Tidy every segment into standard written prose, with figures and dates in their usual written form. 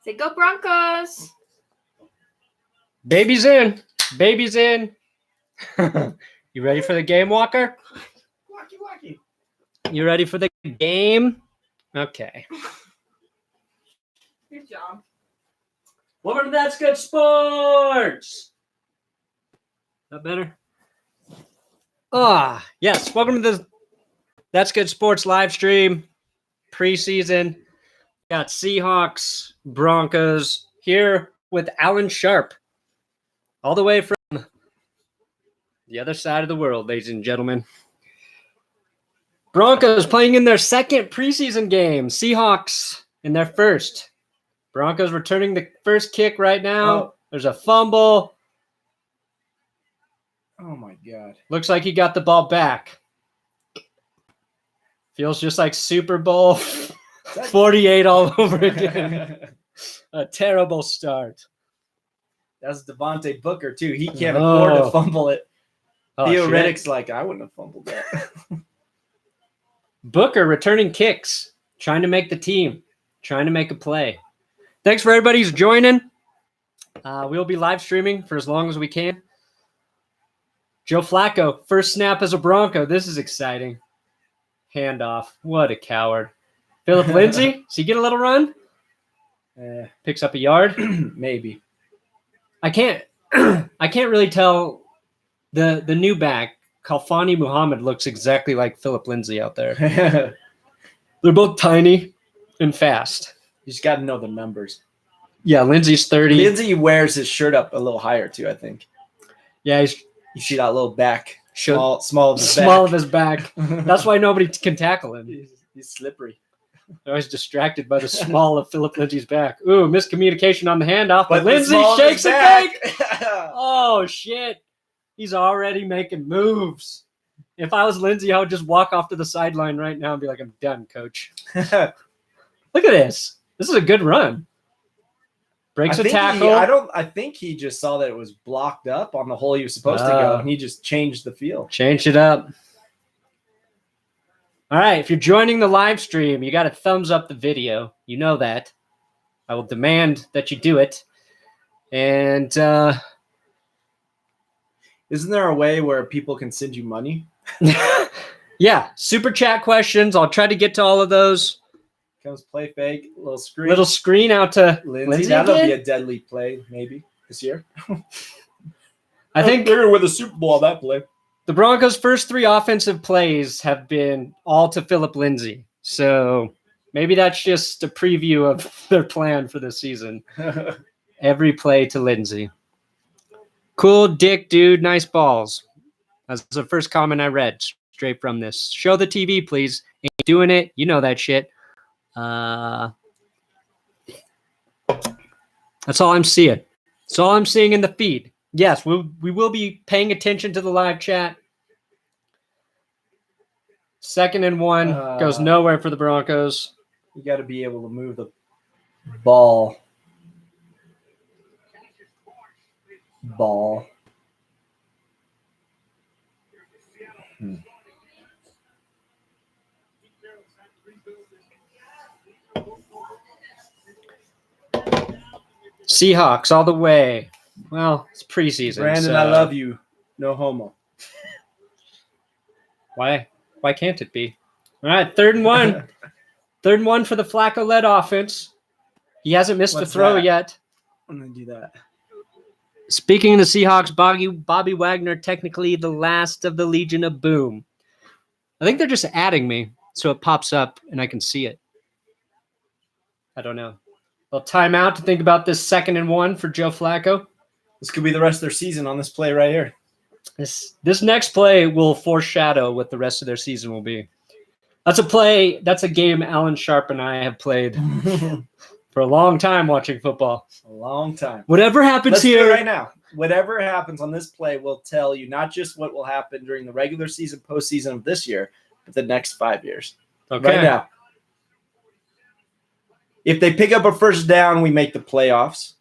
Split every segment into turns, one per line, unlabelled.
Say go Broncos.
Baby's in. Baby's in. You ready for the game, Walker?
Wacky.
You ready for the game? Okay.
Good job.
Welcome to That's Good Sports. That better? Yes. Welcome to the That's Good Sports live stream. Preseason. Got Seahawks, Broncos here with Alan Sharp. All the way from the other side of the world, ladies and gentlemen. Broncos playing in their second preseason game. Seahawks in their first. Broncos returning the first kick right now.
Oh.
There's a fumble.
Oh, my God.
Looks like he got the ball back. Feels just like Super Bowl 48 all over again. A terrible start.
That's Devontae Booker, too. He can't afford to fumble it.
Oh,
Theo
shit.
Riddick's like, I wouldn't have fumbled that.
Booker returning kicks, trying to make the team, trying to make a play. Thanks for everybody who's joining. We'll be live streaming for as long as we can. Joe Flacco, first snap as a Bronco. This is exciting. Handoff. What a coward. Philip Lindsay, does he get a little run? Picks up a yard?
Maybe.
I can't really tell the new back. Khalfani Muhhamad looks exactly like Philip Lindsay out there. They're both tiny and fast.
You just got to know the numbers.
Yeah, Lindsay's 30.
Lindsay wears his shirt up a little higher, too, I think.
Yeah,
You see that little back.
Should-
Small of his back.
small of his back. That's why nobody can tackle him.
He's slippery.
They're always distracted by the small of Philip Lindsay's back. Ooh, miscommunication on the handoff, but
the
Lindsay
small of
shakes
his
it
back.
back. Oh, shit. He's already making moves. If I was Lindsay, I would just walk off to the sideline right now and be like, I'm done, coach. Look at this. This is a good run. Breaks a tackle.
I think he just saw that it was blocked up on the hole he was supposed to go, and he just changed the field.
Change it up. All right, if you're joining the live stream, you got to thumbs up the video. You know that. I will demand that you do it. And
Isn't there a way where people can send you money?
yeah, super chat questions. I'll try to get to all of those.
Comes play fake, little screen.
Little screen out to
Lindsay.
Lindsay
That'll
again?
be a deadly play, maybe, this year.
I think
they're with a Super Bowl on that play.
the Broncos' first three offensive plays have been all to Philip Lindsay. So maybe that's just a preview of their plan for this season. Every play to Lindsay. Cool dick, dude. Nice balls. That's the first comment I read straight from this. Show the TV, please. Ain't doing it. You know that shit. That's all I'm seeing. That's all I'm seeing in the feed. Yes, we will be paying attention to the live chat. 2nd and 1 goes nowhere for the Broncos.
You got to be able to move the ball.
Seahawks all the way. Well, it's preseason.
Brandon,
so
I love you. No homo.
Why can't it be? All right, 3rd and 1. 3rd and 1 for the Flacco-led offense. He hasn't missed a throw yet.
I'm going to do that.
Speaking of the Seahawks, Bobby Wagner, technically the last of the Legion of Boom. I think they're just adding me so it pops up and I can see it. I don't know. Well, timeout to think about this 2nd and 1 for Joe Flacco.
This could be the rest of their season on this play right here.
This next play will foreshadow what the rest of their season will be. That's a game Alan Sharp and I have played for a long time watching football.
A long time.
Whatever happens
Let's
here
do it right now. Whatever happens on this play will tell you not just what will happen during the regular season, postseason of this year, but the next 5 years.
Okay.
Right now. If they pick up a first down, we make the playoffs.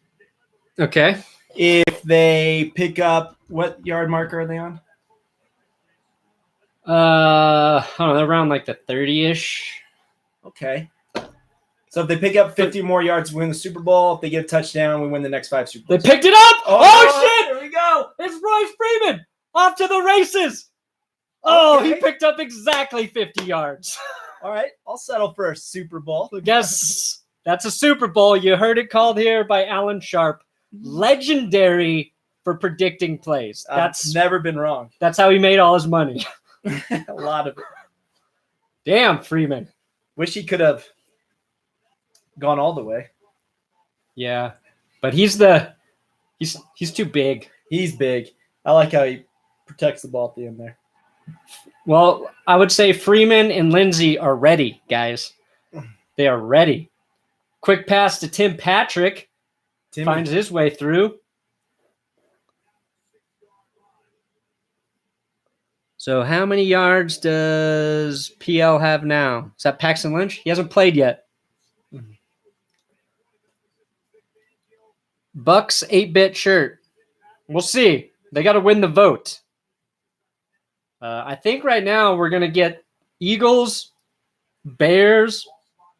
Okay.
If they pick up, what yard marker are they on?
I don't know, around like the 30-ish.
Okay. So if they pick up 50 more yards, we win the Super Bowl. If they get a touchdown, we win the next 5 Super
They
Bowls.
picked it up! Oh shit!
Here we go!
It's Royce Freeman! Off to the races! Oh,
Okay.
he picked up exactly 50 yards.
All right, I'll settle for a Super Bowl.
I guess that's a Super Bowl. You heard it called here by Alan Sharp. Legendary for predicting plays.
That's never been wrong.
That's how he made all his money.
A lot of it.
Damn, Freeman.
Wish he could have gone all the way.
Yeah, but he's too big.
He's big. I like how he protects the ball at the end there.
Well, I would say Freeman and Lindsey are ready, guys. They are ready. Quick pass to Tim Patrick.
Timmy.
Finds his way through. So how many yards does PL have now? Is that Paxton Lynch? He hasn't played yet. Bucks 8-bit shirt. We'll see. They got to win the vote. I think right now we're going to get Eagles, Bears,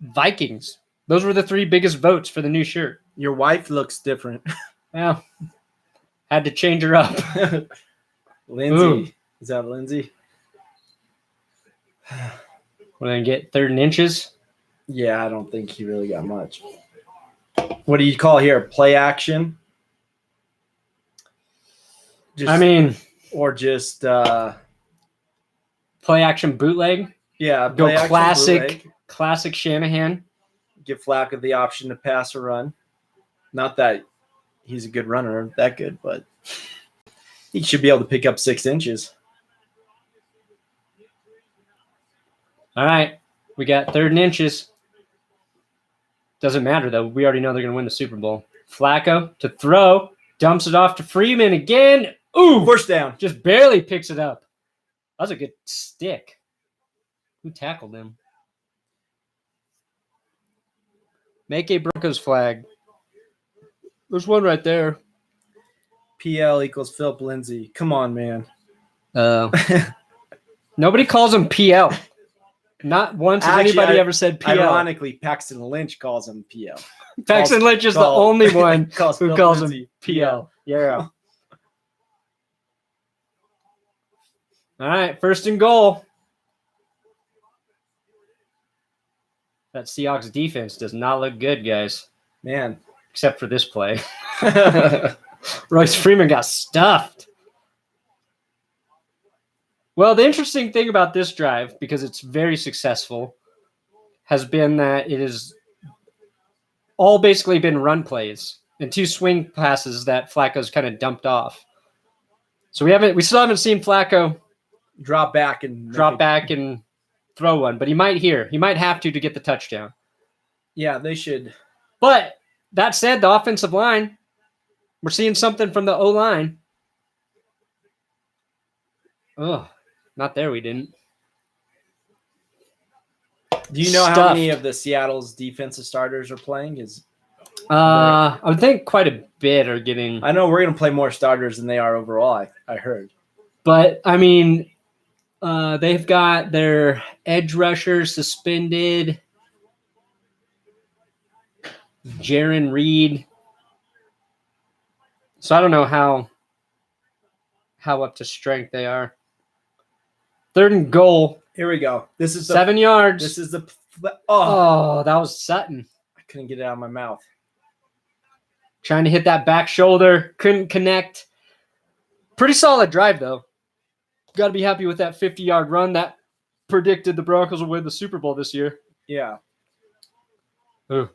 Vikings. Those were the 3 biggest votes for the new shirt.
Your wife looks different.
Well, had to change her up.
Lindsay.
Ooh.
Is that Lindsay?
We're going to get 3rd and inches.
Yeah, I don't think he really got much. What do you call here? Play action?
Or
just
play action bootleg.
Yeah,
Go
play action bootleg.
classic Shanahan.
Give Flacco the option to pass or run. Not that he's a good runner, that good, but he should be able to pick up 6 inches.
All right, we got 3rd and inches. Doesn't matter, though. We already know they're going to win the Super Bowl. Flacco to throw. Dumps it off to Freeman again. Ooh,
First down.
Just barely picks it up. That was a good stick. Who tackled him? Make a Broncos flag. There's one right there.
PL equals Philip Lindsay. Come on, man.
Nobody calls him PL. Not once has anybody ever said PL.
Ironically, Paxton Lynch calls him PL.
Paxton Lynch is the only one who calls him
Lindsay
PL. Yeah. All right, 1st and goal. That Seahawks defense does not look good, guys.
Man.
Except for this play. Royce Freeman got stuffed. Well, the interesting thing about this drive, because it's very successful, has been that it has all basically been run plays and 2 swing passes that Flacco's kind of dumped off. So we still haven't seen Flacco
drop back and
throw one, but he might here. He might have to get the touchdown.
Yeah, they should.
But that said, the offensive line, we're seeing something from the O-line. Oh, not there. We didn't.
Do you know how many of the Seattle's defensive starters are playing?
I would think quite a bit are getting.
I know we're going to play more starters than they are overall, I heard.
But, I mean, they've got their edge rushers suspended. Jaron Reed. So I don't know how up to strength they are. 3rd and goal.
Here we go. This is
7 yards.
This is the.
Oh, that was Sutton.
I couldn't get it out of my mouth.
Trying to hit that back shoulder. Couldn't connect. Pretty solid drive, though. Got to be happy with that 50-yard run that predicted the Broncos will win the Super Bowl this year.
Yeah.
Ooh.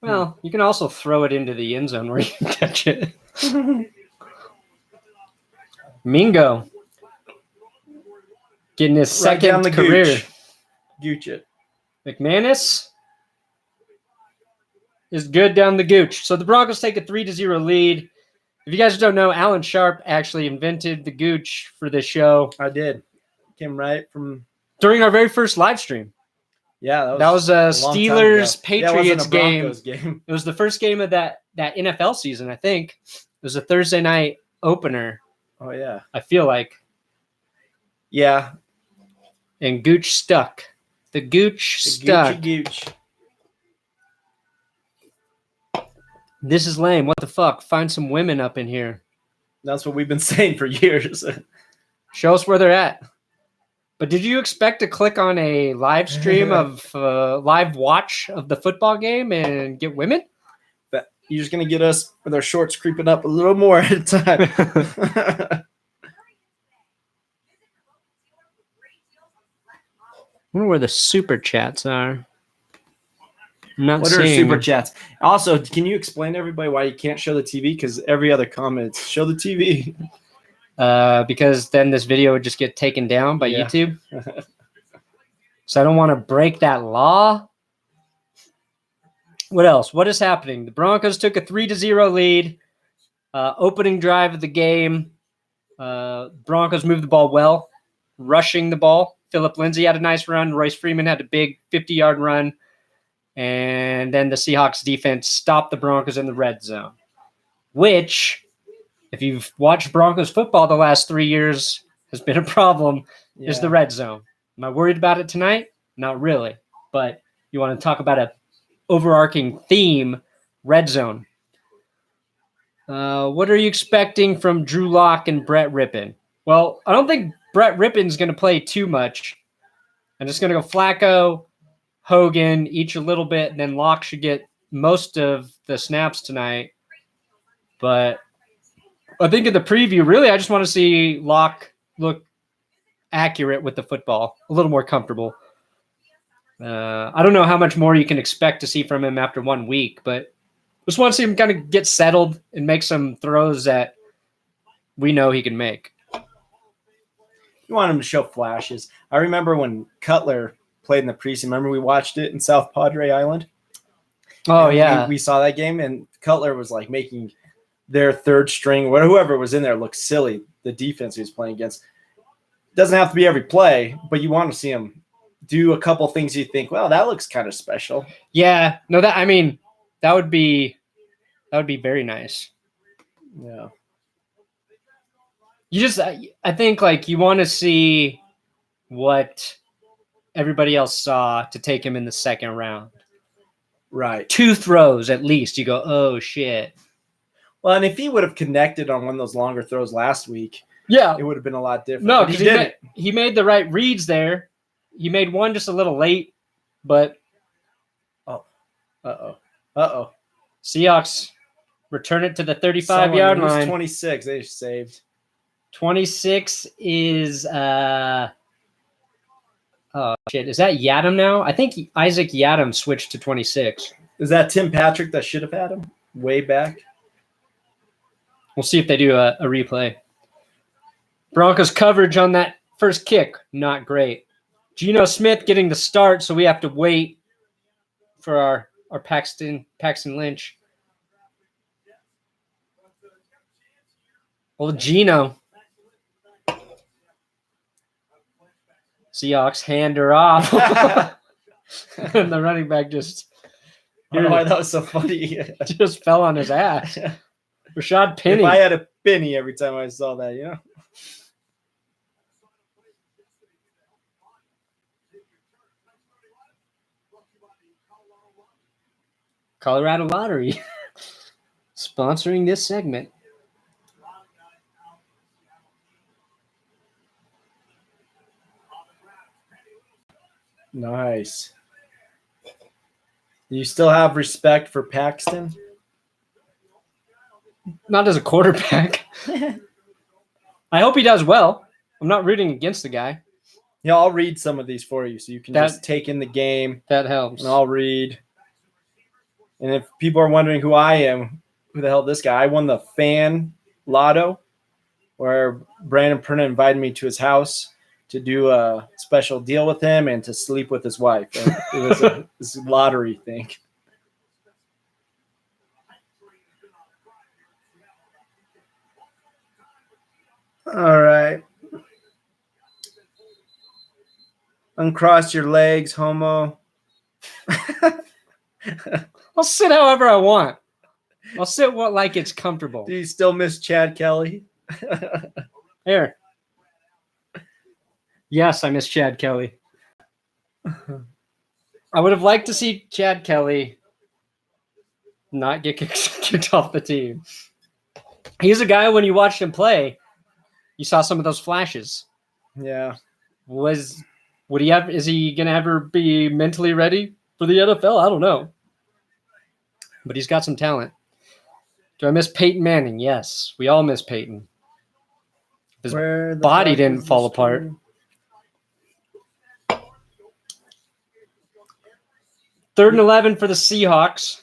Well, you can also throw it into the end zone where you can catch it. Mingo getting his second career.
Gooch it.
McManus is good down the gooch. So the Broncos take a 3-0 lead. If you guys don't know, Alan Sharp actually invented the gooch for this show.
I did. Came right from
during our very first live stream.
Yeah,
that was a Steelers-Patriots
game.
It was the first game of that NFL season, I think. It was a Thursday night opener.
Oh, yeah.
I feel like.
Yeah.
And Gooch stuck. The Gooch stuck.
Gucci Gooch.
This is lame. What the fuck? Find some women up in here.
That's what we've been saying for years.
Show us where they're at. But did you expect to click on a live stream of live watch of the football game and get women?
You're just going to get us with our shorts creeping up a little more at a time.
I wonder where the super chats are. I'm not
What are
seeing
super
them.
chats? Also, can you explain to everybody why you can't show the TV? Because every other comment, show the TV.
Because then this video would just get taken down by
Yeah.
YouTube. So I don't want to break that law. What else? What is happening? The Broncos took a 3-0 lead. Opening drive of the game. Broncos moved the ball well, rushing the ball. Philip Lindsay had a nice run. Royce Freeman had a big 50-yard run. And then the Seahawks defense stopped the Broncos in the red zone, which, if you've watched Broncos football the last 3 years, has been a problem, is the red zone. Am I worried about it tonight? Not really. But you want to talk about an overarching theme, red zone. What are you expecting from Drew Lock and Brett Rippon? Well, I don't think Brett Rippon's going to play too much. I'm just going to go Flacco, Hogan, each a little bit, and then Locke should get most of the snaps tonight. But I think in the preview, really, I just want to see Locke look accurate with the football, a little more comfortable. I don't know how much more you can expect to see from him after 1 week, but just want to see him kind of get settled and make some throws that we know he can make.
You want him to show flashes. I remember when Cutler played in the preseason. Remember we watched it in South Padre Island?
Oh,
And
yeah.
We saw that game, and Cutler was like making their third string, or whoever was in there, look silly. The defense he was playing against. Doesn't have to be every play, but you want to see him do a couple things you think, well, that looks kind of special.
Yeah. No, that would be very nice.
Yeah.
I think like you want to see what everybody else saw to take him in the second round.
Right.
2 throws at least. You go, oh shit.
Well, and if he would have connected on one of those longer throws last week,
Yeah.
it would have been a lot different.
No,
But
because he made the right reads there. He made one just a little late, but
Uh-oh.
Seahawks return it to the 35-yard line.
26 they saved.
26 is oh shit. Is that Yadam now? I think Isaac Yadam switched to 26.
Is that Tim Patrick that should have had him way back?
We'll see if they do a replay. Broncos coverage on that first kick, not great. Geno Smith getting the start, so we have to wait for our Paxton Lynch. Well, Geno. Seahawks hand her off. And the running back just
Why that was so funny.
just fell on his ass. Rashad Penny.
If I had a penny every time I saw that, you know?
Colorado Lottery sponsoring this segment.
Nice. You still have respect for Paxton?
Not as a quarterback. I hope he does well. I'm not rooting against the guy.
Yeah, I'll read some of these for you so you can just take in the game.
That helps.
And I'll read. And if people are wondering who I am, who the hell is this guy? I won the fan lotto where Brandon Perna invited me to his house to do a special deal with him and to sleep with his wife. And it was this lottery thing. All right. Uncross your legs, homo.
I'll sit however I want. I'll sit like it's comfortable.
Do you still miss Chad Kelly?
Here. Yes, I miss Chad Kelly. I would have liked to see Chad Kelly not get kicked off the team. He's a guy, when you watched him play, you saw some of those flashes.
Yeah.
Is he going to ever be mentally ready for the NFL? I don't know. But he's got some talent. Do I miss Peyton Manning? Yes. We all miss Peyton. His body didn't fall apart. Third and 11 for the Seahawks.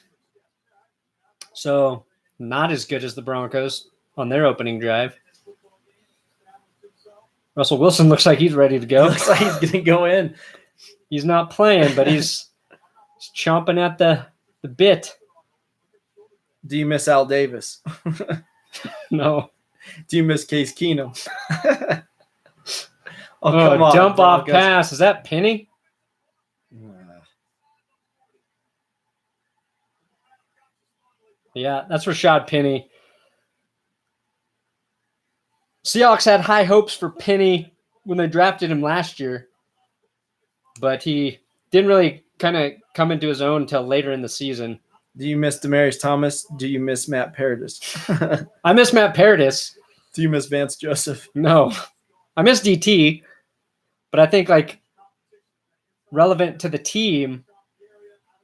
So not as good as the Broncos on their opening drive. Russell Wilson looks like he's ready to go.
Looks like he's going to go in.
He's not playing, but he's chomping at the bit.
Do you miss Al Davis?
No.
Do you miss Case Keenum?
Come on. Dump off pass. Is that Penny? Yeah, that's Rashad Penny. Seahawks had high hopes for Penny when they drafted him last year, but he didn't really kind of come into his own until later in the season.
Do you miss Demaryius Thomas? Do you miss Matt Paradis?
I miss Matt Paradis.
Do you miss Vance Joseph?
No. I miss DT, but I think relevant to the team,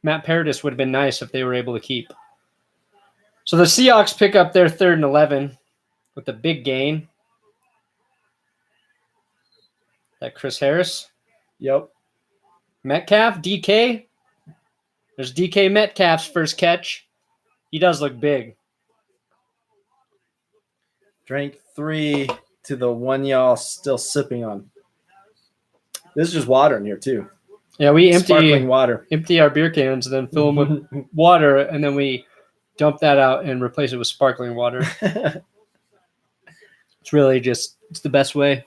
Matt Paradis would have been nice if they were able to keep. So the Seahawks pick up their 3rd and 11 with a big gain. That Chris Harris.
Yep.
Metcalf, DK. There's DK Metcalf's first catch. He does look big.
Drank 3 to the one y'all still sipping on. This is just water in here too.
Yeah, we
Sparkling water.
empty our beer cans and then fill them with water, and then we dump that out and replace it with sparkling water. It's really it's the best way.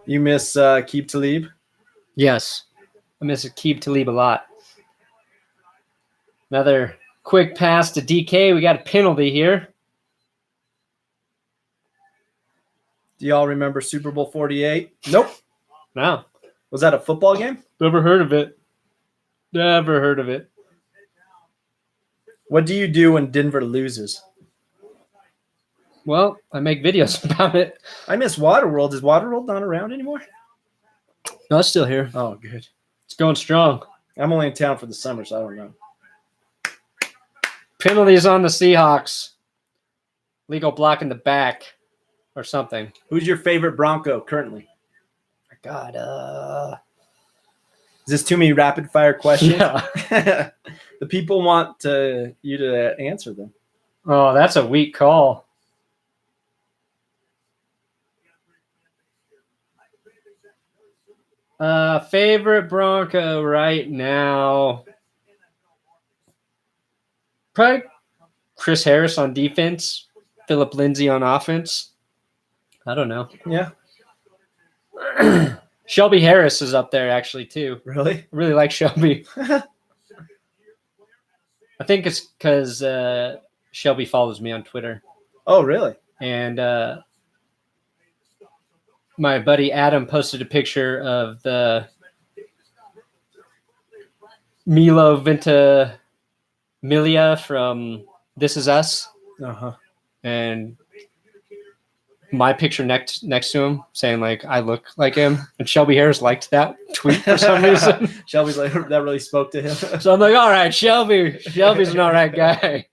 You miss Aqib Talib?
Yes. I miss Aqib Talib a lot. Another quick pass to DK. We got a penalty here.
Do y'all remember Super Bowl 48?
Nope. No.
Was that a football game?
Never heard of it. Never heard of it.
What do you do when Denver loses?
Well, I make videos about it.
I miss Waterworld. Is Waterworld not around anymore?
No, it's still here.
Oh, good.
It's going strong.
I'm only in town for the summer, so I don't know.
Penalties on the Seahawks. Legal block in the back or something.
Who's your favorite Bronco currently?
God,
Is this too many rapid fire questions?
Yeah.
The people want you to answer them.
Oh, that's a weak call. Favorite Bronco right now. Probably Chris Harris on defense. Philip Lindsay on offense. I don't know.
Yeah.
Shelby Harris is up there actually too.
Really?
I really like Shelby. I think it's because Shelby follows me on Twitter.
Oh, really?
And my buddy Adam posted a picture of the Milo Ventimiglia from This Is Us.
Uh-huh.
And my picture next to him saying, like, I look like him. And Shelby Harris liked that tweet for some reason.
Shelby's like, that really spoke to him.
So I'm like, all right, Shelby's an all right guy.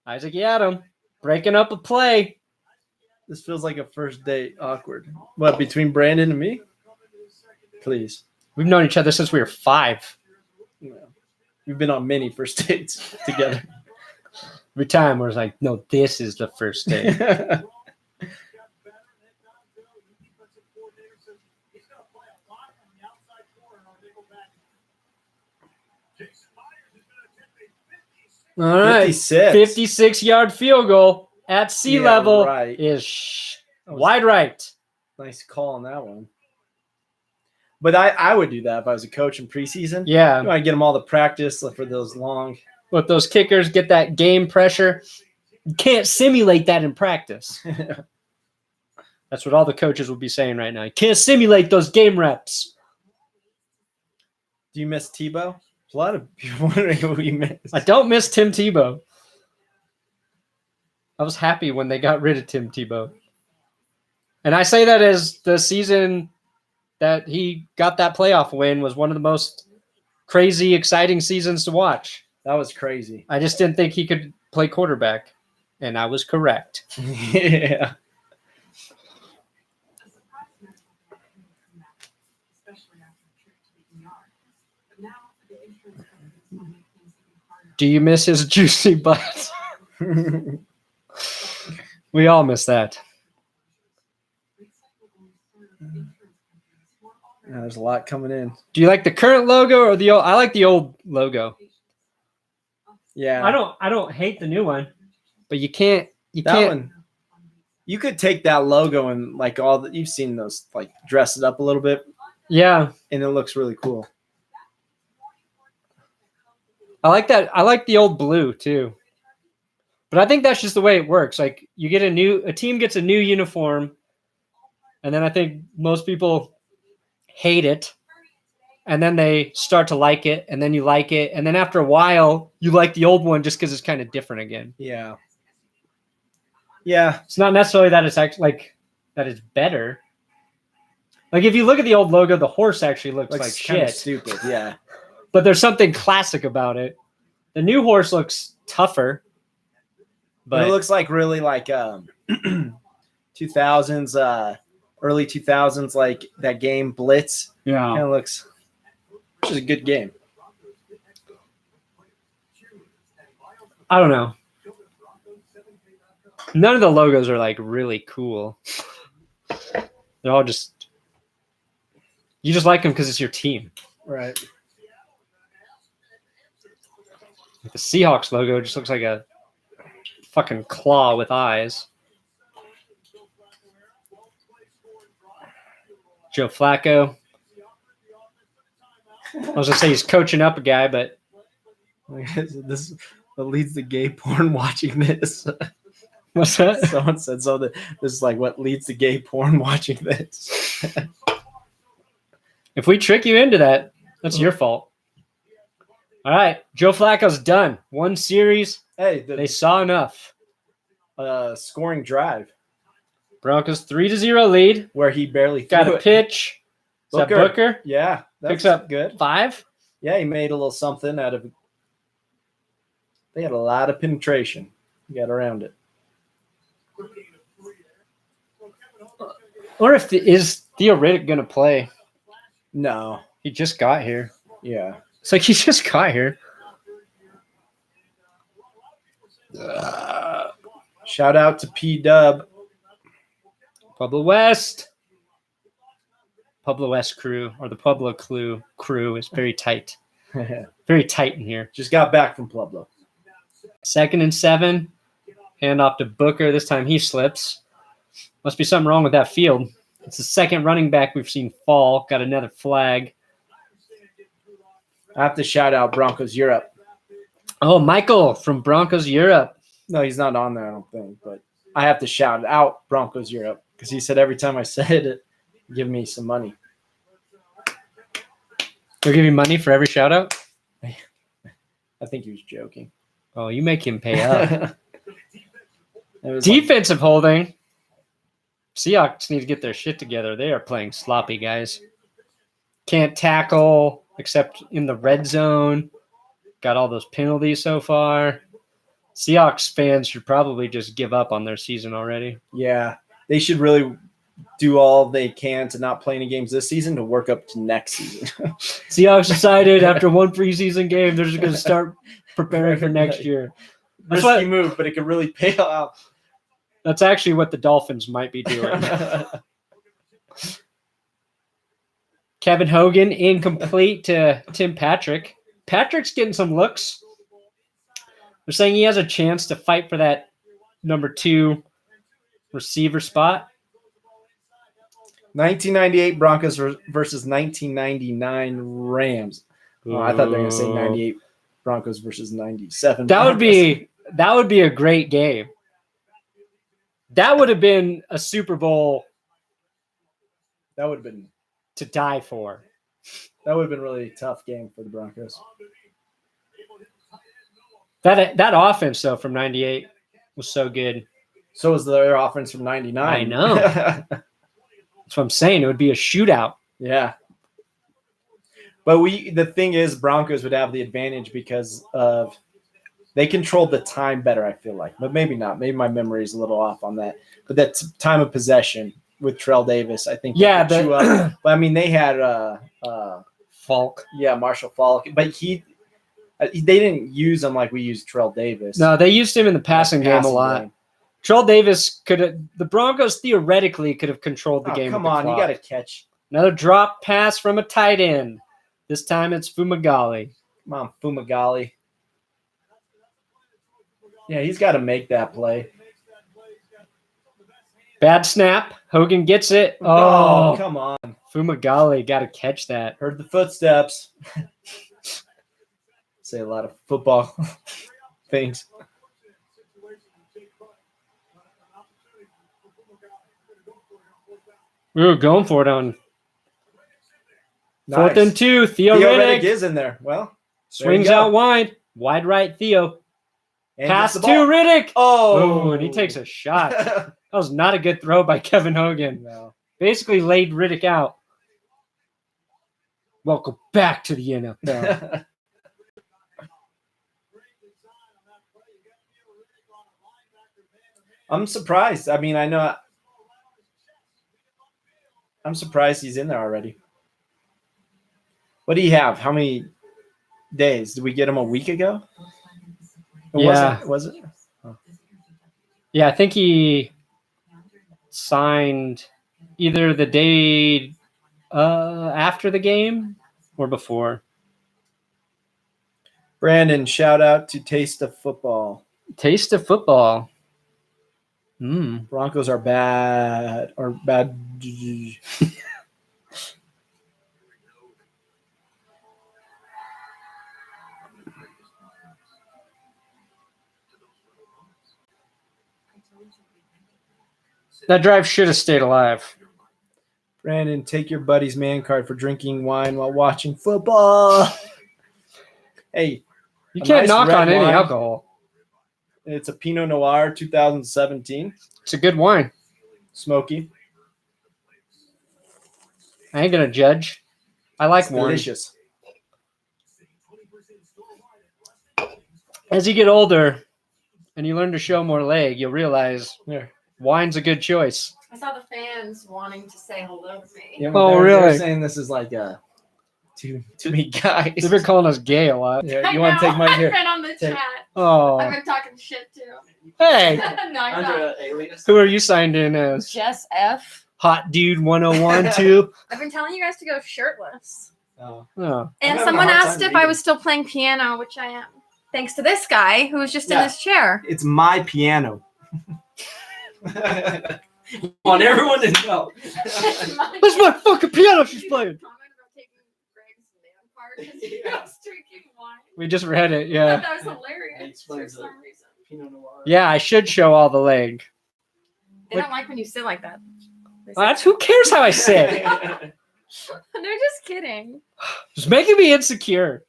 Isaac Adam breaking up a play.
This feels like a first date. Awkward. What, between Brandon and me? Please.
We've known each other since we were 5.
Yeah. We've been on many first dates together.
Every time we're like, no, this is the first date. All right. 56-yard field goal at sea level is wide right.
Nice call on that one. But I would do that if I was a coach in preseason.
Yeah.
I get them all the practice for those long.
Let those kickers get that game pressure. You can't simulate that in practice. That's what all the coaches will be saying right now. You can't simulate those game reps.
Do you miss Tebow? There's a lot of people wondering who you miss.
I don't miss Tim Tebow. I was happy when they got rid of Tim Tebow. And I say that as the season that he got that playoff win was one of the most crazy, exciting seasons to watch.
That was crazy.
I just didn't think he could play quarterback, and I was correct.
Yeah.
Do you miss his juicy butt? We all miss that.
Yeah, there's a lot coming in.
Do you like the current logo or the old? I like the old logo.
Yeah.
I don't hate the new one, but you can't.
One. You could take that logo and like you've seen those, like dress it up a little bit.
Yeah.
And it looks really cool.
I like that. I like the old blue too. But I think that's just the way it works. Like you get a team gets a new uniform, and then I think most people hate it, and then they start to like it, and then you like it, and then after a while you like the old one just because it's kind of different again.
Yeah. Yeah.
It's not necessarily that it's actually like that it's better. Like if you look at the old logo, the horse actually looks like shit.
Stupid, yeah.
But there's something classic about it. The new horse looks tougher. But
it looks like really like 2000s, early 2000s, like that game Blitz.
Yeah.
Kind of looks, which is a good game.
I don't know. None of the logos are like really cool. They're all just, you just like them because it's your team.
Right.
The Seahawks logo just looks like a fucking claw with eyes. Joe Flacco. I was gonna say he's coaching up a guy, but
this leads to gay porn watching this.
What's that?
Someone said so that this is like what leads to gay porn watching this.
If we trick you into that, that's your fault. All right, Joe Flacco's done. One series.
Hey,
they saw enough.
Scoring drive.
Broncos 3-0 lead.
Where he barely
got a pitch. Is that Booker?
Yeah.
Picks up
good.
5.
Yeah, he made a little something out of it. They had a lot of penetration. He got around it.
Or is Theo Riddick going to play?
No.
He just got here.
Yeah.
It's like he just got here.
Shout out to P-Dub.
Pueblo West. Pueblo West crew, or the Pueblo crew is very tight. Very tight in here.
Just got back from Pueblo.
2nd and 7. Hand off to Booker. This time he slips. Must be something wrong with that field. It's the second running back we've seen fall. Got another flag.
I have to shout out Broncos Europe.
Oh, Michael from Broncos Europe.
No, he's not on there, I don't think. But I have to shout out Broncos Europe because he said every time I said it, give me some money.
They'll give you money for every shout out?
I think he was joking.
Oh, you make him pay up.
Defensive
holding. Seahawks need to get their shit together. They are playing sloppy, guys. Can't tackle except in the red zone. Got all those penalties so far. Seahawks fans should probably just give up on their season already.
Yeah, they should really do all they can to not play any games this season to work up to next season.
Seahawks decided after one preseason game they're just going to start preparing for next year.
Risky move, but it could really pay off.
That's actually what the Dolphins might be doing. Kevin Hogan incomplete to Tim Patrick. Patrick's getting some looks. They're saying he has a chance to fight for that number 2 receiver spot.
1998 Broncos versus 1999 Rams. Oh, I thought they were going to say 98 Broncos versus 97.
That would be a great game. That would have been a Super Bowl
That would have been
to die for.
really a tough game for the Broncos.
That offense, though, from 98 was so good.
So was their offense from 99.
I know. That's what I'm saying. It would be a shootout.
Yeah. But the thing is, Broncos would have the advantage because of they controlled the time better, I feel like. But maybe not. Maybe my memory is a little off on that. But that time of possession with Trell Davis, I think.
Yeah.
But I mean, they had
Falk.
Yeah, Marshall Falk. But they didn't use him like we used Trell Davis.
No, they used him in the passing game a lot. Trell Davis the Broncos theoretically could have controlled the game.
Come on, you got to catch.
Another drop pass from a tight end. This time it's Fumagalli.
Come on, Fumagalli. Yeah, he's got to make that play.
Bad snap. Hogan gets it.
Oh, come on.
Fumagalli got to catch that.
Heard the footsteps. Say a lot of football things.
We were going for it on 4th and 2. Theo Riddick
is in there. Well,
swings out wide. Wide right, Theo.
And
pass to Riddick.
Oh,
and he takes a shot. That was not a good throw by Kevin Hogan.
No.
Basically laid Riddick out. Welcome back to the NFL.
I'm surprised. I mean, I'm surprised he's in there already. What do you have? How many days? Did we get him a week ago? Was it? Oh.
Yeah, I think he signed either the day after the game or before.
Brandon, shout out to Taste of Football.
Taste of Football.
Broncos are bad.
That drive should have stayed alive.
Brandon, take your buddy's man card for drinking wine while watching football. Hey,
you can't knock on any
wine.
alcohol.
It's a Pinot Noir 2017.
It's a good wine.
Smoky.
I ain't going to judge. I like wine.
Delicious.
As you get older and you learn to show more leg, you'll realize wine's a good choice.
I saw the fans wanting to say hello to me.
Yeah,
really?
They're saying this is like to me guys.
They've been calling us gay a lot.
Yeah, you want to take my
I've been on the chat.
Oh.
I've been talking shit too.
Hey.
No, I'm
Under
not.
an alias.
Who are you signed in as?
Jess F.
Hot Dude 101 too?
I've been telling you guys to go shirtless.
Oh.
Oh.
And
having
someone
a hard
asked
time
if I
reading.
was still playing piano, which I am. Thanks to this guy who was just in this chair.
It's my piano. Want everyone to know.
That's my fucking piano she's playing.
Comment about taking Greg's man part because he was drinking wine.
We just read it,
I
yeah.
thought that was hilarious for
explains
some reason.
Pinot Noir.
Yeah, I should show all the leg.
They don't like when you sit like that.
Who cares how I sit?
They're just kidding.
It's making me insecure.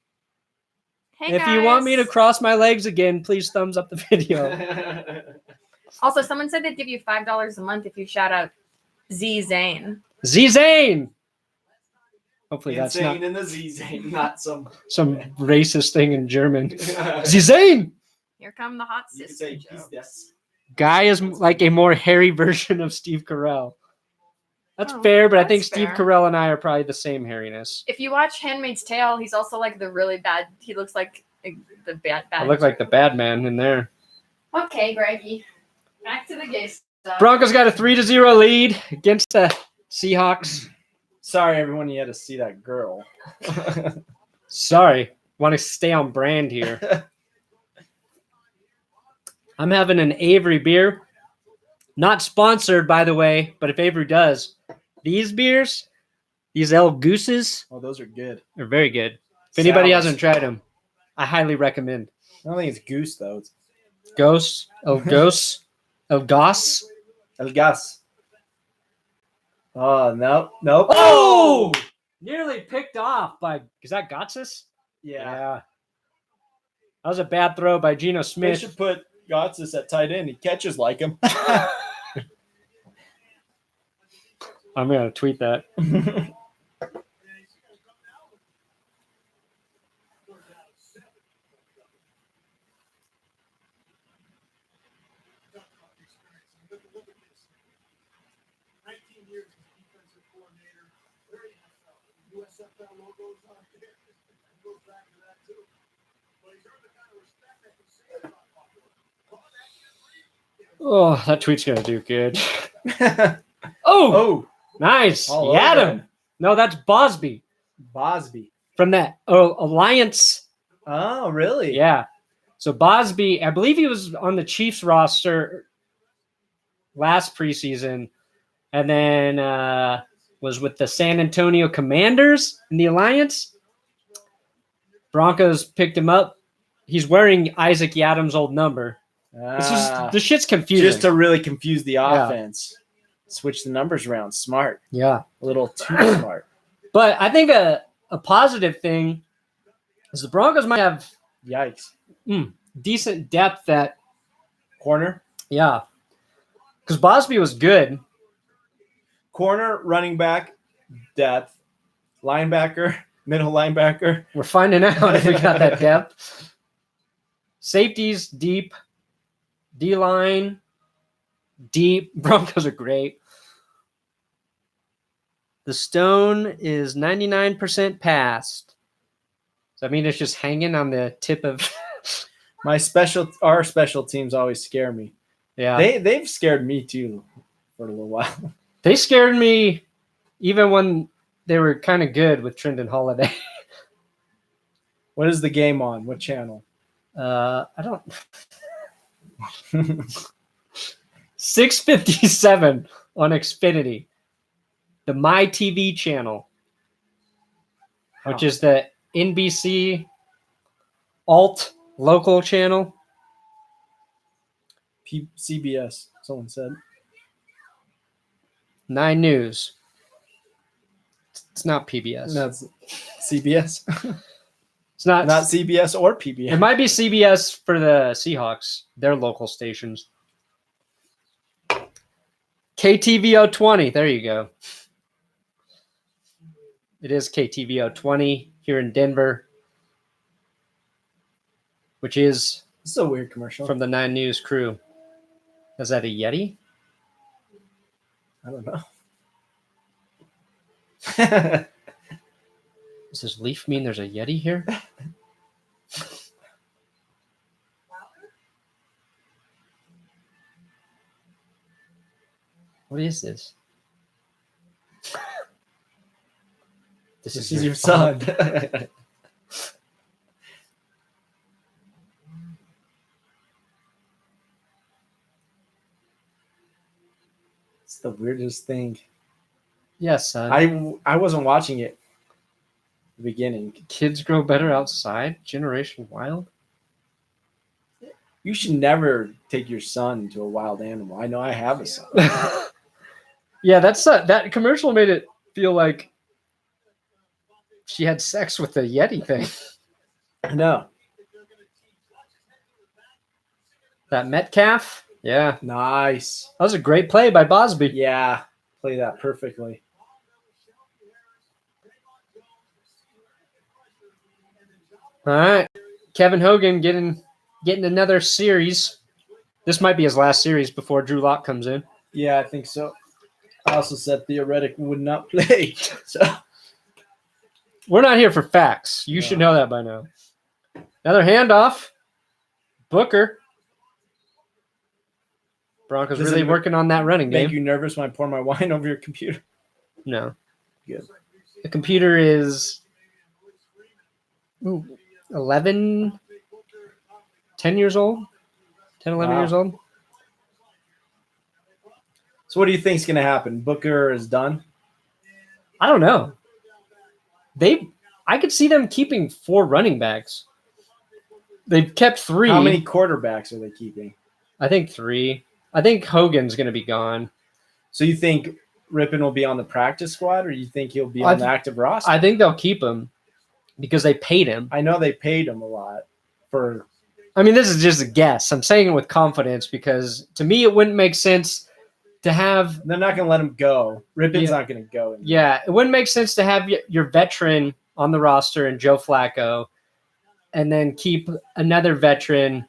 Hey,
If you want me to cross my legs again, please thumbs up the video.
Also, someone said they'd give you $5 a month if you shout out Z Zane.
Z Zane. Hopefully that's
Insane
not
in the Z-Zane, not some
racist thing in German. Z Zane.
Here come the hot
You could
sister
say
jokes.
yes.
Guy is like a more hairy version of Steve Carell. That's
Oh,
fair, but I think
that's
Steve
fair.
Carell and I are probably the same hairiness.
If you watch Handmaid's Tale, he's also like the really bad. He looks like the bad.
I look like the bad man in there.
Okay, Greggy. Back to the gay stuff.
Broncos got a 3-0 lead against the Seahawks.
Sorry, everyone, you had to see that girl.
Sorry, want to stay on brand here. I'm having an Avery beer. Not sponsored, by the way, but if Avery does, these beers, these El Gooses,
Oh, those are good.
are very good. If anybody
Sours.
hasn't tried them, I highly recommend.
I don't think it's goose, though. It's
El Goss.
El Gas. Oh, nope.
Oh! Nearly picked off by, is that Gotsis?
Yeah.
That was a bad throw by Geno
They
Smith.
should put Gotsis at tight end. He catches like him.
I'm going to tweet that. Oh, that tweet's going to do good. Oh, nice.
All
He had
over
him. No, that's Bosby
Bosby.
from that Alliance.
Oh, really?
Yeah. So Bosby, I believe he was on the Chiefs roster last preseason, and then was with the San Antonio Commanders in the Alliance. Broncos picked him up. He's wearing Isaac Yadam's old number. This shit's confusing.
Just to really confuse the offense. Switch the numbers around. Smart.
Yeah.
A little too smart.
But I think a positive thing is the Broncos might have
Yikes.
decent depth at
Corner.
yeah. Because Bosby was good.
Corner, running back, depth, linebacker, middle linebacker.
We're finding out if we got that depth. Safeties, deep. D-line, deep. Broncos are great. The stone is 99% passed. So, I mean, it's just hanging on the tip of...
Our special teams always scare me.
Yeah.
They've scared me, too, for a little while.
They scared me even when they were kind of good with Trendon Holiday.
What is the game on? What channel?
I don't... 657 on Xfinity, the My TV channel, which is the NBC alt local channel.
CBS, someone said.
9 News. It's not PBS.
No, it's CBS.
It's not
CBS or PBS.
It might be CBS for the Seahawks, their local stations. KTVO 20. There you go. It is KTVO 20 here in Denver, which is
This is a weird commercial.
from the 9 News crew. Is that a Yeti?
I don't know.
Does this leaf mean there's a Yeti here? What is this? This
This is your son. It's the weirdest thing.
Yes, son.
I wasn't watching it at the beginning.
Kids grow better outside. Generation Wild.
You should never take your son to a wild animal. I know I have a son.
Yeah, that commercial made it feel like she had sex with the Yeti thing.
I know.
That Metcalf. Yeah,
Nice.
that was a great play by Bosby.
Yeah. Play that perfectly.
All right, Kevin Hogan getting another series. This might be his last series before Drew Lock comes in.
Yeah, I think so. I also said Theoretic would not play. So
We're not here for facts. You should know that by now. Another handoff. Booker. Broncos
Does
really
it
working on that running
make
game.
you nervous when I pour my wine over your computer?
No.
Good.
The computer is 10 years old. 10, 11
Wow.
years old.
So what do you think is going to happen? Booker is done?
I don't know. I could see them keeping 4 running backs. They've kept 3.
How many quarterbacks are they keeping?
I think 3. I think Hogan's going to be gone.
So you think Rippon will be on the practice squad, or you think he'll be on the active roster?
I think they'll keep him because they paid him.
I know they paid him a lot for.
I mean, this is just a guess. I'm saying it with confidence because to me, it wouldn't make sense to have.
They're not going to let him go. Rippon's not going to go. Anymore.
Yeah, it wouldn't make sense to have your veteran on the roster and Joe Flacco, and then keep another veteran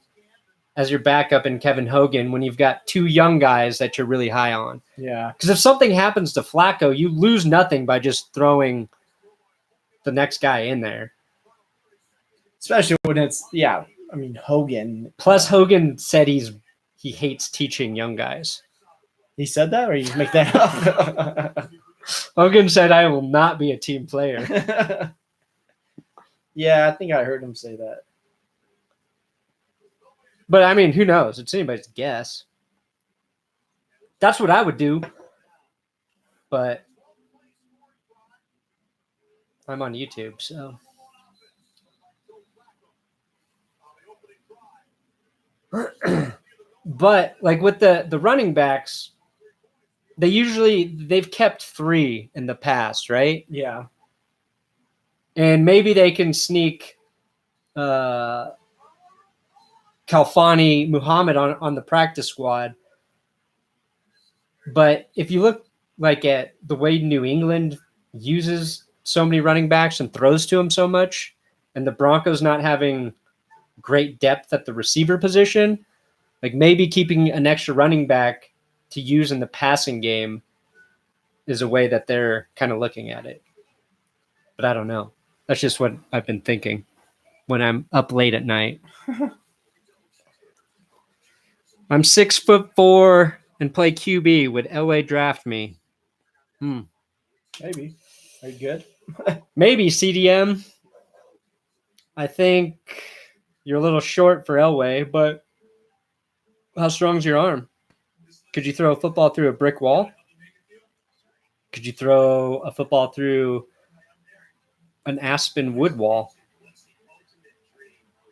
as your backup in Kevin Hogan when you've got two young guys that you're really high on.
Yeah.
Because if something happens to Flacco, you lose nothing by just throwing the next guy in there.
Especially when it's, I mean, Hogan.
Plus, Hogan said he hates teaching young guys.
He said that, or you make that up?
Hogan said, I will not be a team player.
Yeah, I think I heard him say that.
But, I mean, who knows? It's anybody's guess. That's what I would do. But I'm on YouTube, so. But, like, with the running backs, they've kept 3 in the past, right?
Yeah.
And maybe they can sneak Khalfani Muhhamad on the practice squad. But if you look like at the way New England uses so many running backs and throws to them so much, and the Broncos not having great depth at the receiver position, like maybe keeping an extra running back to use in the passing game is a way that they're kind of looking at it. But I don't know. That's just what I've been thinking when I'm up late at night. I'm 6'4" and play QB. Would Elway draft me?
Maybe. Are you good?
Maybe, CDM. I think you're a little short for Elway, but how strong is your arm? Could you throw a football through a brick wall? Could you throw a football through an aspen wood wall?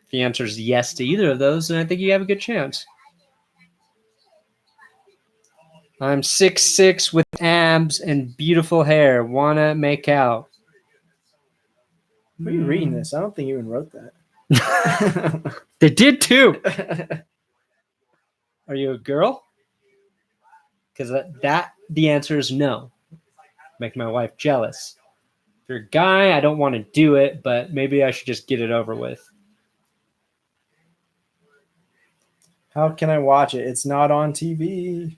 If the answer is yes to either of those, then I think you have a good chance. I'm 6'6" with abs and beautiful hair. Wanna make out.
Why are you reading this? I don't think you even wrote that.
They did too. Are you a girl? Because the answer is no. Make my wife jealous. If you're a guy, I don't want to do it, but maybe I should just get it over with.
How can I watch it? It's not on TV.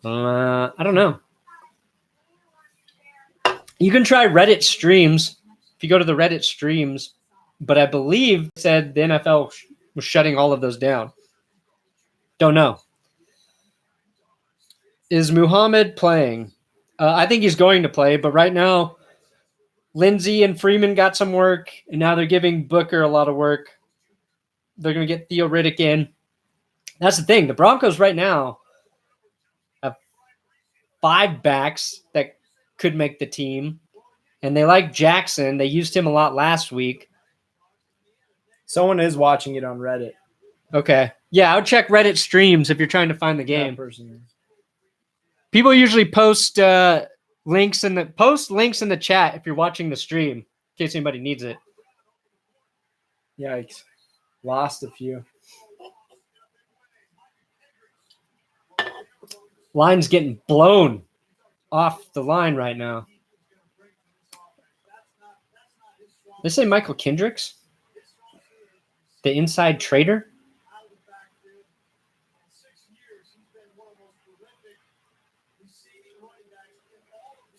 I don't know. You can try Reddit streams. If you go to the Reddit streams, but I believe it said the NFL was shutting all of those down. Don't know. Is Muhammad playing? I think he's going to play, but right now, Lindsey and Freeman got some work, and now they're giving Booker a lot of work. They're going to get Theo Riddick in. That's the thing. The Broncos right now have 5 backs that could make the team, and they like Jackson. They used him a lot last week.
Someone is watching it on Reddit.
Okay. Yeah, I would check Reddit streams if you're trying to find the game. People usually post links in the chat if you're watching the stream, in case anybody needs it.
Yikes. Lost a few.
Line's getting blown off the line right now. They say Michael Kendricks? The inside trader?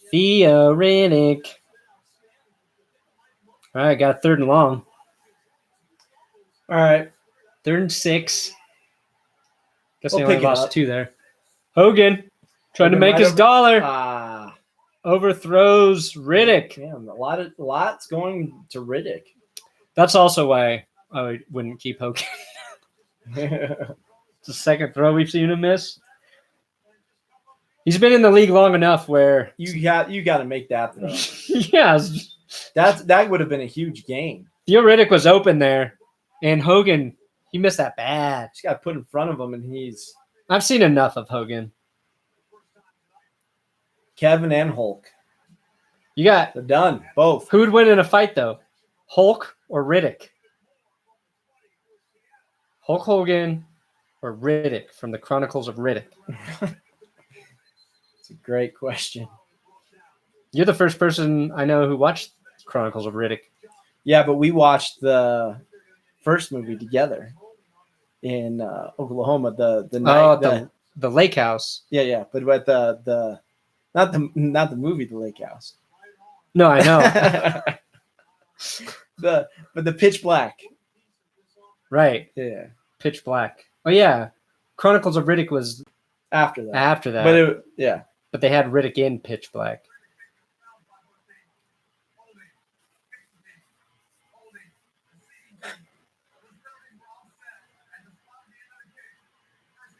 Theo Riddick. All right, got a 3rd and long.
All right.
3rd and 6. Guess
We'll
they only
pick it
lost
up.
2 there. Hogan trying to make his dollar. Overthrows Riddick.
Damn, lots going to Riddick.
That's also why I wouldn't keep Hogan. It's the 2nd throw we've seen him miss. He's been in the league long enough where
you got to make that throw.
Yeah,
That would have been a huge gain.
Theo Riddick was open there, and Hogan, he missed that bad.
Just got put in front of him, and he's.
I've seen enough of Hogan.
Kevin and Hulk.
You got
They're done. Both.
who would win in a fight though? Hulk or Riddick? Hulk Hogan or Riddick from the Chronicles of Riddick?
It's a great question.
You're the first person I know who watched Chronicles of Riddick.
Yeah, but we watched the first movie together in Oklahoma.
The Lake House.
Yeah, but the not the movie, The Lake House.
No, I know.
but the Pitch Black.
Right.
Yeah.
Pitch Black. Oh yeah. Chronicles of Riddick was
After that.
after that.
But
But they had Riddick in Pitch Black.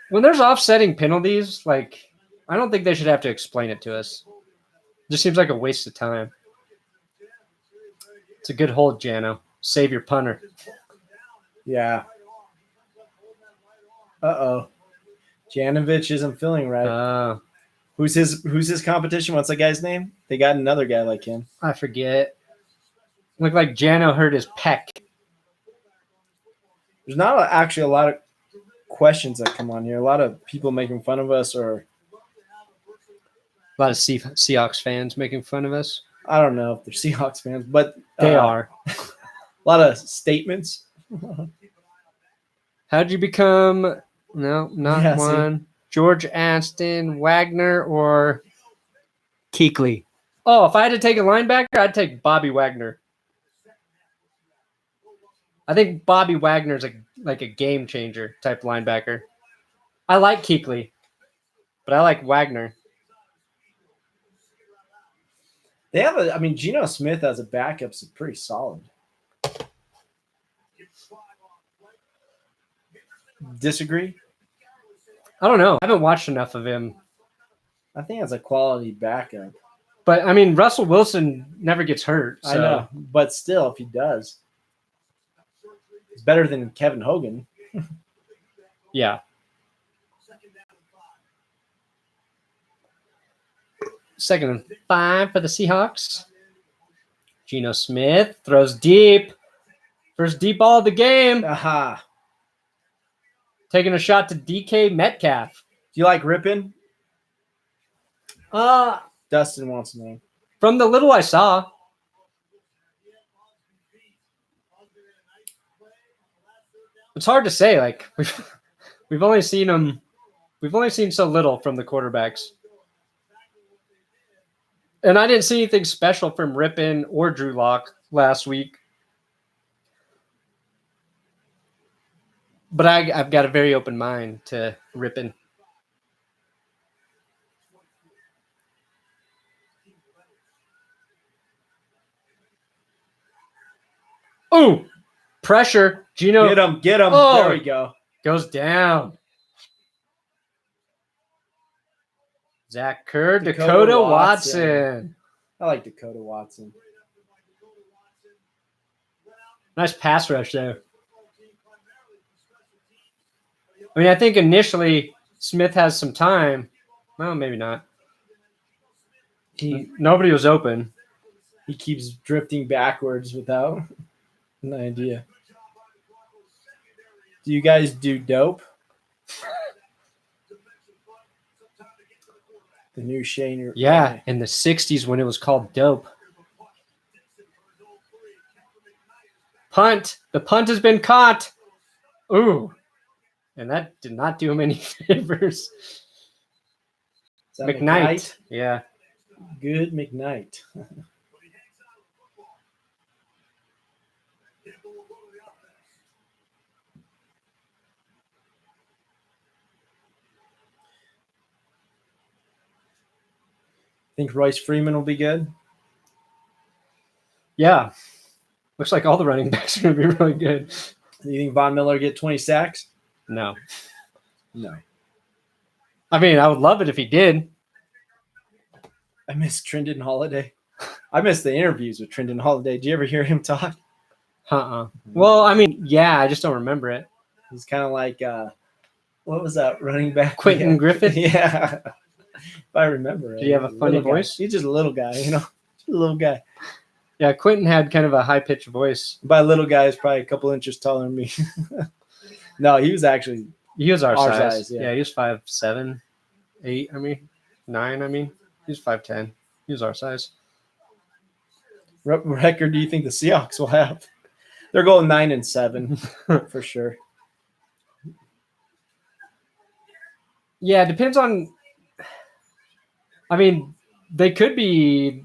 When there's offsetting penalties, like, I don't think they should have to explain it to us. It just seems like a waste of time. It's a good hold, Jano. Save your punter.
Yeah. Uh-oh. Janovich isn't feeling right. Who's his competition? What's that guy's name? They got another guy like him.
I forget. Looked like Jano hurt his pec.
There's not actually a lot of questions that come on here. A lot of people making fun of us, or
A lot of Seahawks fans making fun of us.
I don't know if they're Seahawks fans, but
They are.
A lot of statements.
How'd you become? No, not
Yeah, see.
one. George Aston, Wagner, or Kuechly? Oh, if I had to take a linebacker, I'd take Bobby Wagner. I think Bobby Wagner's like a game changer type linebacker. I like Kuechly, but I like Wagner.
They have Geno Smith as a backup is pretty solid. Disagree?
I don't know. I haven't watched enough of him.
I think that's a quality backup.
But, I mean, Russell Wilson never gets hurt. So.
I know, but still, if he does, it's better than Kevin Hogan.
Yeah. Second and 5 for the Seahawks. Geno Smith throws deep. First deep ball of the game.
Aha.
Taking a shot to DK Metcalf.
Do you like ripping? Dustin wants to know.
From the little I saw. It's hard to say. Like we've only seen him. We've only seen so little from the quarterbacks. And I didn't see anything special from Rippin or Drew Lock last week. But I've got a very open mind to Rippin. Ooh, pressure. Geno
Get him.
Oh.
There we go.
goes down. Zach Kerr, Dakota Watson.
I like Dakota Watson.
Nice pass rush there. I mean, I think initially Smith has some time. Well, maybe not. Nobody was open.
He keeps drifting backwards without an idea. Do you guys do dope? The new Shane.
Yeah, in the 60s when it was called dope. Punt. The punt has been caught. Ooh. And that did not do him any favors.
Is that
McKnight. Yeah.
Good McKnight. Think Royce Freeman will be good?
Yeah. Looks like all the running backs are going to be really good.
Do you think Von Miller get 20 sacks?
No.
No.
I mean, I would love it if he did.
I miss Trendon Holiday. I miss the interviews with Trendon Holiday. Did you ever hear him talk?
Well, I mean, yeah, I just don't remember it.
He's kind of like, what was that running back?
Quentin Griffith?
Yeah. If I remember.
Do you have a funny
Little guy.
voice?
He's just a little guy, Just a little guy.
Yeah, Quentin had kind of a high-pitched voice.
By little guy, he's probably a couple inches taller than me. No, he was actually
He was our size.
size, yeah.
Yeah, he was 5'7", 8, 9, he was 5'10". He was our size.
What record do you think the Seahawks will have? They're going 9-7 for sure.
Yeah, it depends on. They could be.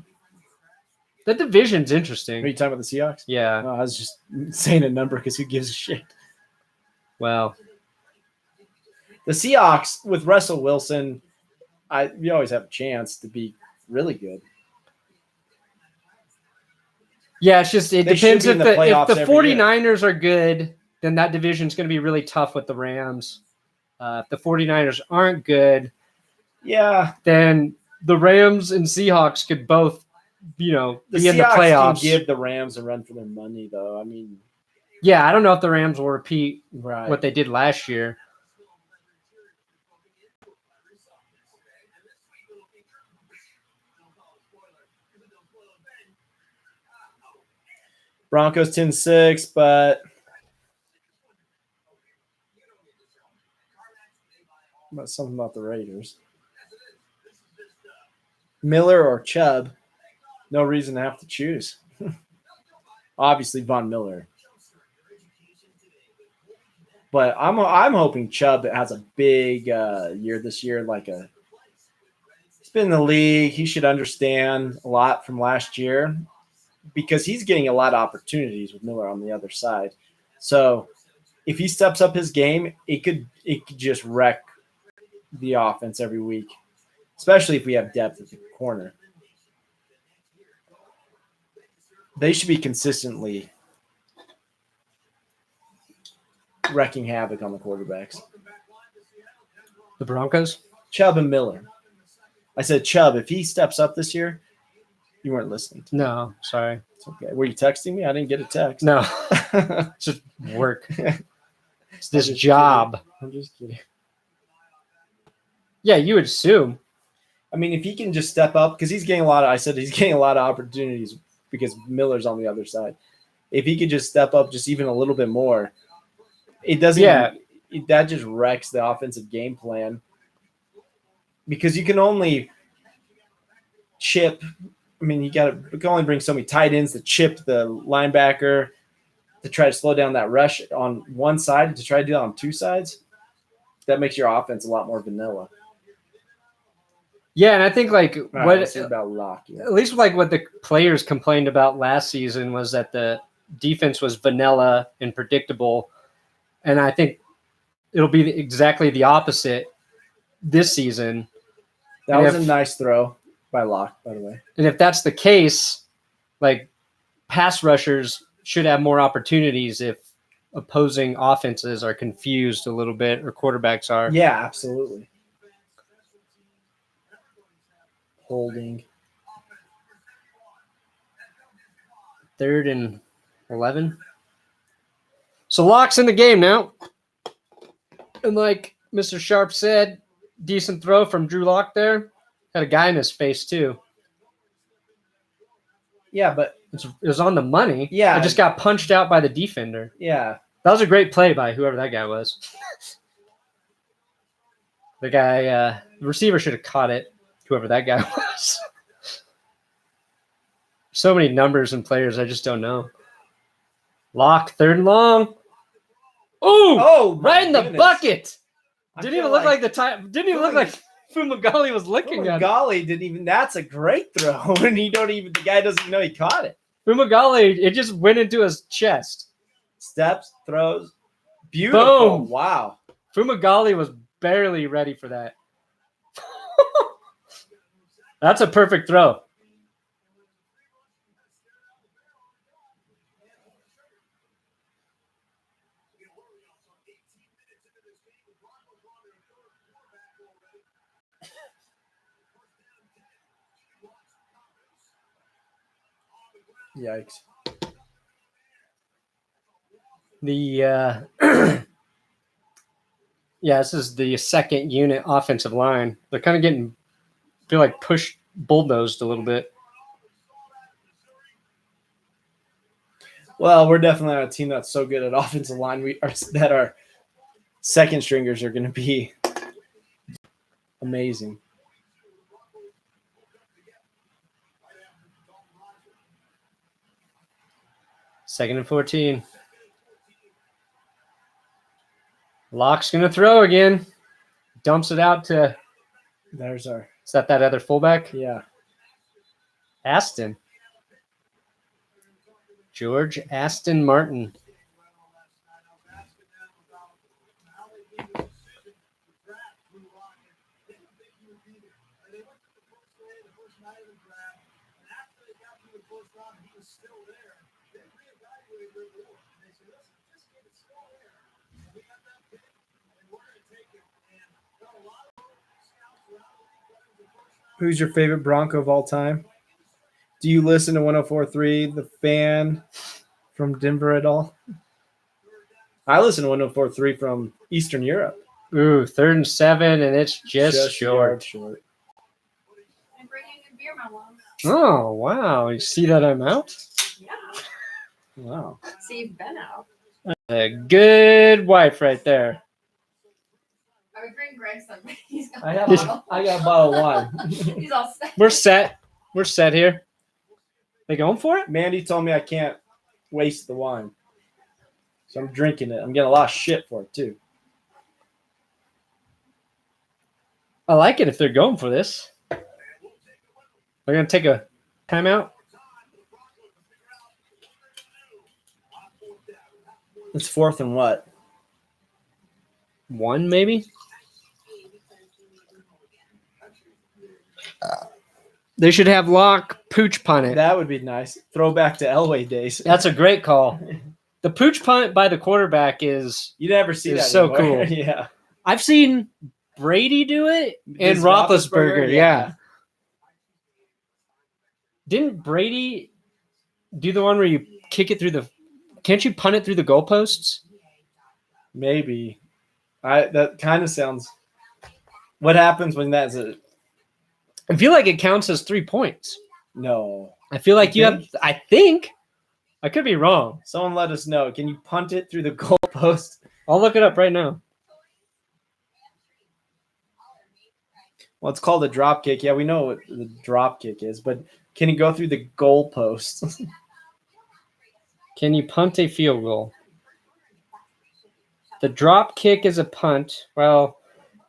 The division's interesting.
Are you talking about the Seahawks?
Yeah.
No, I was just saying a number because who gives a shit?
Well,
The Seahawks with Russell Wilson, you always have a chance to be really good.
yeah, it depends
should be
if
in the
the
playoffs every
49ers are good, then that division's going to be really tough with the Rams. If the 49ers aren't good,
Yeah,
then the Rams and Seahawks could both, be
the
in
Seahawks
the playoffs.
can give the Rams a run for their money, though.
Yeah, I don't know if the Rams will repeat
Right.
what they did last year.
Broncos 10-6, but something about the Raiders. Miller or Chubb, no reason to have to choose. Obviously, Von Miller. But I'm hoping Chubb has a big year this year. He's been in the league. He should understand a lot from last year because he's getting a lot of opportunities with Miller on the other side. So if he steps up his game, it could just wreck the offense every week, especially if we have depth at the corner. They should be consistently wrecking havoc on the quarterbacks.
The Broncos?
Chubb and Miller. I said Chubb, if he steps up this year, you weren't listening to me.
No, sorry.
It's okay. Were you texting me? I didn't get a text.
No, it's just work. It's this
I'm just
job.
kidding. I'm just kidding.
Yeah, you would assume.
If he can just step up, because he's getting a lot of opportunities because Miller's on the other side. If he could just step up just even a little bit more, it doesn't.
Yeah.
That just wrecks the offensive game plan because you can only chip. You can only bring so many tight ends to chip the linebacker to try to slow down that rush on one side to try to do it on two sides. That makes your offense a lot more vanilla.
Yeah, and I think
Let's hear about Locke. Yeah.
at least what the players complained about last season was that the defense was vanilla and predictable, and I think it'll be exactly the opposite this season.
That was a nice throw by Locke, by the way.
And if that's the case, pass rushers should have more opportunities if opposing offenses are confused a little bit or quarterbacks are.
Yeah, absolutely. Holding.
3rd and 11. So Locke's in the game now. And like Mr. Sharp said, decent throw from Drew Lock there. Had a guy in his face too.
Yeah, but
It was on the money.
Yeah.
It just got punched out by the defender.
yeah,
That was a great play by whoever that guy was. The guy, the receiver should have caught it, whoever that guy was. So many numbers and players, I just don't know. Lock, 3rd and long.
Oh, my
right in the
goodness.
bucket.
I
Didn't
feel
even look like the time. Didn't even look like Fumagalli was looking at it.
Golly didn't even. That's a great throw, and the guy doesn't even know he caught it.
Fumagalli, it just went into his chest.
Steps, throws, beautiful.
Boom.
Wow.
Fumagalli was barely ready for that. That's a perfect throw.
Yikes.
This is the second unit offensive line. They're kind of getting feel like pushed bullnosed a little bit.
Well, we're definitely not a team that's so good at offensive line. That our second stringers are going to be amazing.
Second and 14. Locke's going to throw again. Dumps it out to,
There's our
is that other fullback?
yeah.
Aston. George Aston Martin.
Who's your favorite Bronco of all time? Do you listen to 104.3, The Fan from Denver at all? I listen to 104.3 from Eastern Europe.
Ooh, 3rd and 7, and it's just short.
I'm bringing you beer, my love.
Oh, wow. You see that I'm out?
Yeah.
Wow.
See, you've been out.
A good wife right there.
I would bring Greg something. He's got
I
a
got
bottle.
a bottle of wine.
He's all set.
We're set. We're set here. They going for it?
Mandy told me I can't waste the wine. So I'm drinking it. I'm getting a lot of shit for it, too.
I like it if they're going for this. They're going to take a timeout.
It's 4th and what?
1, maybe? They should have Locke pooch punt it.
That would be nice. Throwback to Elway days.
That's a great call. The pooch punt by the quarterback is
You never see
It's
that
so
anymore.
cool.
Yeah.
I've seen Brady do it and
Does
Roethlisberger.
Roethlisberger?
Yeah. Didn't Brady do the one where you kick it through the? Can't you punt it through the goalposts?
Maybe. That kind of sounds. What happens when that's a
I feel like it counts as 3 points.
no?
I feel like
You
you have. I think I could be wrong.
Someone let us know. Can you punt it through the goalpost?
I'll look it up right now.
Well, it's called a drop kick. Yeah, we know what the drop kick is, but can it go through the goalpost?
Can you punt a field goal? The drop kick is a punt. Well,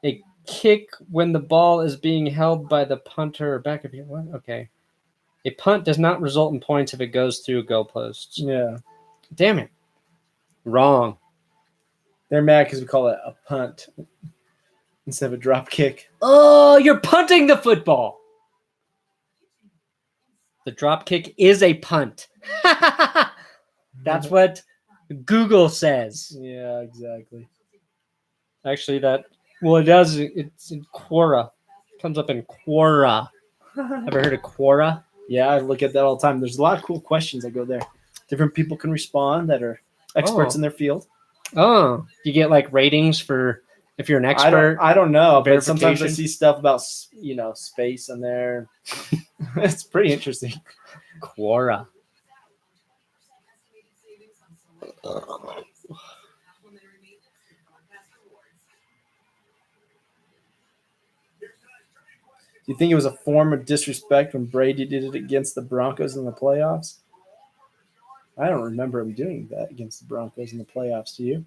a kick when the ball is being held by the punter or back of your what? Okay. A punt does not result in points if it goes through goalposts.
Yeah.
Damn it. Wrong.
They're mad because we call it a punt instead of a drop kick.
Oh, you're punting the football. The drop kick is a punt. That's what Google says.
Yeah, exactly.
Actually, it does. It's in Quora. It comes up in Quora. Ever heard of Quora?
Yeah, I look at that all the time. There's a lot of cool questions that go there. Different people can respond that are experts in their field.
Oh, you get like ratings for if you're an expert.
I don't know, but sometimes I
verification?
see stuff about space in there. It's pretty interesting.
Quora.
Do you think it was a form of disrespect when Brady did it against the Broncos in the playoffs? I don't remember him doing that against the Broncos in the playoffs. Do you?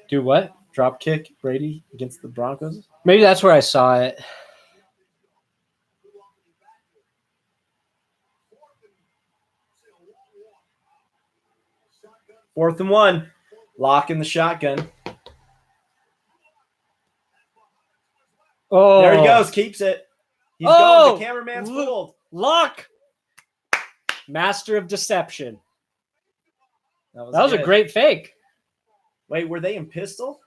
Do what?
Drop kick Brady against the Broncos?
Maybe that's where I saw it.
Fourth and 1. Lock in the shotgun.
Oh,
There he goes. Keeps it. He's going. The cameraman's fooled.
Lock. Master of deception.
That
That was a
good.
great fake.
Wait, were they in pistol?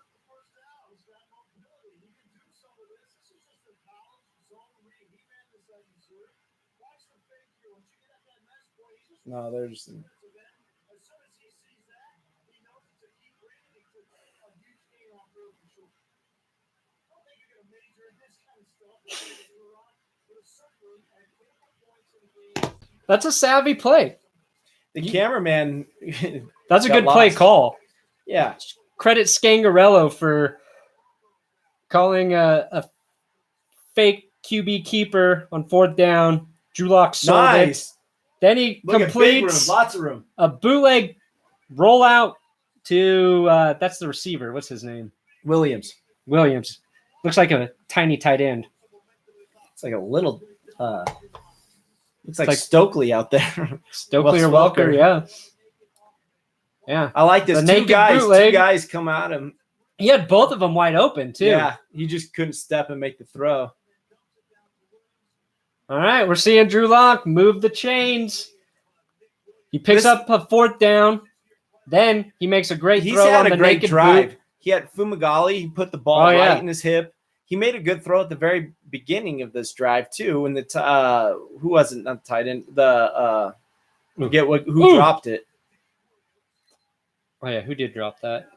No, they're just.
That's a savvy play.
The cameraman.
That's a
got
good play
lost.
call.
Yeah.
Credit Scangarello for calling a fake QB keeper on 4th down. Drew Lock sold
Nice.
it. Then he
Look at big room.
completes
Lots of room.
a bootleg rollout to that's the receiver. What's his name?
Williams.
Looks like a tiny tight end.
It's like a little. Looks like Stokely out there.
Stokely or Welker, yeah. Yeah.
I like this.
The
Two
naked
guys.
bootleg.
2 guys come at him.
He had both of them wide open, too.
Yeah. He just couldn't step and make the throw.
All right, we're seeing Drew Lock move the chains. He picks up a 4th down. Then he makes a great
He's
throw
had
on the
a great
naked
drive.
boot.
He had Fumagalli. He put the ball right in his hip. He made a good throw at the very beginning of this drive too. And who wasn't not the tight end? Forget who dropped it.
Oh yeah, who did drop that?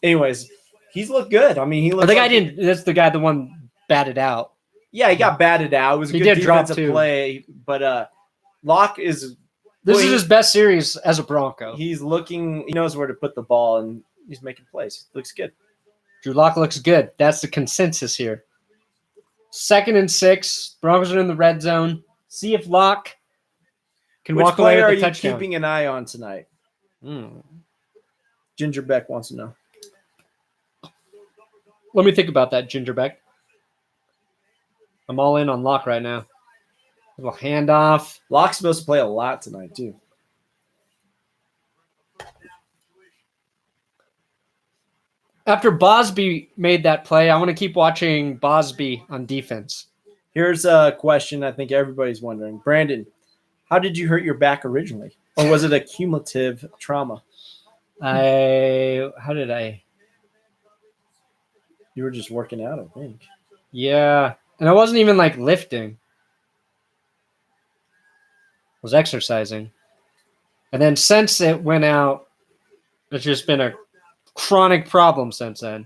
Anyways, he's looked good. I mean, he looked.
I think I didn't. That's the guy, the one batted out.
Yeah, he got batted out. It was a good defensive play, but Locke is.
This is his best series as a Bronco.
He's looking. He knows where to put the ball, and he's making plays. Looks good.
Drew Lock looks good. That's the consensus here. 2nd and 6. Broncos are in the red zone. See if Lock can walk away with the touchdown.
Which player are you keeping an eye on tonight? Ginger Beck wants to know.
Let me think about that, Ginger Beck. I'm all in on Lock right now. A little handoff.
Lock's supposed to play a lot tonight, too.
After Bosby made that play, I want to keep watching Bosby on defense.
Here's a question I think everybody's wondering. Brandon, how did you hurt your back originally? Or was it a cumulative trauma?
How did I?
You were just working out, I think.
Yeah. And I wasn't even like lifting. I was exercising. And then since it went out, it's just been a chronic problem since then.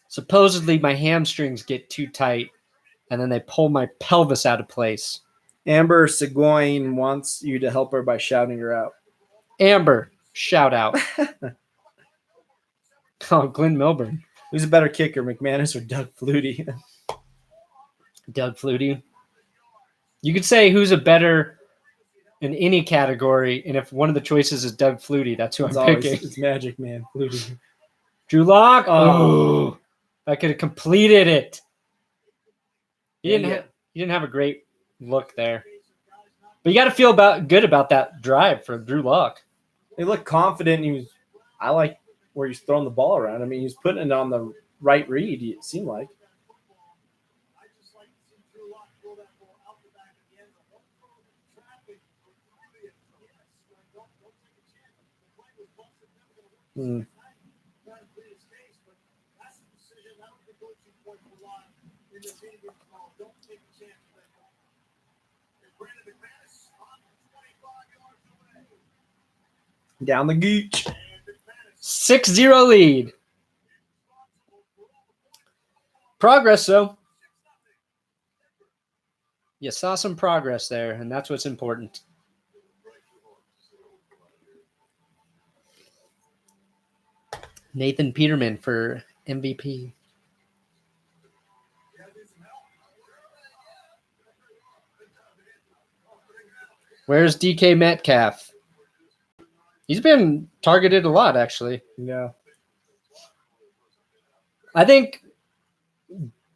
Supposedly my hamstrings get too tight and then they pull my pelvis out of place.
Amber Seguin wants you to help her by shouting her out.
Amber, shout out. Oh, Glenn Milburn.
Who's a better kicker, McManus or Doug Flutie?
Doug Flutie. You could say who's a better in any category, and if one of the choices is Doug Flutie, that's who I'm picking.
It's Magic Man, Flutie.
Drew Lock. Oh, I could have completed it. He didn't have a great look there, but you got to feel good about that drive for Drew Lock.
He looked confident. I like where he's throwing the ball around. I mean, he's putting it on the right read. It seemed like. Down the gooch.
6-0 lead. Progress, though. You saw some progress there, and that's what's important. Nathan Peterman for MVP. Where's DK Metcalf? He's been targeted a lot, actually.
Yeah.
I think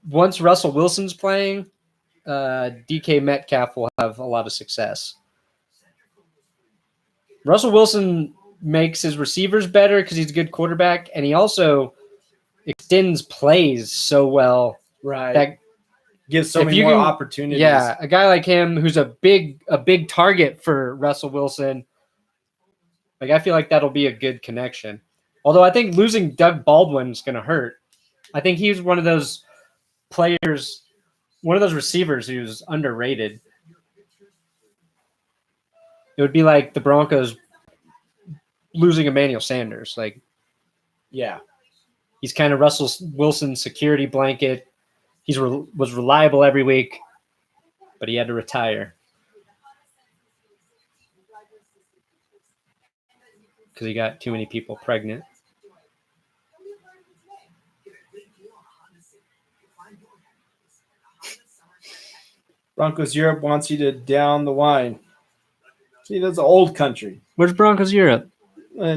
once Russell Wilson's playing, DK Metcalf will have a lot of success. Russell Wilson makes his receivers better because he's a good quarterback, and he also extends plays so well.
Right.
That
gives so many more opportunities.
Yeah, a guy like him who's a big target for Russell Wilson. Like, I feel like that'll be a good connection. Although I think losing Doug Baldwin is going to hurt. I think he's one of those players, one of those receivers who's underrated. It would be like the Broncos losing Emmanuel Sanders. Like,
yeah,
he's kind of Russell Wilson's security blanket. was reliable every week, but he had to retire because he got too many people pregnant.
Broncos Europe wants you to down the wine. See, that's an old country.
Where's Broncos Europe?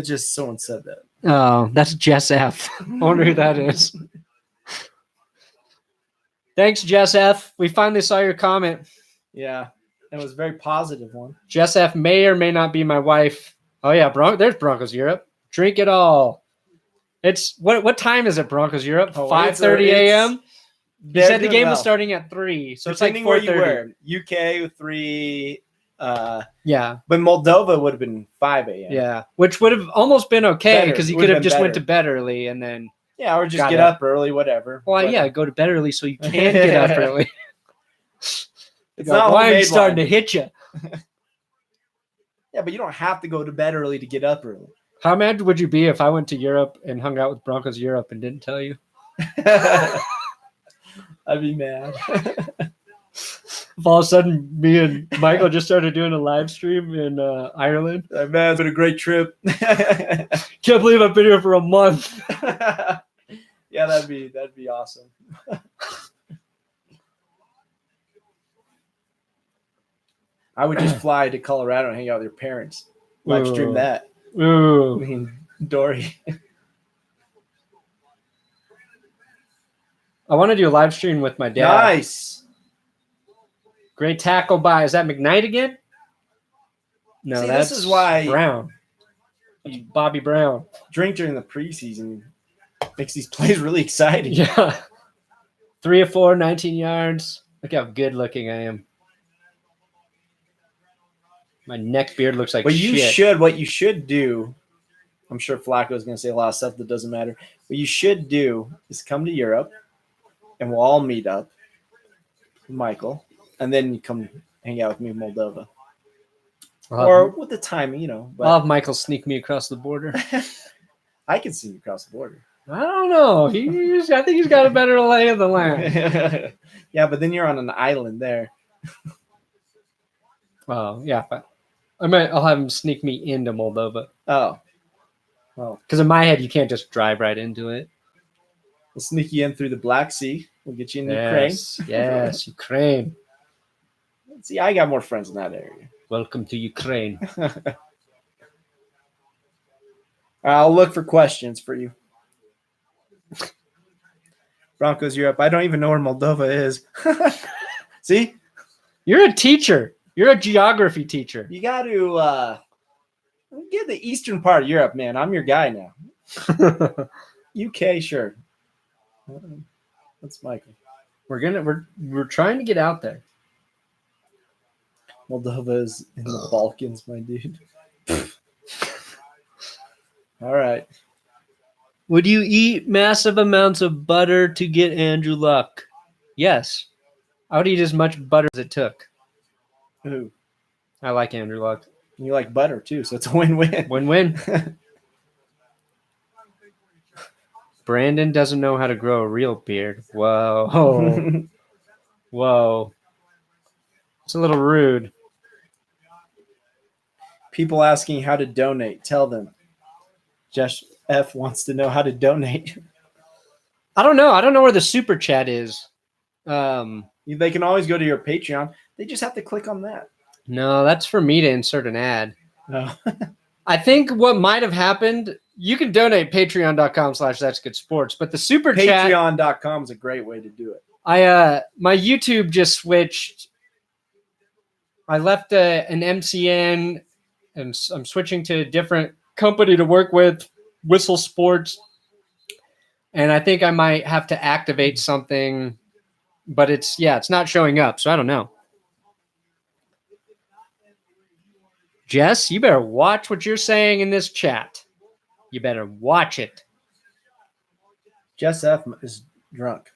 Just someone said that.
Oh, that's Jess F. I wonder who that is. Thanks, Jess F. We finally saw your comment.
Yeah, it was a very positive one.
Jess F. may or may not be my wife. Oh, yeah, there's Broncos Europe. Drink it all. It's what time is it, Broncos Europe? 5:30 a.m.? You said the game was starting at 3, so
depending
it's like 4:30.
where you were. UK 3.
Yeah,
but Moldova would have been 5 a.m.
Yeah, which would have almost been okay
Better.
because you
It
could
would've
have
been
just went
better.
to bed early and then.
Yeah, or just
Got
get
up.
up early, whatever.
Well,
But
yeah, go to bed early so you can get up early.
It's not
why are you
homemade
starting
wine.
to hit you?
Yeah, but you don't have to go to bed early to get up early.
How mad would you be if I went to Europe and hung out with Broncos Europe and didn't tell you?
I'd be mad.
If all of a sudden me and Michael just started doing a live stream in Ireland.
Man, it's been a great trip.
Can't believe I've been here for a month.
Yeah, that'd be awesome. I would just fly to Colorado and hang out with your parents. Live stream
Ooh.
that.
Ooh.
I mean, Dory.
I want to do a live stream with my dad.
Nice.
Great tackle by, is that McKnight again? No,
See,
that's
this is why
Brown. That's Bobby Brown.
Drink during the preseason makes these plays really exciting.
Yeah. 3 of 4, 19 yards. Look how good looking I am. My neck beard looks like
But
shit.
what you should do, I'm sure Flacco is going to say a lot of stuff that doesn't matter. What you should do is come to Europe, and we'll all meet up with Michael, and then you come hang out with me in Moldova. Or with the timing, But
I'll have Michael sneak me across the border.
I can see you across the border.
I don't know. I think he's got a better lay of the land.
Yeah, but then you're on an island there.
Oh, yeah. But I'll have him sneak me into Moldova.
Oh. Well,
Because in my head, you can't just drive right into it.
we'll sneak you in through the Black Sea. We'll get you in Ukraine.
Yes, Ukraine.
See, I got more friends in that area.
Welcome to Ukraine.
I'll look for questions for you. Broncos Europe. I don't even know where Moldova is. See?
You're a teacher. You're a geography teacher.
You got to get the eastern part of Europe, man. I'm your guy now. UK, sure. That's Michael.
We're trying to get out there.
Moldova is in the Balkans, my dude. All right.
Would you eat massive amounts of butter to get Andrew Luck? Yes. I would eat as much butter as it took.
Ooh.
I like Andrew Luck.
You like butter, too, so it's a win-win.
Win-win. Brandon doesn't know how to grow a real beard. Whoa. Whoa. It's a little rude.
People asking how to donate. Tell them. Jeff F wants to know how to donate.
I don't know. I don't know where the super chat is.
They can always go to your Patreon. They just have to click on that.
No, that's for me to insert an ad.
No.
I think what might have happened, you can donate patreon.com/that'sgoodsports, but the super chat,
Patreon.com is a great way to do it.
my YouTube just switched. I left an MCN and I'm switching to a different company to work with, Whistle Sports. And I think I might have to activate something, but it's not showing up. So I don't know. Jess, you better watch what you're saying in this chat. You better watch it.
Jess F is drunk.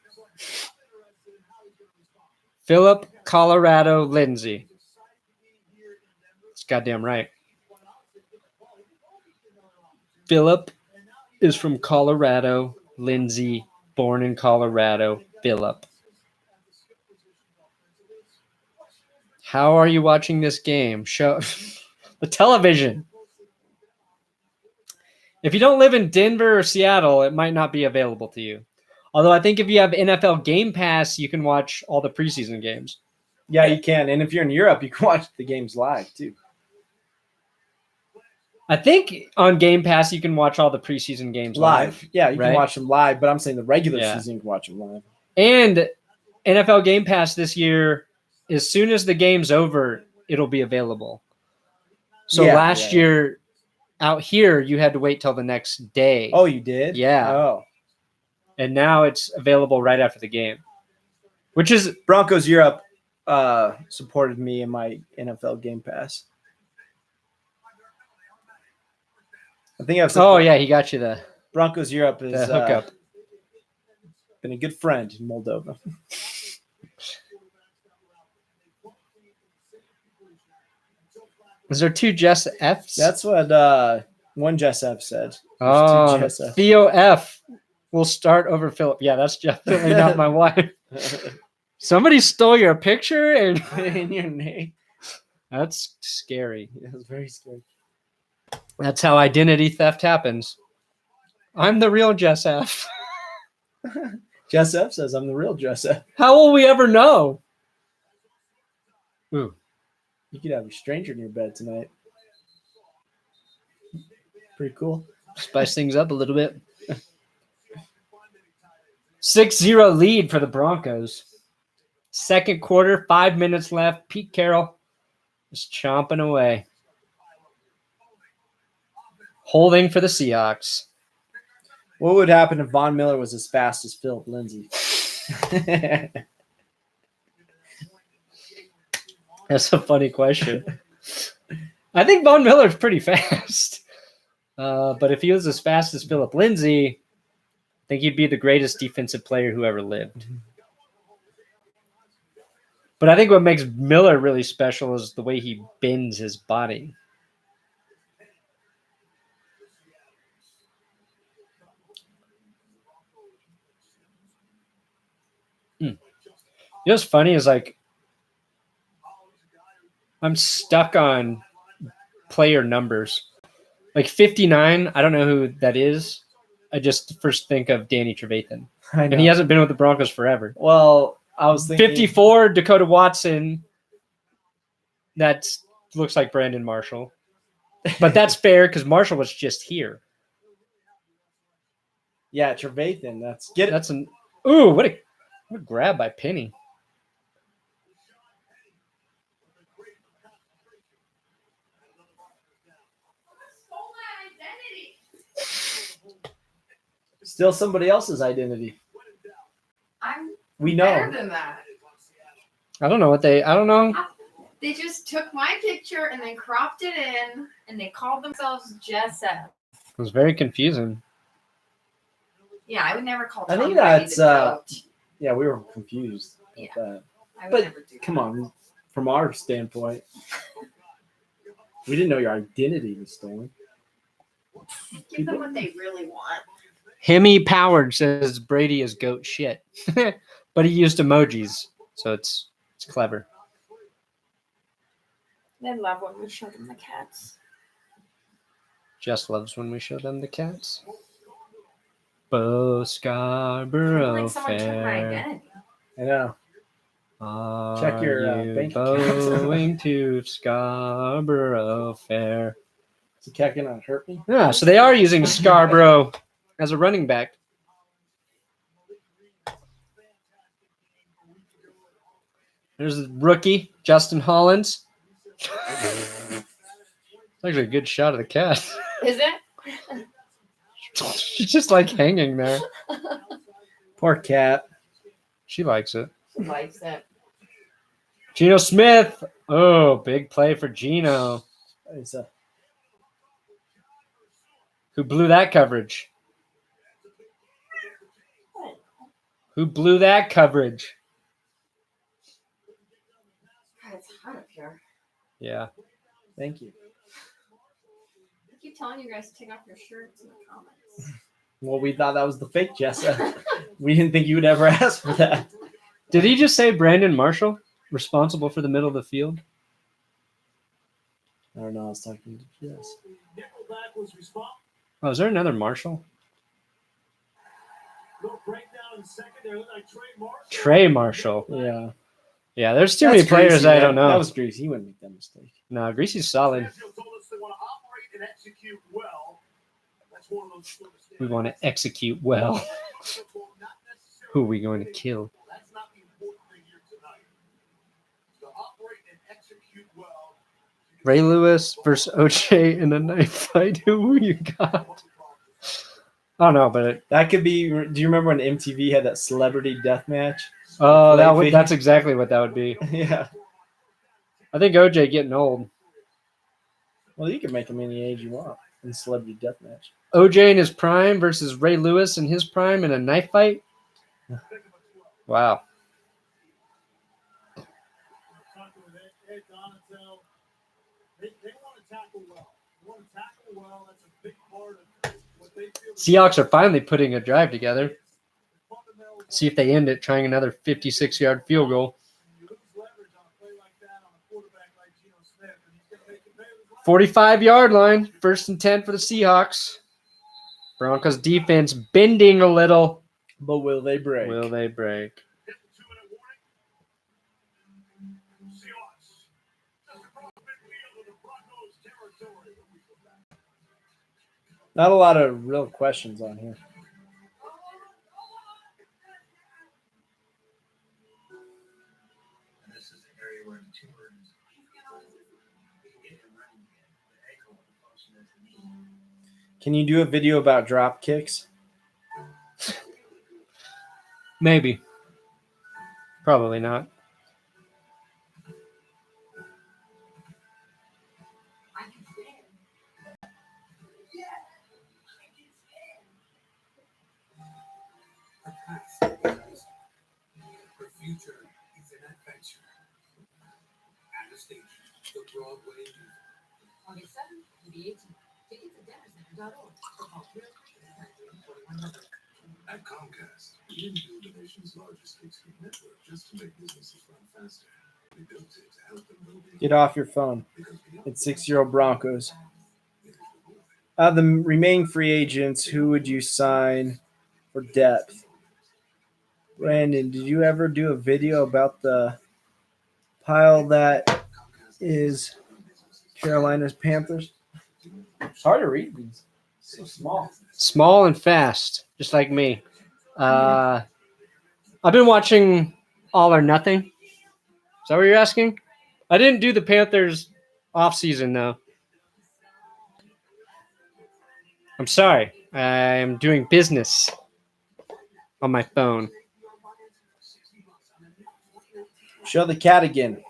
Philip, Colorado, Lindsay. That's goddamn right. Philip is from Colorado. Lindsay, born in Colorado. Philip. How are you watching this game? Show the television. If you don't live in Denver or Seattle, it might not be available to you. Although I think if you have NFL Game Pass, you can watch all the preseason games.
Yeah, you can. And if you're in Europe, you can watch the games live too.
I think on Game Pass, you can watch all the preseason games live.
Yeah, you
right?
can watch them live, but I'm saying the regular
Yeah.
season, you can watch them live.
And NFL Game Pass this year, as soon as the game's over, it'll be available. So last year out here, you had to wait till the next day.
Oh, you did?
Yeah.
Oh.
And now it's available right after the game, which is
Broncos Europe supported me in my NFL Game Pass. I think I've.
Oh yeah, he got you the
Broncos Europe is
hookup.
Been a good friend in Moldova.
Is there two Jess Fs?
That's what one Jess F said.
Oh,
two Jess F.
Theo F will start over Philip. Yeah, that's definitely not my wife. Somebody stole your picture and
in your name.
That's scary.
It was very scary.
That's how identity theft happens. I'm the real Jess F.
Jess F says I'm the real Jess F.
How will we ever know? Ooh.
You could have a stranger in your bed tonight. Pretty cool.
Spice things up a little bit. 6-0 lead for the Broncos. Second quarter, 5 minutes left. Pete Carroll is chomping away. Holding for the Seahawks.
What would happen if Von Miller was as fast as Philip Lindsay?
That's a funny question. I think Von Miller's pretty fast. But if he was as fast as Philip Lindsay, I think he'd be the greatest defensive player who ever lived. But I think what makes Miller really special is the way he bends his body. You know what's funny is like I'm stuck on player numbers. Like 59, I don't know who that is. I just first think of Danny Trevathan. And he hasn't been with the Broncos forever.
Well, I was thinking
54, Dakota Watson. That looks like Brandon Marshall. But that's fair because Marshall was just here.
Yeah, Trevathan.
What a grab by Penny.
Still somebody else's identity. We know.
Better than that.
I don't know.
They just took my picture and then cropped it in, and they called themselves Jess F.
It was very confusing.
Yeah, I would never call.
I
Tom
think
Brady
that's
the goat.
yeah, we were confused.
Yeah.
With that.
I would
But
never do
come
that.
on, from our standpoint, we didn't know your identity was stolen.
Give them what they really want.
Hemi Powered says Brady is goat shit. But he used emojis, so it's clever.
They love when we show them the cats.
Jess loves when we show them the cats. Bo Scarborough
Like someone took my
Fair.
identity.
I know.
Are
Check your
you
bank account.
going to Scarborough Fair?
Is the cat gonna hurt me?
Yeah, so they are using Scarborough as a running back. There's the rookie, Justin Hollins. It's actually a good shot of the cat.
Is it?
She's just like hanging there.
Poor cat.
She likes it.
She likes it.
Geno Smith. Oh, big play for Geno.
It's a
Who blew that coverage? Who blew that coverage?
God, it's hot up here.
Yeah.
thank you.
I keep telling you guys to take off your shirts in the comments.
Well, we thought that was the fake Jessa. We didn't think you would ever ask for that.
Did he just say Brandon Marshall? responsible for the middle of the field?
I don't know. I was talking to Jess.
Oh, is there another Marshall? Trey Marshall.
Yeah.
Yeah, there's too many players I don't know.
That was Greasy. He wouldn't make that mistake.
No, Greasy's solid. We want to execute well. Who are we going to kill? Ray Lewis versus OJ in a knife fight. Who you got? I don't know, but
That could be. Do you remember when MTV had that celebrity death match?
that's exactly what that would be.
Yeah.
I think OJ getting old.
Well, you can make him any age you want in celebrity death match.
OJ in his prime versus Ray Lewis in his prime in a knife fight. Wow. Seahawks are finally putting a drive together. See if they end it trying another 56-yard field goal. 45-yard line, 1st and 10 for the Seahawks. Broncos defense bending a little.
But will they break?
Will they break?
Not a lot of real questions on here. Can you do a video about drop kicks?
Maybe. Probably not.
At Comcast, we didn't build the nation's largest fixed network just to make businesses run faster. We built it to help them build it.
Get off your phone. It's 6-year-old Broncos. Of the remaining free agents, who would you sign for depth? Brandon, did you ever do a video about the pile that is Carolina's Panthers? It's hard to read these. So small.
Small and fast, just like me. I've been watching All or Nothing. Is that what you're asking? I didn't do the Panthers offseason, though. I'm sorry. I'm doing business on my phone.
Show the cat again.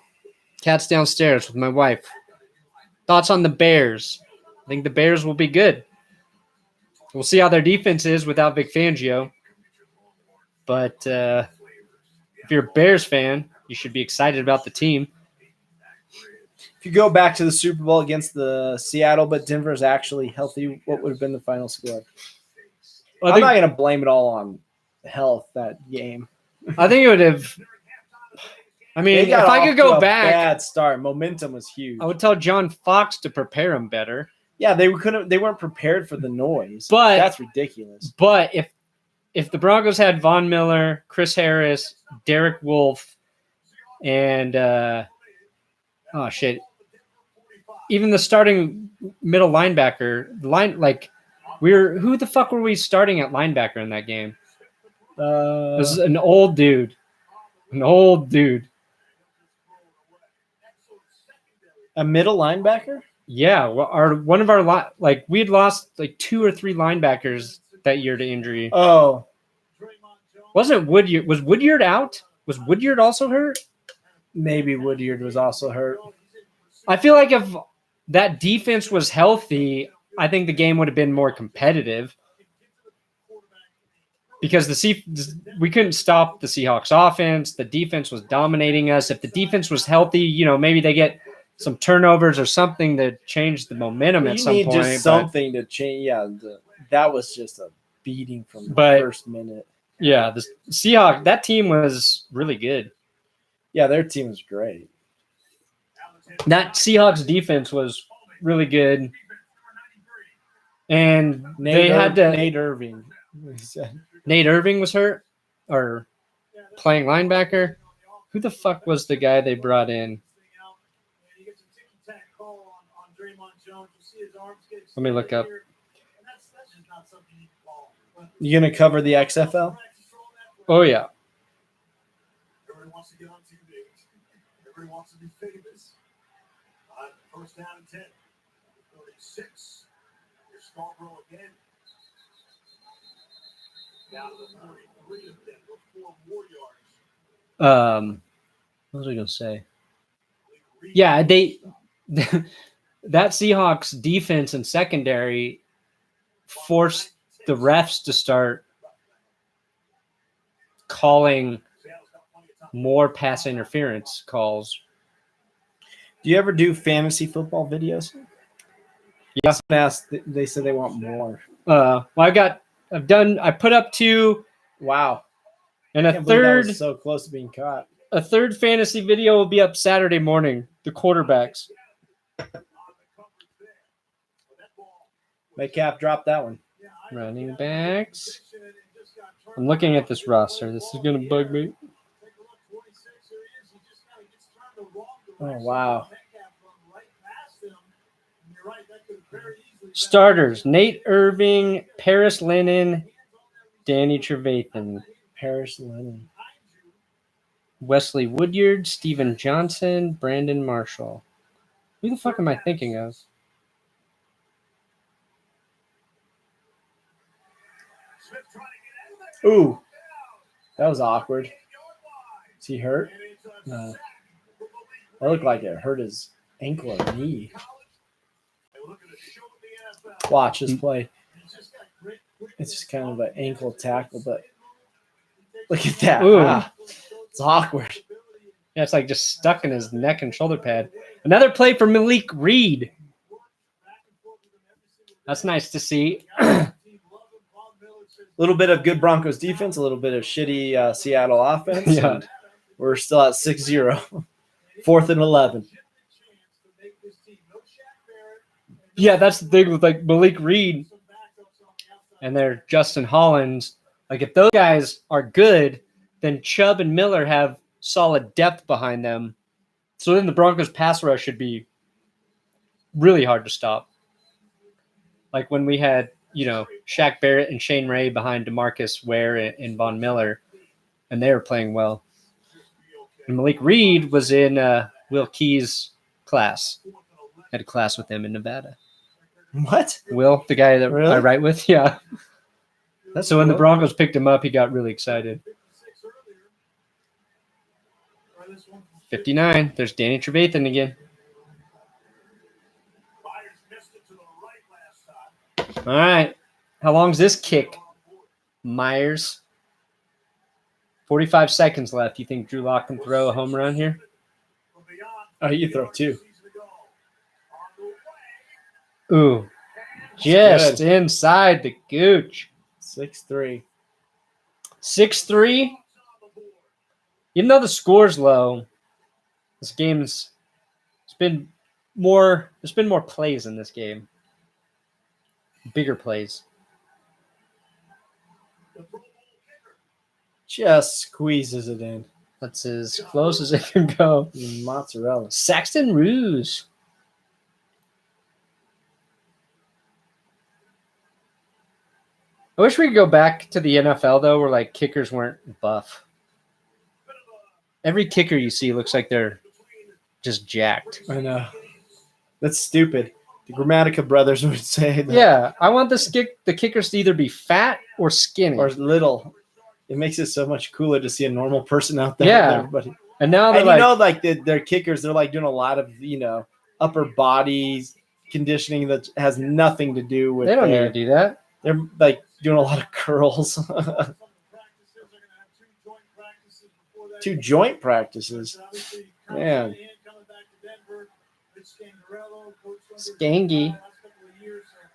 Cat's downstairs with my wife. Thoughts on the Bears? I think the Bears will be good. We'll see how their defense is without Vic Fangio. But if you're a Bears fan, you should be excited about the team.
If you go back to the Super Bowl against the Seattle, but Denver is actually healthy, what would have been the final score?
Well,
I'm not going to blame it all on health that game.
I think it would have. I mean, if I could go back,
bad start. Momentum was huge.
I would tell John Fox to prepare him better.
Yeah, they weren't prepared for the noise.
But
that's ridiculous.
But if the Broncos had Von Miller, Chris Harris, Derek Wolfe, and even the starting middle linebacker, who the fuck were we starting at linebacker in that game? This is an old dude.
A middle linebacker?
Yeah, we had lost like 2 or 3 linebackers that year to injury.
Oh,
wasn't Woodyard? Was Woodyard out? Was Woodyard also hurt?
Maybe Woodyard was also hurt.
I feel like if that defense was healthy, I think the game would have been more competitive because we couldn't stop the Seahawks offense. The defense was dominating us. If the defense was healthy, maybe they get some turnovers or something to change the momentum at some point.
You need just something to change. Yeah, that was just a beating from the first minute.
Yeah, the Seahawks, that team was really good.
Yeah, their team is great.
That Seahawks defense was really good. And they had to.
Nate Irving.
Nate Irving was hurt or playing linebacker. Who the fuck was the guy they brought in? Let me look up.
You gonna cover the XFL?
Oh yeah.
Everybody wants to get on TV. Everybody wants to be famous. First down and 10. 36. Here's Scarborough again. Down to the 43 of Denver. 4 more yards.
What was I gonna say? Yeah, they that Seahawks defense and secondary forced the refs to start calling more pass interference calls.
Do you ever do fantasy football videos?
Yeah.
They said they want more.
Well, I put up 2.
Wow.
And
I
a
can't believe that
third
was so close to being caught.
a third fantasy video will be up Saturday morning. The quarterbacks.
Metcalf dropped that one.
Running backs. I'm looking at this roster. This is gonna bug me.
Oh, wow.
Starters: Nate Irving, Paris Lennon, Danny Trevathan,
Paris Lennon.
Wesley Woodyard, Steven Johnson, Brandon Marshall. Who the fuck am I thinking of?
Ooh. That was awkward. Is he hurt? No. That looked like it hurt his ankle or knee. Watch this play. It's just kind of an ankle tackle, but look at that.
Ooh.
It's awkward.
Yeah, it's like just stuck in his neck and shoulder pad. Another play for Malik Reed. That's nice to see.
A little bit of good Broncos defense, a little bit of shitty Seattle offense.
Yeah.
And we're still at 6-0. 4th and 11.
Yeah, that's the thing with like Malik Reed and their Justin Hollins. Like if those guys are good, then Chubb and Miller have solid depth behind them. So then the Broncos pass rush should be really hard to stop. Like when we had, Shaq Barrett and Shane Ray behind DeMarcus Ware and Von Miller, and they were playing well. And Malik Reed was in Will Key's class. Had a class with him in Nevada.
What?
Will, the guy that
Really?
I write with, yeah.
That's
So when the
cool.
Broncos picked him up, he got really excited. 59. There's Danny Trevathan again. All right. How long's this kick, Myers? 45 seconds left. You think Drew Lock can throw a home run here?
Oh, you throw 2.
Ooh. Just inside the gooch.
6-3.
6-3. Even though the score's low, this game's there's been more plays in this game. Bigger plays.
Just squeezes it in.
That's as close as it can go.
Mozzarella.
Saxton Ruse. I wish we could go back to the NFL, though, where, like, kickers weren't buff. Every kicker you see looks like they're just jacked.
I know. That's stupid. The Grammatica brothers would say that.
Yeah, I want the kickers to either be fat or skinny.
Or little. It makes it so much cooler to see a normal person out there.
Yeah.
With everybody.
And now they're
And
like,
their kickers, they're like doing a lot of, upper body conditioning that has nothing to do with
they don't need to do that.
They're like doing a lot of curls. 2 joint practices. Man.
Skangy.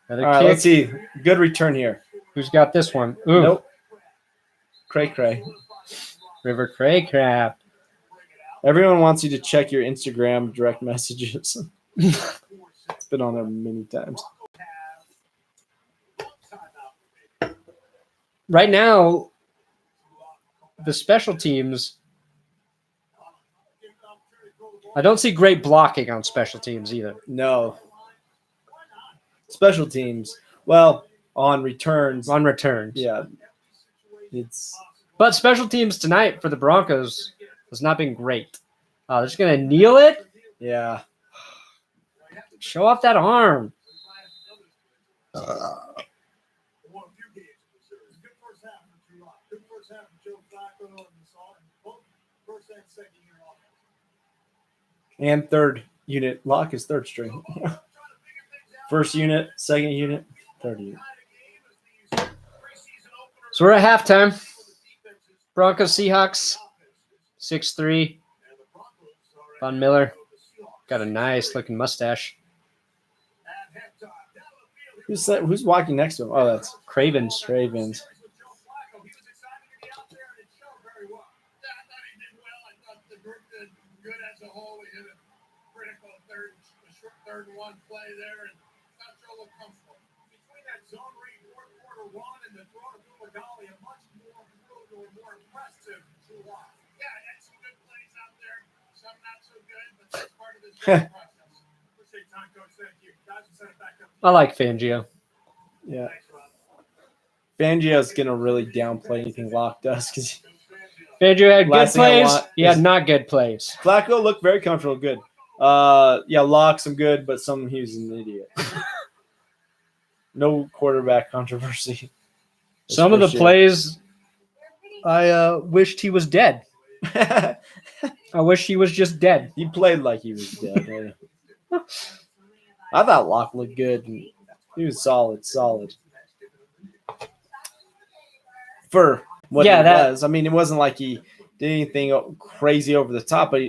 Another
All right,
kick.
let's see. Good return here.
Who's got this one? Ooh,
Nope. Cray.
River Cray crap.
Everyone wants you to check your Instagram direct messages. It's been on there many times.
Right now, the special teams, I don't see great blocking on special teams either.
No. Special teams. Well, on returns.
On returns.
Yeah. It's
But special teams tonight for the Broncos has not been great. They're just going to kneel it.
yeah.
Show off that arm.
And third unit. Lock is third string. First unit, second unit, third unit.
So we're at halftime. Broncos Seahawks 6-3. Von Miller got a nice looking mustache.
Who's walking next to him? Oh, that's
Cravens.
Ravens.
Good as a whole. We hit a critical third and one play there, and not sure look comfortable. Between that zone read fourth quarter run and the throw to Bumagali, a much more impressive Drew Lock. Yeah, had some good plays out there, some not so good, but that's part of this process. Appreciate time, Coach. Thank you. Guys, we'll send it back up.
I like Fangio.
Yeah. Fangio's going to really downplay anything Locke does because
Fangio had good
Last thing I
plays.
want
He had
is-
not good plays.
Flacco looked very comfortable. Good. Yeah, Locke some good, but some he was an idiot. No quarterback controversy. That's
Some of
for
the
sure.
plays, I wished he was dead. I wish he was just dead.
He played like he was dead. Yeah. I thought Locke looked good. And he was solid. For what
Yeah,
he
that-
was. I mean, it wasn't like he did anything crazy over the top, but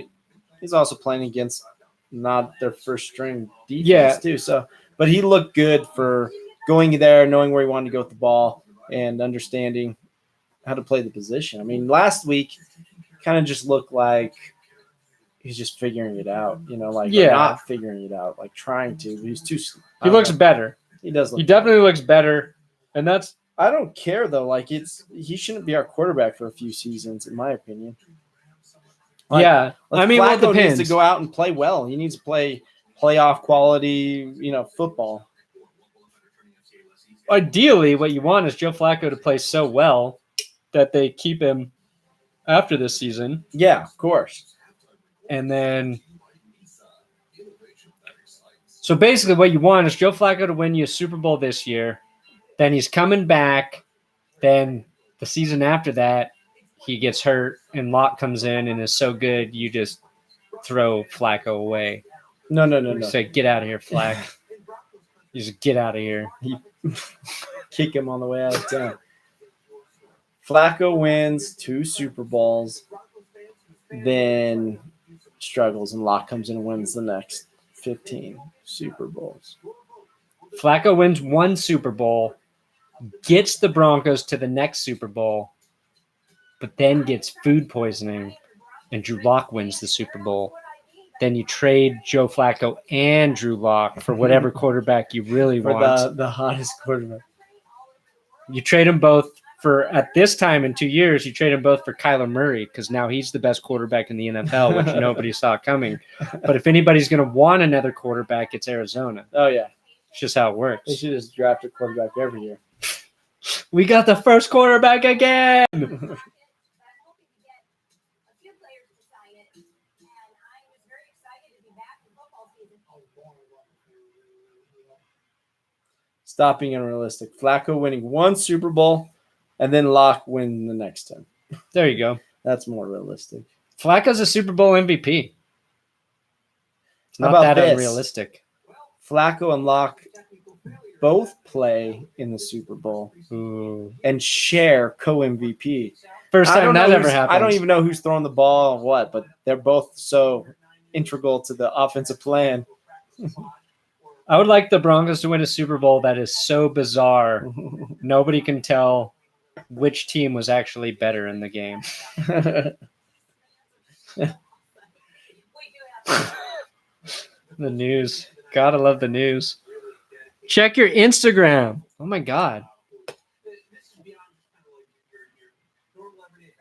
he's also playing against not their first string defense
Yeah.
too. So, but he looked good for going there, knowing where he wanted to go with the ball, and understanding how to play the position. I mean, last week kind of just looked like he's just figuring it out, like
Yeah.
not figuring it out, like trying to. He's too.
He looks better.
He does look.
He definitely looks better. And that's
I don't care though. Like he shouldn't be our quarterback for a few seasons, in my opinion. Like,
yeah.
Like,
I mean, well, it
Flacco
depends.
needs to go out and play well. He needs to play playoff quality, football.
Ideally, what you want is Joe Flacco to play so well that they keep him after this season.
Yeah, of course.
And then, so basically, what you want is Joe Flacco to win you a Super Bowl this year. Then he's coming back. Then the season after that, he gets hurt, and Locke comes in and is so good, you just throw Flacco away.
No.
You say, "Get out of here, Flack." You just get out of here.
Kick him on the way out of town. Flacco wins 2 Super Bowls, then struggles, and Locke comes in and wins the next 15 Super Bowls.
Flacco wins 1 Super Bowl, gets the Broncos to the next Super Bowl, but then gets food poisoning, and Drew Lock wins the Super Bowl. Then you trade Joe Flacco and Drew Lock for whatever quarterback you really
For
want.
the hottest quarterback.
You trade them both for, at this time in 2 years, you trade them both for Kyler Murray because now he's the best quarterback in the NFL, which nobody saw coming. But if anybody's going to want another quarterback, it's Arizona.
Oh, yeah.
It's just how it
They
works.
should just draft a quarterback every year.
We got the first quarterback again.
Stop being unrealistic. Flacco winning 1 Super Bowl, and then Locke winning the next 10.
There you go.
That's more realistic.
Flacco's a Super Bowl MVP. It's
How
not
about
that
this?
unrealistic.
Flacco and Locke both play in the Super Bowl
Ooh.
and share co-MVP.
First time that ever happened.
I don't even know who's throwing the ball and what, but they're both so integral to the offensive plan.
I would like the Broncos to win a Super Bowl that is so bizarre, nobody can tell which team was actually better in the game. The news. Gotta love the news. Check your Instagram. Oh my God.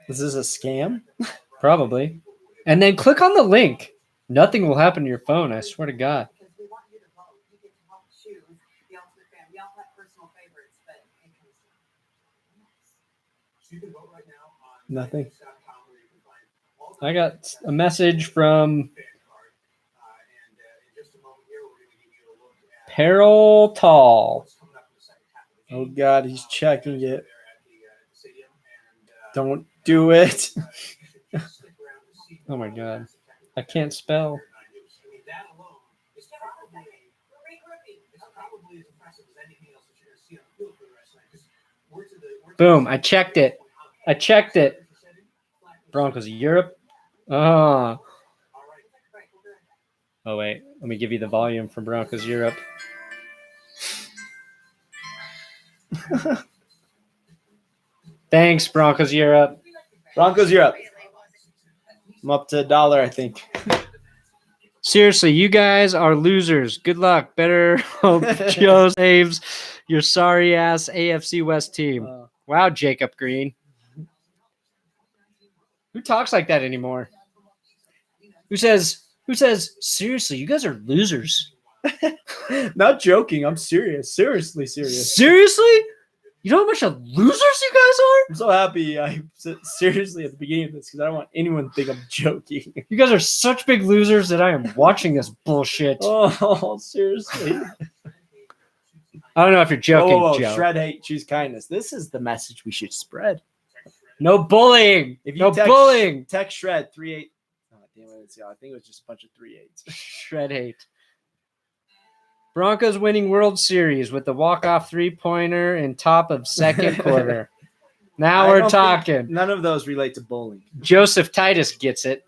Is this a scam?
Probably. And then click on the link. Nothing will happen to your phone. I swear to God.
Because we want you to vote. You get to vote, choose the ultimate fan. We all have personal favorites, but it comes
You can vote right now on
Nothing.
linebackers.com where you can find all the
I got a message from
fan card. And in just a moment here, we're going to give you a look at
Peril Tall.
what's coming up in the second half of the game.
Oh God, he's checking it.
There at the stadium. And
Don't do it.
stick around to see
Oh my God. I can't spell.
I mean, that alone is probably as impressive as anything else that you're going to see on the field for the rest of the night. 'Cause we're to the
Boom. I checked it. I checked it. Broncos Europe. Oh. Oh, wait. Let me give you the volume from Broncos Europe. Thanks, Broncos Europe.
Broncos, you're up. I'm up to $1, I think.
Seriously, you guys are losers. Good luck. Better hope Joe saves your sorry ass AFC West team. Wow, Jacob Green. Who talks like that anymore? Who says, seriously, you guys are losers?
Not joking. I'm serious. Seriously serious.
Seriously? You know how much of losers you guys are?
I'm so happy I said seriously at the beginning of this because I don't want anyone to think I'm joking.
You guys are such big losers that I am watching this bullshit.
Oh, seriously.
I don't know if you're joking,
Whoa,
Joe.
shred hate, choose kindness. This is the message we should spread.
No bullying.
If you
No
text,
bullying.
text shred 38. Oh, damn it. I think it was just a bunch of 38s.
Shred hate. Broncos winning World Series with the walk-off three-pointer in top of second quarter. Now
I
we're
don't think
talking.
None of those relate to bowling.
Joseph Titus gets it.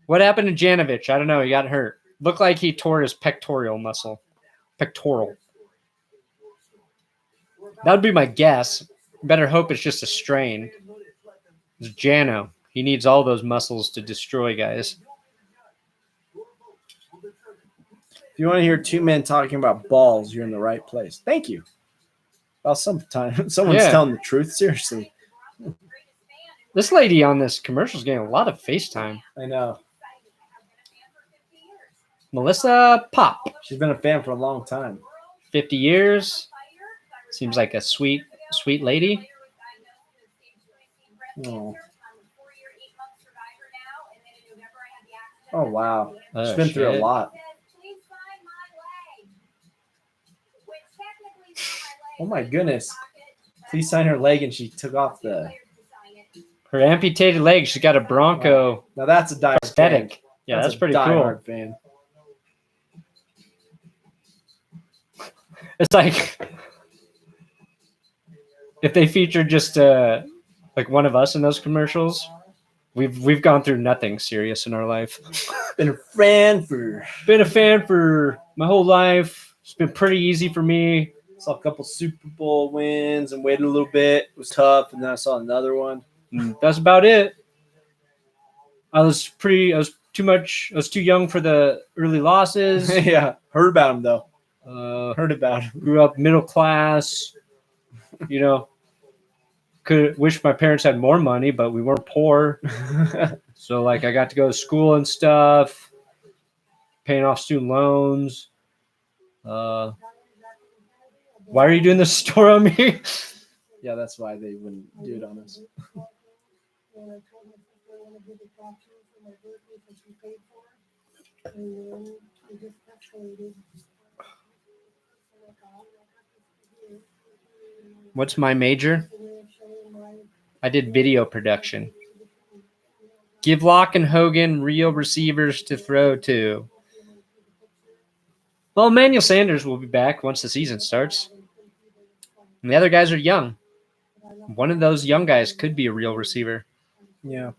What happened to Janovich? I don't know. He got hurt. Looked like he tore his pectoral muscle. Pectoral. That would be my guess. Better hope it's just a strain. It's Jano. He needs all those muscles to destroy guys.
If you want to hear two men talking about balls, you're in the right place. Thank you. Well, someone's
Yeah.
telling the truth. Seriously.
This lady on this commercial is getting a lot of FaceTime.
I know.
Melissa Pop.
She's been a fan for a long time.
50 years. Seems like a sweet, sweet lady.
Oh, oh wow.
Oh,
She's been through a
shit.
lot. Oh my goodness. Please sign her leg, and she took off the.
Her amputated leg. She's got a Bronco
Now that's a diehard
prosthetic.
fan.
Yeah, that's
a
pretty cool.
diehard fan.
It's like if they featured just like one of us in those commercials, we've gone through nothing serious in our life.
Been a fan for.
Been a fan for my whole life. It's been pretty easy for me.
Saw a couple Super Bowl wins and waited a little bit. It was tough, and then I saw another one.
That's about it. I was too young for the early losses.
Yeah, heard about him though.
Heard
Heard about him.
grew up middle class. You know, could wish my parents had more money, but we weren't poor. So like I got to go to school and stuff, paying off student loans. Why are you doing this store on me?
Yeah, that's why they wouldn't do it on us.
What's my major? I did video production. Give Locke and Hogan real receivers to throw to. Well, Emmanuel Sanders will be back once the season starts. And the other guys are young. One of those young guys could be a real receiver.
Yeah.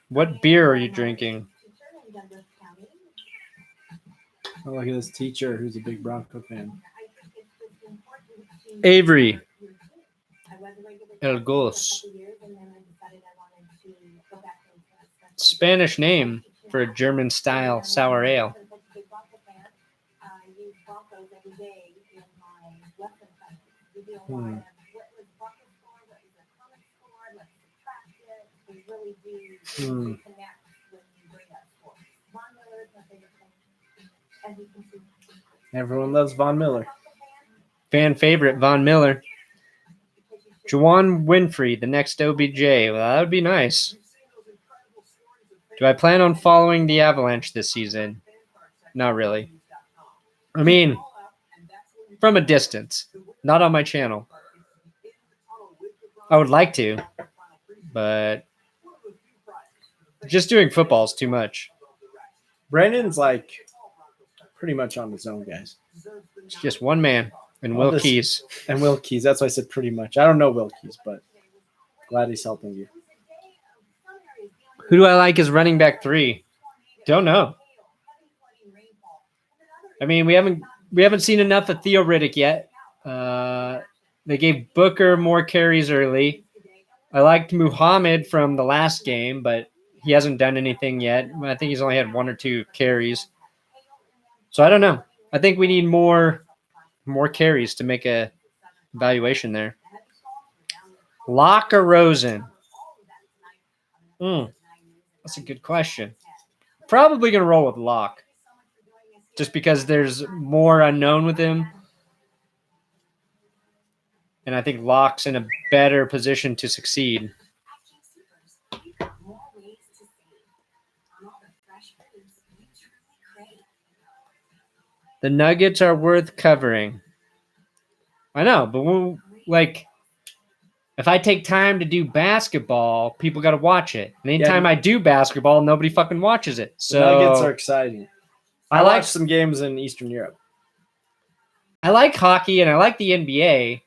What beer are you drinking?
Oh, look at this teacher who's a big Bronco fan.
Avery
I was a regular
El
for a
Gos.
couple years, and then I decided I wanted to go back into it.
Spanish name for a German-style sour ale.
Since I'm such a big Bronco fan, I use Broncos every day in my lesson plan. We do a lot of what was Bronco score, what is a comic score, let's subtract it. We really do connect when you bring up sports. Von Miller is my favorite thing. As you can see.
Everyone loves Von Miller.
Fan favorite, Von Miller. Juwan Winfrey, the next OBJ. Well, that would be nice. Do I plan on following the Avalanche this season? Not really. I mean, from a distance, not on my channel. I would like to, but just doing football is too much.
Brandon's like pretty much on his own, guys.
It's just one man and Will Keys.
And Will Keys. That's why I said pretty much. I don't know Will Keys, but glad he's helping you.
Who do I like as running back 3? Don't know. I mean, we haven't seen enough of Theo Riddick yet. They gave Booker more carries early. I liked Muhammad from the last game, but he hasn't done anything yet. I think he's only had 1 or 2 carries. So I don't know. I think we need more carries to make a evaluation there. Locke or Rosen? That's a good question. Probably going to roll with Locke, just because there's more unknown with him. And I think Locke's in a better position to succeed. The Nuggets are worth covering. I know, but if I take time to do basketball, people got to watch it. And anytime I do basketball, nobody fucking watches it. So
the Nuggets are exciting. I
like
watched some games in Eastern Europe.
I like hockey and I like the NBA.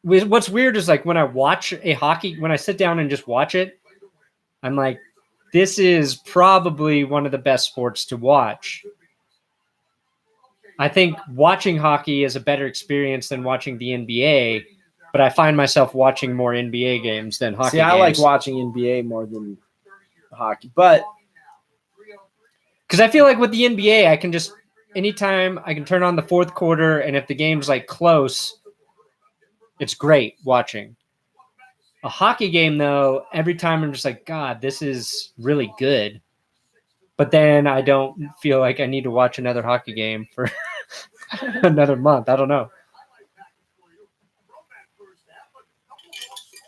What's weird is like when I watch when I sit down and just watch it, I'm like, this is probably one of the best sports to watch. I think watching hockey is a better experience than watching the NBA, but I find myself watching more NBA games than hockey games.
I like watching NBA more than hockey, but
because I feel like with the NBA, I can just anytime I can turn on the fourth quarter, and if the game's like close, it's great watching. A hockey game, though, every time I'm just like, God, this is really good. But then I don't feel like I need to watch another hockey game for another month. I don't know.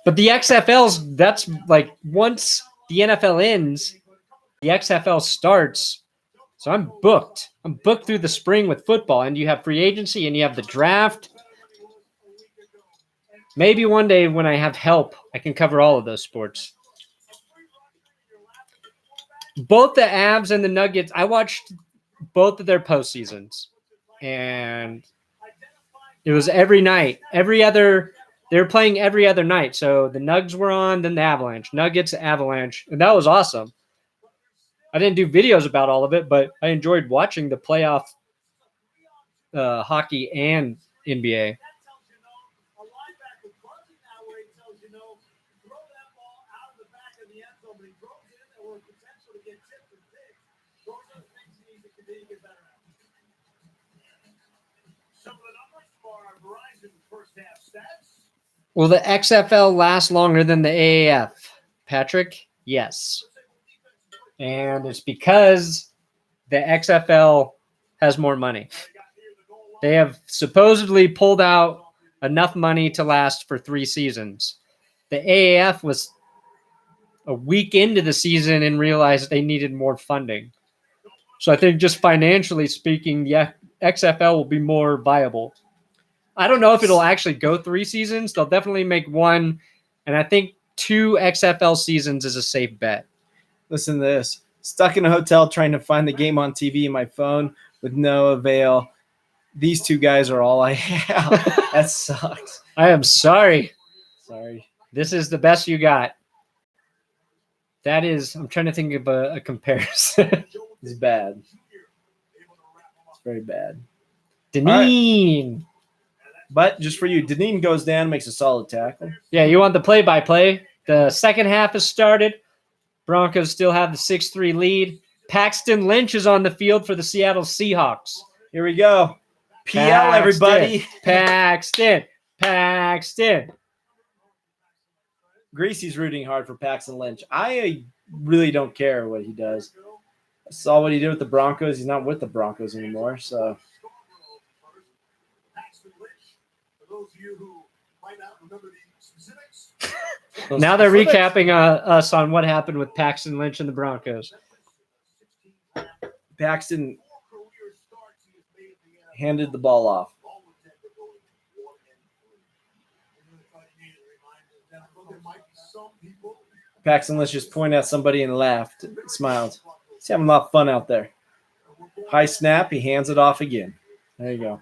But the XFL's, that's like once the NFL ends, the XFL starts. So I'm booked. I'm booked through the spring with football. And you have free agency and you have the draft. Maybe one day when I have help, I can cover all of those sports. Both the Avs and the Nuggets, I watched both of their postseasons. And it was every night. They were playing every other night. So the Nugs were on, then the Avalanche. Nuggets, Avalanche. And that was awesome. I didn't do videos about all of it, but I enjoyed watching the playoff hockey and NBA. Will the XFL last longer than the AAF? Patrick, yes. And it's because the XFL has more money. They have supposedly pulled out enough money to last for 3 seasons. The AAF was a week into the season and realized they needed more funding. So I think just financially speaking, the XFL will be more viable. I don't know if it'll actually go 3 seasons. They'll definitely make 1. And I think 2 XFL seasons is a safe bet.
Listen to this. Stuck in a hotel trying to find the game on TV in my phone with no avail. These 2 guys are all I have. That sucks.
I am sorry.
Sorry.
This is the best you got. That is, I'm trying to think of a comparison.
It's bad. It's very bad.
Deneen.
But just for you, Deneen goes down, makes a solid tackle.
Yeah, you want the play-by-play. The second half has started. Broncos still have the 6-3 lead. Paxton Lynch is on the field for the Seattle Seahawks.
Here we go. PL, everybody.
Paxton.
Greasy's rooting hard for Paxton Lynch. I really don't care what he does. I saw what he did with the Broncos. He's not with the Broncos anymore. So
Now they're recapping us on what happened with Paxton Lynch and the Broncos.
Paxton handed the ball off. Paxton Lynch just pointed at somebody and laughed, smiled. He's having a lot of fun out there. High snap, he hands it off again. There you go.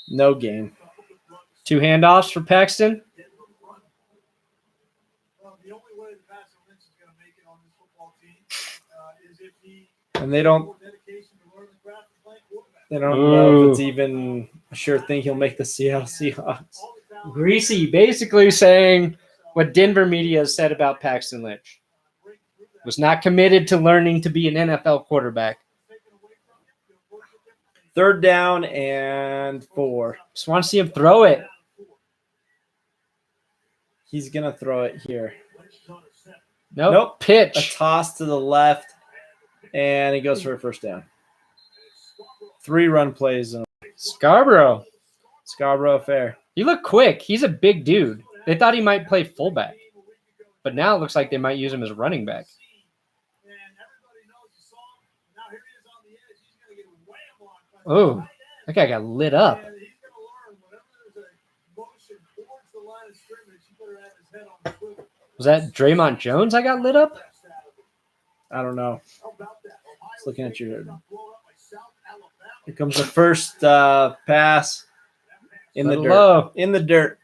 No gain.
2 handoffs for Paxton.
And they don't know if it's even a sure thing he'll make the Seattle Seahawks.
Greasy basically saying what Denver media has said about Paxton Lynch. Was not committed to learning to be an NFL quarterback.
3rd down and 4.
Just want to see him throw it.
He's going to throw it here.
Nope.
A
Pitch.
toss to the left, and he goes for a 1st down. 3 run plays.
Scarborough.
Fair.
He looked quick. He's a big dude. They thought he might play fullback. But now it looks like they might use him as running back. Oh, that guy got lit up. Was that Dre'Mont Jones I got lit up?
I don't know. Just looking at your. Here comes the first pass in the dirt.
Low.
In the dirt.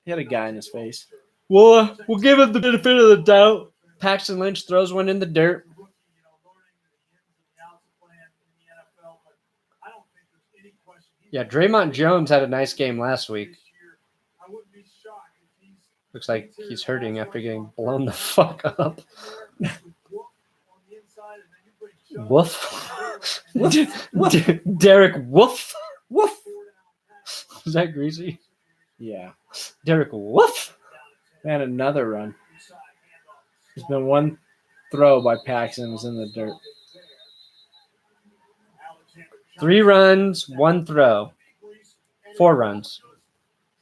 He had a guy in his face.
We'll give him the benefit of the doubt. Paxton Lynch throws one in the dirt. Yeah, Dre'Mont Jones had a nice game last week. Looks like he's hurting after getting blown the fuck up. Woof. Derek Woof.
Woof.
Is that Greasy?
Yeah.
Derek Woof.
And another run. There's been one throw by Paxton was in the dirt.
3 runs, 1 throw. 4 runs.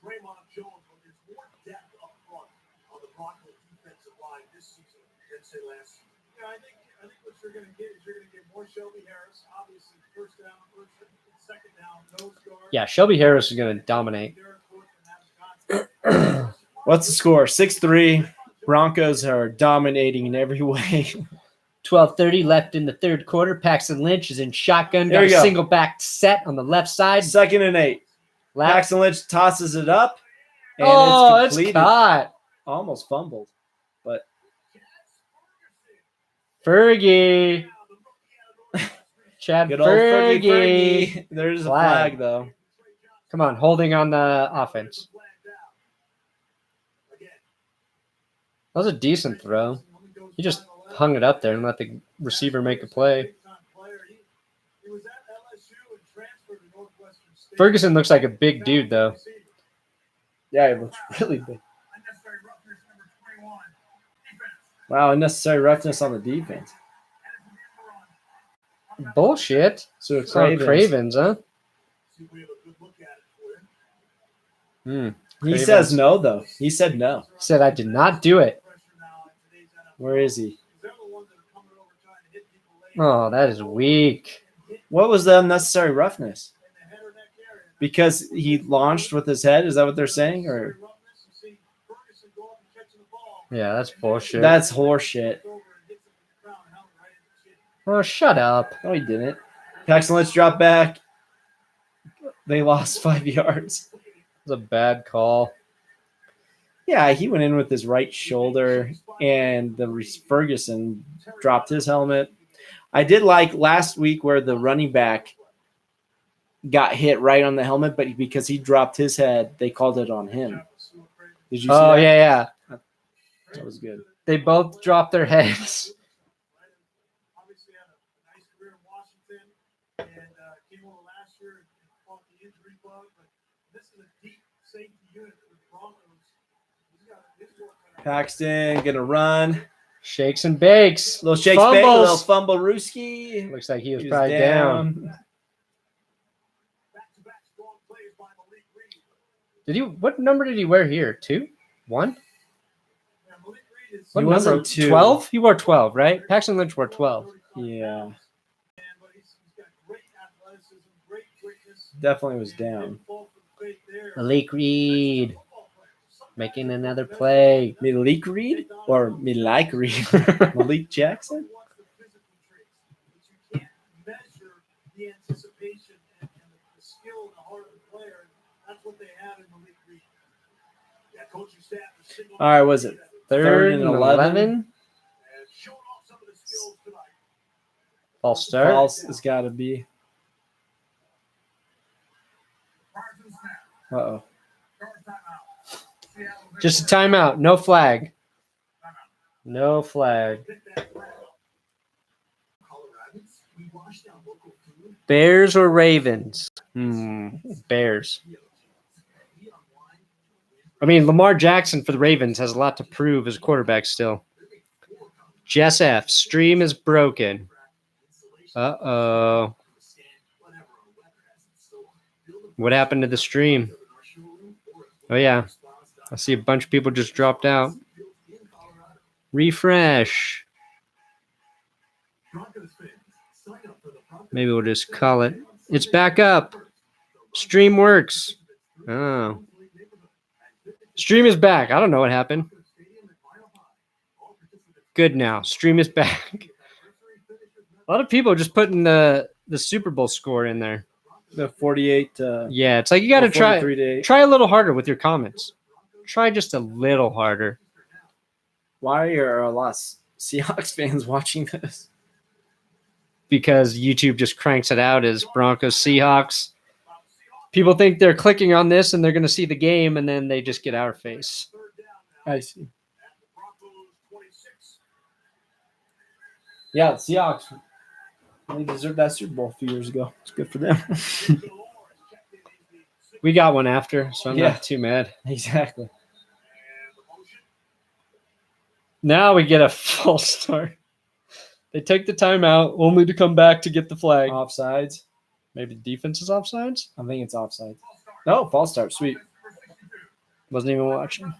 Dre'Mont Jones with his more depth up front on the Bronco defensive line this season than say last season. Yeah, I think what you're going to get is you're going to get more Shelby Harris. Obviously, 1st down, 2nd down, nose guard.
Yeah, Shelby Harris is going to dominate.
What's the score? 6-3. Broncos are dominating in every way.
12:30 left in the 3rd quarter. Paxton Lynch is in shotgun.
There
Got
you
a
go.
single back set on the left side.
2nd and 8.
Left.
Paxton Lynch tosses it up. And
It's
completed.
caught.
Almost fumbled. But
Fergie. Chad
good old
Fergie.
Fergie. There's a
Flag.
flag, though.
Come on, holding on the offense. That was a decent throw. He just hung it up there and let the receiver make a play. Ferguson looks like a big dude, though.
Yeah, it looks really big. Wow, unnecessary roughness on the defense.
Bullshit.
So it's
Cravens, huh?
He says no, though. He said no.
Said I did not do it.
Where is he?
Oh, that is weak.
What was the unnecessary roughness? Because he launched with his head? Is that what they're saying? Or
Yeah, that's bullshit.
that's horseshit.
Oh, shut up.
No, he didn't. Paxton Lynch dropped back. They lost 5 yards.
It was a bad call.
Yeah, he went in with his right shoulder, and the Ferguson dropped his helmet. I did like last week where the running back got hit right on the helmet, but because he dropped his head, they called it on him. Did you see
Oh
that?
yeah.
That was good.
They both dropped their heads.
Obviously had a nice career in Washington and came over last year and fought the injury bug. But this is a deep safety unit for the Broncos. He's got his work cut out.
Paxton gonna run.
Shakes and bakes.
Little shakes, bake,
Fumbles.
little fumble, Rooski.
Looks like he was
He was
probably down.
Back-to-back strong plays by Malik Reed.
Did he? What number did he wear here? 2? 1?
Yeah, Malik Reed is
What
He wasn't
number?
2.
12? He wore 12, right? Paxton Lynch wore 12.
Yeah,
but he's got great athleticism, great quickness.
definitely was down.
Malik Reed making another play.
Malik Reed or Malik Reed? Malik Jackson?
You can't measure the anticipation and the skill and the heart of the player. That's what they had in Malik Reed. Yeah, coaching staff is single.
All right, was it
Third and 11.
And showing off some of the skills tonight.
False start.
False has got to be.
Prior to the snap,
Uh-oh.
third timeout. Seattle
Just a timeout. No flag. No flag.
Coloradans, we wash down local food.
Bears or Ravens? Bears. I mean, Lamar Jackson for the Ravens has a lot to prove as a quarterback still. Jess F. Stream is broken. Uh-oh. What happened to the stream? Oh, yeah. I see a bunch of people just dropped out. Refresh. Maybe we'll just call it. It's back up. Stream works. Oh. Stream is back. I don't know what happened. Good now. Stream is back. A lot of people are just putting the Super Bowl score in there.
The 48.
Yeah, it's like you got to try
43 to 8.
try a little harder with your comments. Try just a little harder.
Why are a lot of Seahawks fans watching this?
Because YouTube just cranks it out as Broncos Seahawks. People think they're clicking on this and they're going to see the game, and then they just get our face.
I see. Yeah, the Seahawks. They deserved that Super Bowl a few years ago. It's good for them.
We got one after, so I'm
Yeah.
not too mad.
Exactly.
Now we get a false start. They take the timeout only to come back to get the flag.
Offsides.
Maybe the defense is offsides?
I think it's offside. No, false start. Sweet.
Wasn't even watching.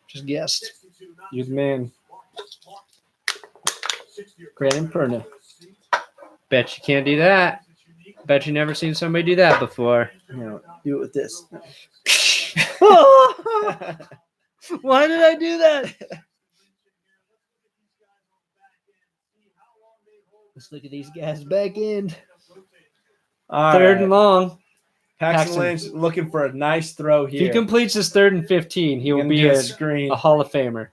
Just guessed.
You're the man. Brandon Perna.
Bet you can't do that. Bet you never seen somebody do that before.
You know, do it with this.
Why did I do that? Let's look at these guys back end.
All
Third
right.
and long.
Paxton Lynch looking for a nice throw
If he
here.
completes his 3rd and 15, he will
Gonna
be
do
a
screen.
Hall of Famer.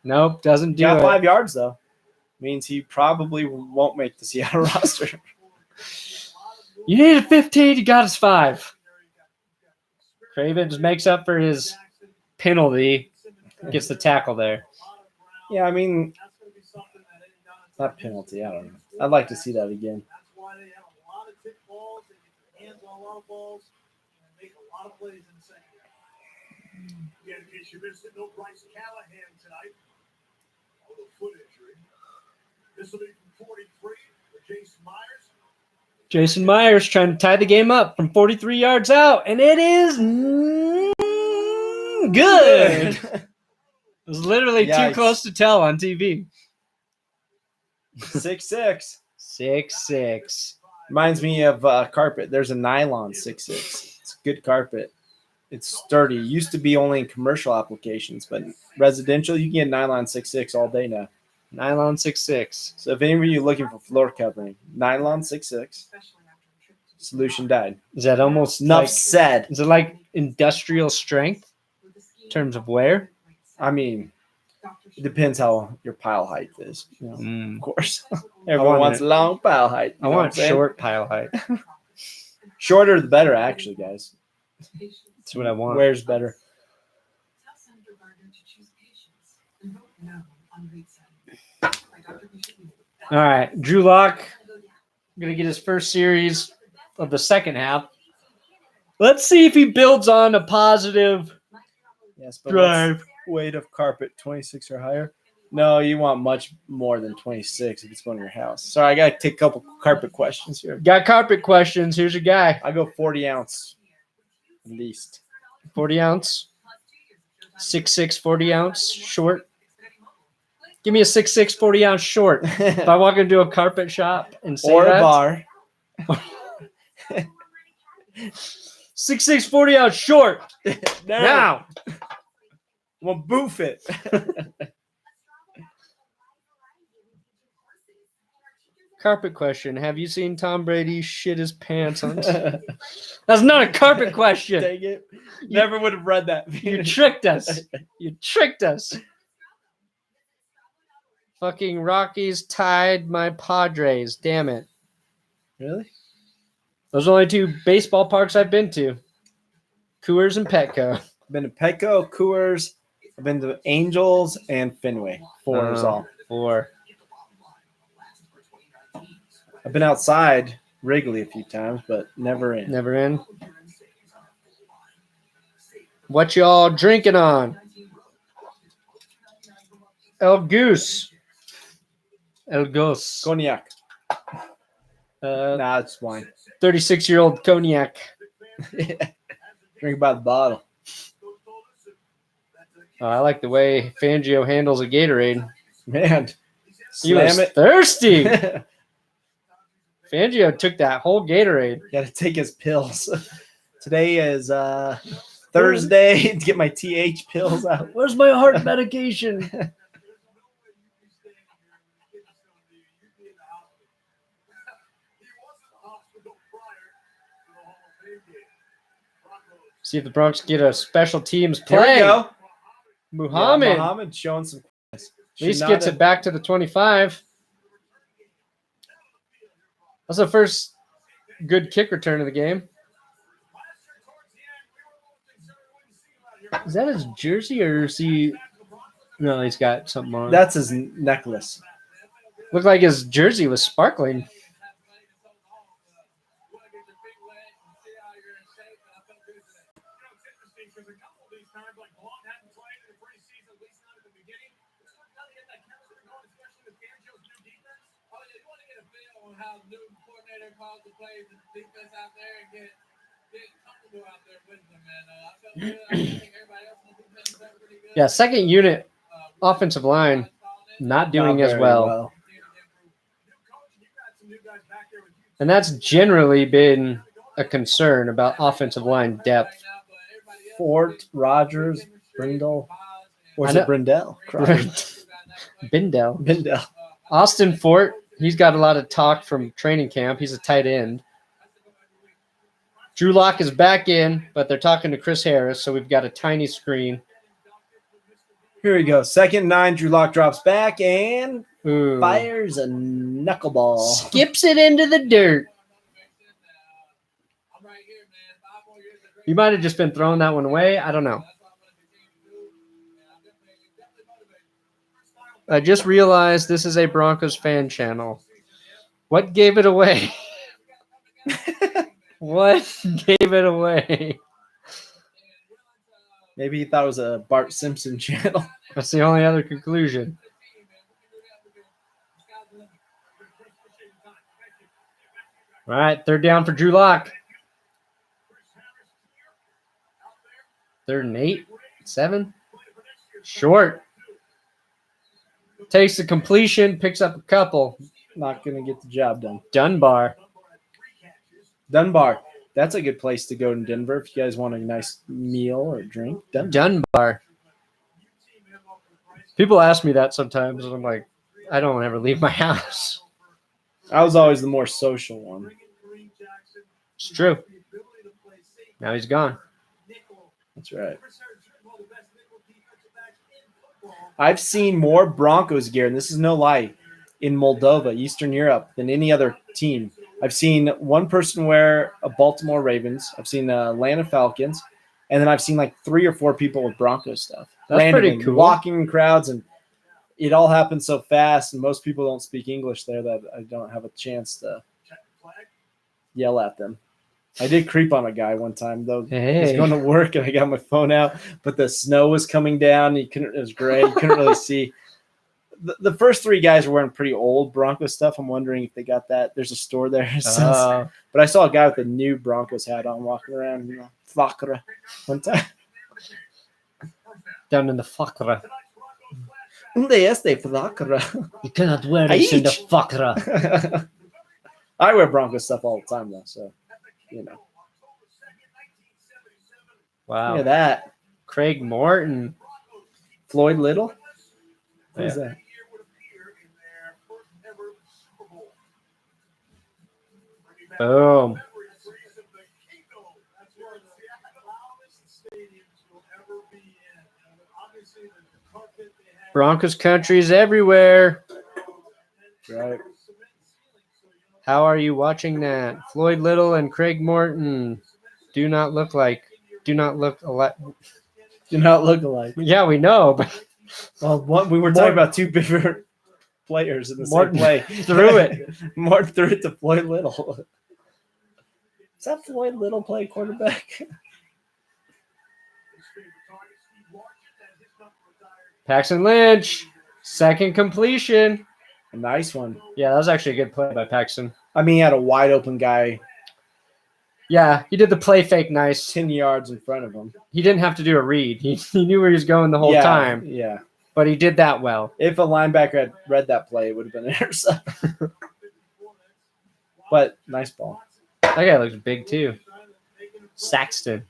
Nope, doesn't do
Got
it.
5 yards though. Means he probably won't make the Seattle roster.
You needed 15, you got us 5. Cravens makes up for his penalty. Gets the tackle there.
Yeah, I mean, that penalty. I don't know. I'd like to see that again.
That's why they have a lot of tip balls. They get hands on a lot of balls and make a lot of plays in the second half. Again, in case you missed it, no Bryce Callahan tonight. A little foot injury. This will be from 43 for Jason Myers.
Jason Myers trying to tie the game up from 43 yards out, and it is good. It was literally too
Yikes.
close to tell on TV.
6'6".
6'6".
Reminds me of carpet. There's a nylon 6'6". It's good carpet. It's sturdy. Used to be only in commercial applications, but residential, you can get nylon 6'6" all day now.
Nylon 6'6".
So if any of you looking for floor covering, nylon 6'6". Solution died.
Is that almost
Enough
like,
said.
is it like industrial strength in terms of wear?
I mean, it depends how your pile height is. You know, of course. Everyone
want
wants
it.
long pile height.
I want short pile height.
Shorter the better, actually, guys.
That's what I want.
Wears better.
All right, Drew Lock going to get his first series of the second half. Let's see if he builds on a positive
Yes, but
drive.
weight of carpet 26 or higher. No, you want much more than 26 if it's going to your house. Sorry, I got to take a couple carpet questions here.
Got carpet questions. Here's your guy.
I go 40 ounce at least.
40 ounce. 6'6", 40 ounce short. Give me a 6'6", 40 ounce short. If I walk into a carpet shop and say
Or
that,
a bar.
6'6", 40 ounce short. Now.
Well, boof it.
Carpet question. Have you seen Tom Brady shit his pants on? That's not a carpet question.
Dang it. Never would have read that.
You tricked us. You tricked us. Fucking Rockies tied my Padres. Damn it.
Really?
Those are only two baseball parks I've been to. Coors and Petco.
I've been to Petco, Coors. I've been to Angels and Fenway. 4 is all.
4.
I've been outside Wrigley a few times, but never in.
Never in. What y'all drinking on? El Goose. El Goose.
Cognac. Nah, it's wine.
36-year-old cognac.
Drink by the bottle.
I like the way Fangio handles a Gatorade.
Man.
He was
Slam it.
thirsty. Fangio took that whole Gatorade.
Got to take his pills. Today is Thursday to get my TH pills out.
Where's my heart medication? See if the Broncos get a special teams
Here
play.
we go.
Muhammad
Yeah, Muhammad showing some.
at least gets it back to the 25. That's the first good kick return of the game. Is that his jersey or is he? No, he's got something on.
That's his necklace.
Looked like his jersey was sparkling.
How the new coordinator calls the plays and the defense out there and get comfortable out there with them, man. I felt good. I think everybody else on the defense felt pretty good.
Yeah, second unit offensive line not doing as
very
well. And that's generally been a concern about offensive line depth.
Fort, Rogers, Brindle. Or is
I
it Brindell?
Bindell.
Brindell.
Austin Fort, he's got a lot of talk from training camp. He's a tight end. Drew Lock is back in, but they're talking to Chris Harris, so we've got a tiny screen.
Here we go. 2nd and 9. Drew Lock drops back and
Ooh.
fires a knuckleball.
Skips it into the dirt. You might have just been throwing that one away. I don't know. I just realized this is a Broncos fan channel. What gave it away? What gave it away?
Maybe he thought it was a Bart Simpson channel.
That's the only other conclusion. All right, 3rd down for Drew Lock. 3rd and 8, 7. Short. Takes the completion, picks up a couple.
Not going to get the job done.
Dunbar.
Dunbar. That's a good place to go in Denver if you guys want a nice meal or drink.
Dunbar. People ask me that sometimes, and I'm like, I don't ever leave my house.
I was always the more social one.
It's true. Now he's gone.
That's right. I've seen more Broncos gear, and this is no lie, in Moldova, Eastern Europe, than any other team. I've seen one person wear a Baltimore Ravens. I've seen Atlanta Falcons. And then I've seen like 3 or 4 people with Broncos stuff.
That's
randomly,
pretty cool.
Walking in crowds, and it all happens so fast, and most people don't speak English there that I don't have a chance to yell at them. I did creep on a guy one time, though. He was going to work, and I got my phone out, but the snow was coming down. It was gray. You couldn't really see. The first 3 guys were wearing pretty old Broncos stuff. I'm wondering if they got that. There's a store there. But I saw a guy with a new Broncos hat on walking around, Flacco, one time.
Down in the Fakra.
Yes, they Flacco.
You cannot wear this in the Fakra.
I wear Broncos stuff all the time, though, so, you know.
Wow.
Look at that.
Craig Morton.
Floyd Little? What is
Yeah.
that?
Boom. Broncos country's everywhere.
Right.
How are you watching that? Floyd Little and Craig Morton do not look alike.
Do not look alike.
Yeah, we know, but
Well, we were talking about 2 different players in the
Morton
same play.
threw it.
Morton threw it to Floyd Little. Is that Floyd Little play quarterback?
Paxton Lynch, second completion.
A nice one.
Yeah, that was actually a good play by Paxton.
I mean, he had a wide open guy
Yeah, he did the play fake nice.
10 yards in front of him.
He didn't have to do a read. He knew where he was going the whole time,
Yeah.
but he did that well.
If a linebacker had read that play, it would have been an interception. But nice ball.
That guy looks big too. Saxton.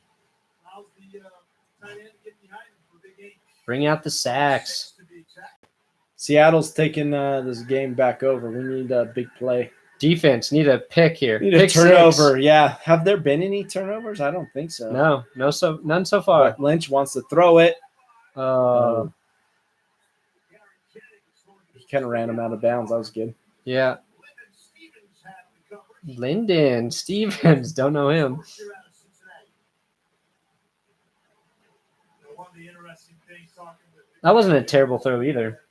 Bring out the sacks.
Seattle's taking this game back over. We need a big play.
Defense need a pick here.
Need a
Pick
turnover.
6.
Yeah. Have there been any turnovers? I don't think so.
None so far.
But Lynch wants to throw it. He kind of ran him out of bounds. That was good.
Yeah. Lyndon Stevens, don't know him. That wasn't a terrible throw either.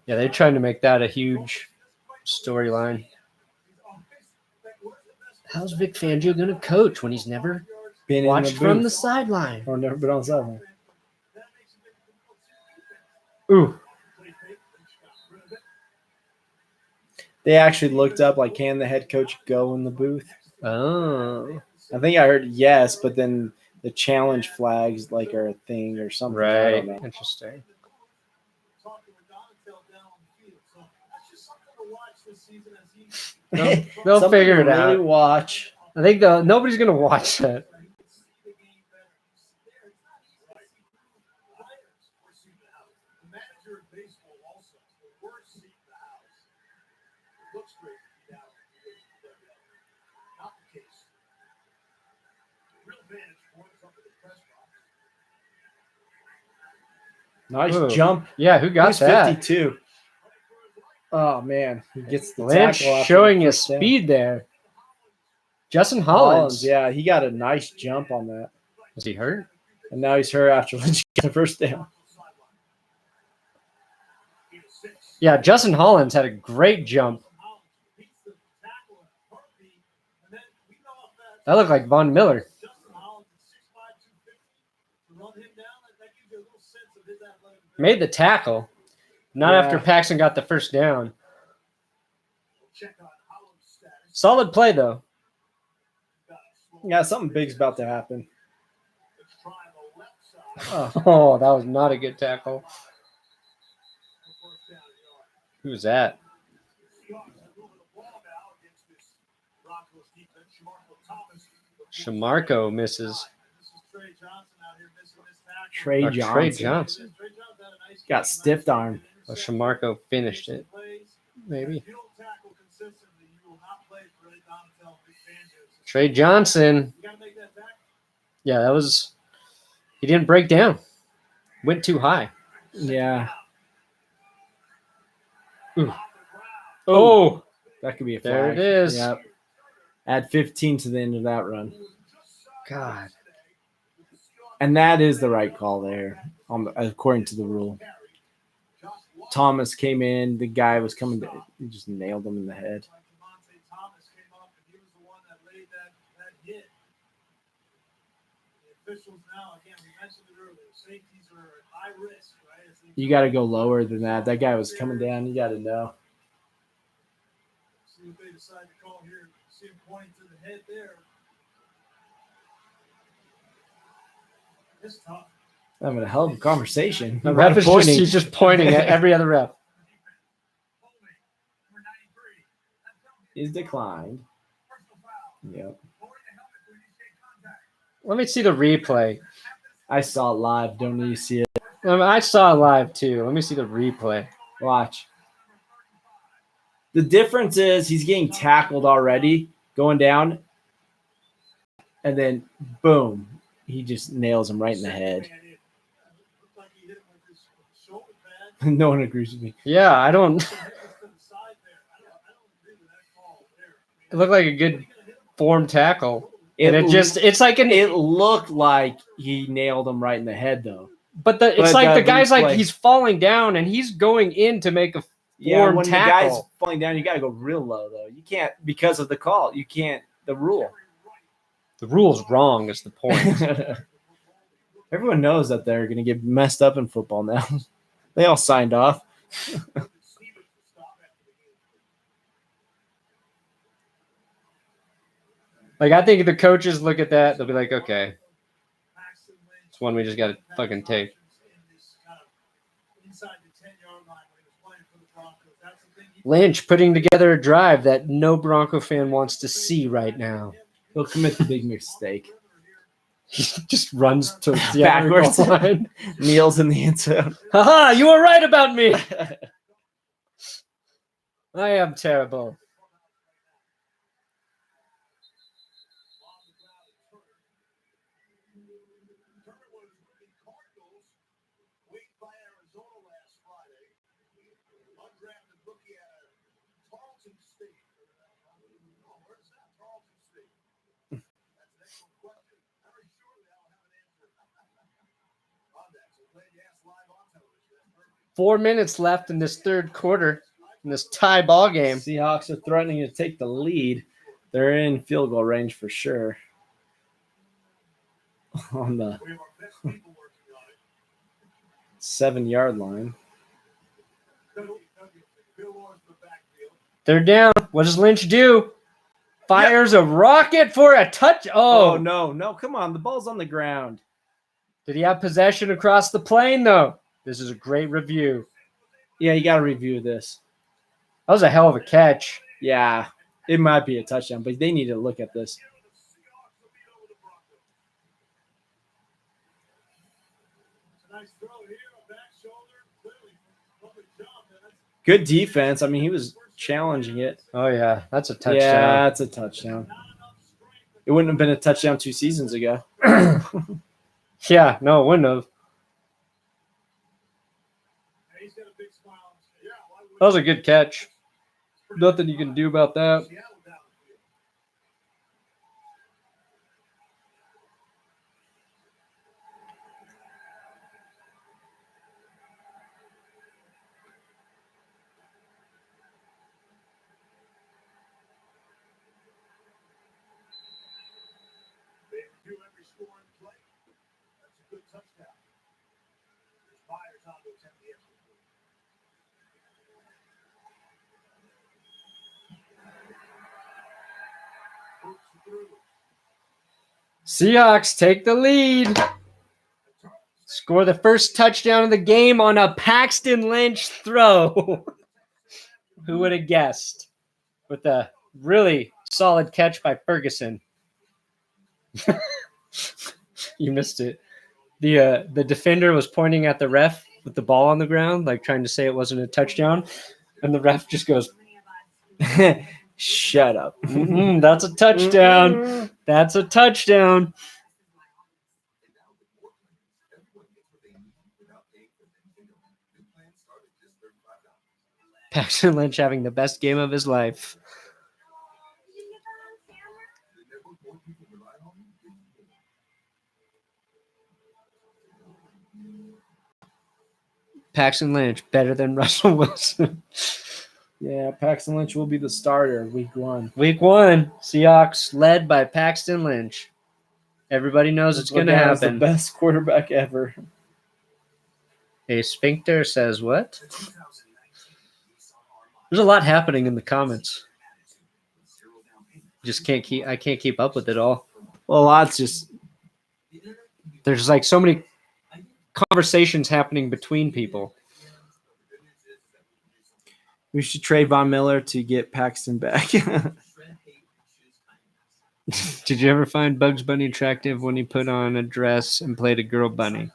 Yeah, they're trying to make that a huge storyline. How's Vic Fangio going to coach when he's never
Been
watched
in
from
booth.
the sideline?
Or never been on the sideline.
Ooh.
They actually looked up, like, can the head coach go in the booth?
Oh.
I think I heard yes, but then the challenge flags, like, are a thing or something. I
Right.
don't know.
Interesting. They'll
Something
figure it
to really
out.
watch.
I think nobody's going to watch that.
Nice
Ooh.
jump.
Yeah, who got
He's
that?
52. Oh, man. He gets the
Lynch
tackle after
showing
the
his
first down.
speed there. Justin Hollins.
Yeah, he got a nice jump on that.
Was he hurt?
And now he's hurt after Lynch got the first down.
Yeah, Justin Hollins had a great jump. That looked like Von Miller. Made the tackle. Not
Yeah.
after Paxton got the first down. Solid play, though.
Yeah, something big's about to happen.
Oh, that was not a good tackle. Who's that? Shamarko misses.
Trey
Or
Johnson.
Trey Johnson.
Got stiffed arm.
Well, Shamarko finished it. Maybe. Trey Johnson. Yeah, that was. He didn't break down. Went too high.
Yeah.
Oh,
That could be a flag.
there it is.
Yep. Add 15 to the end of that run.
God.
And that is the right call there, according to the rule. Thomas came in. The guy was coming to, he just nailed him in the head.
Thomas came up and he was the one that laid that hit. The officials now, again, we mentioned it earlier, safeties are at high risk, right?
You got to go lower than that. That guy was coming down. You got to know.
See what they decide to call here. See him pointing to the head there. It's tough.
Having a hell of a conversation.
The ref is
Pointing.
he's just pointing at every other ref.
He's declined. Yep.
Let me see the replay.
I saw it live. Don't need to see it.
I saw it live too. Let me see the replay.
Watch. The difference is he's getting tackled already, going down, and then boom, he just nails him right in the head. No one agrees with me.
Yeah, I don't. It looked like a good form tackle. And it's like
It looked like he nailed him right in the head, though.
But the guy's
replay-
like he's falling down and he's going in to make a form
when
tackle.
the guy's falling down, you got to go real low, though. You can't, because of the call. You can't, the rule.
The rule's wrong is the point.
Everyone knows that they're going to get messed up in football now. They all signed off.
Like, I think the coaches look at that, they'll be like, okay, it's one we just got to fucking take. Lynch putting together a drive that no Bronco fan wants to see right now.
He'll commit the big mistake.
He just runs to the
Backwards.
goal line.
Kneels in the end zone.
Haha, you were right about me. I am terrible. Four minutes left in this third quarter in this tie ball game.
Seahawks are threatening to take the lead. They're in field goal range for sure. On the 7-yard line.
They're down. What does Lynch do? Fires a rocket for a touch.
Oh, no. Come on. The ball's on the ground.
Did he have possession across the plane, though? This is a great review.
Yeah, you got to review this.
That was a hell of a catch.
Yeah, it might be a touchdown, but they need to look at this. Good defense. I mean, he was challenging it.
Oh, yeah. That's a touchdown.
Yeah, that's a touchdown. It wouldn't have been a touchdown 2 seasons ago.
Yeah, no, it wouldn't have. That was a good catch. Nothing you can do about that. Seahawks take the lead. Score the first touchdown of the game on a Paxton Lynch throw. Who would have guessed? With a really solid catch by Ferguson. You missed it. The defender was pointing at the ref with the ball on the ground, like trying to say it wasn't a touchdown. And the ref just goes,
shut up.
That's a touchdown. That's a touchdown. Paxton Lynch having the best game of his life. Paxton Lynch better than Russell Wilson.
Yeah, Paxton Lynch will be the starter week 1.
Week 1, Seahawks led by Paxton Lynch. Everybody knows it's going to happen.
The best quarterback ever.
A sphincter says what? There's a lot happening in the comments. I can't keep up with it all.
Well, a lot's just
There's like so many conversations happening between people.
we should trade Von Miller to get Paxton back.
Did you ever find Bugs Bunny attractive when he put on a dress and played a girl bunny?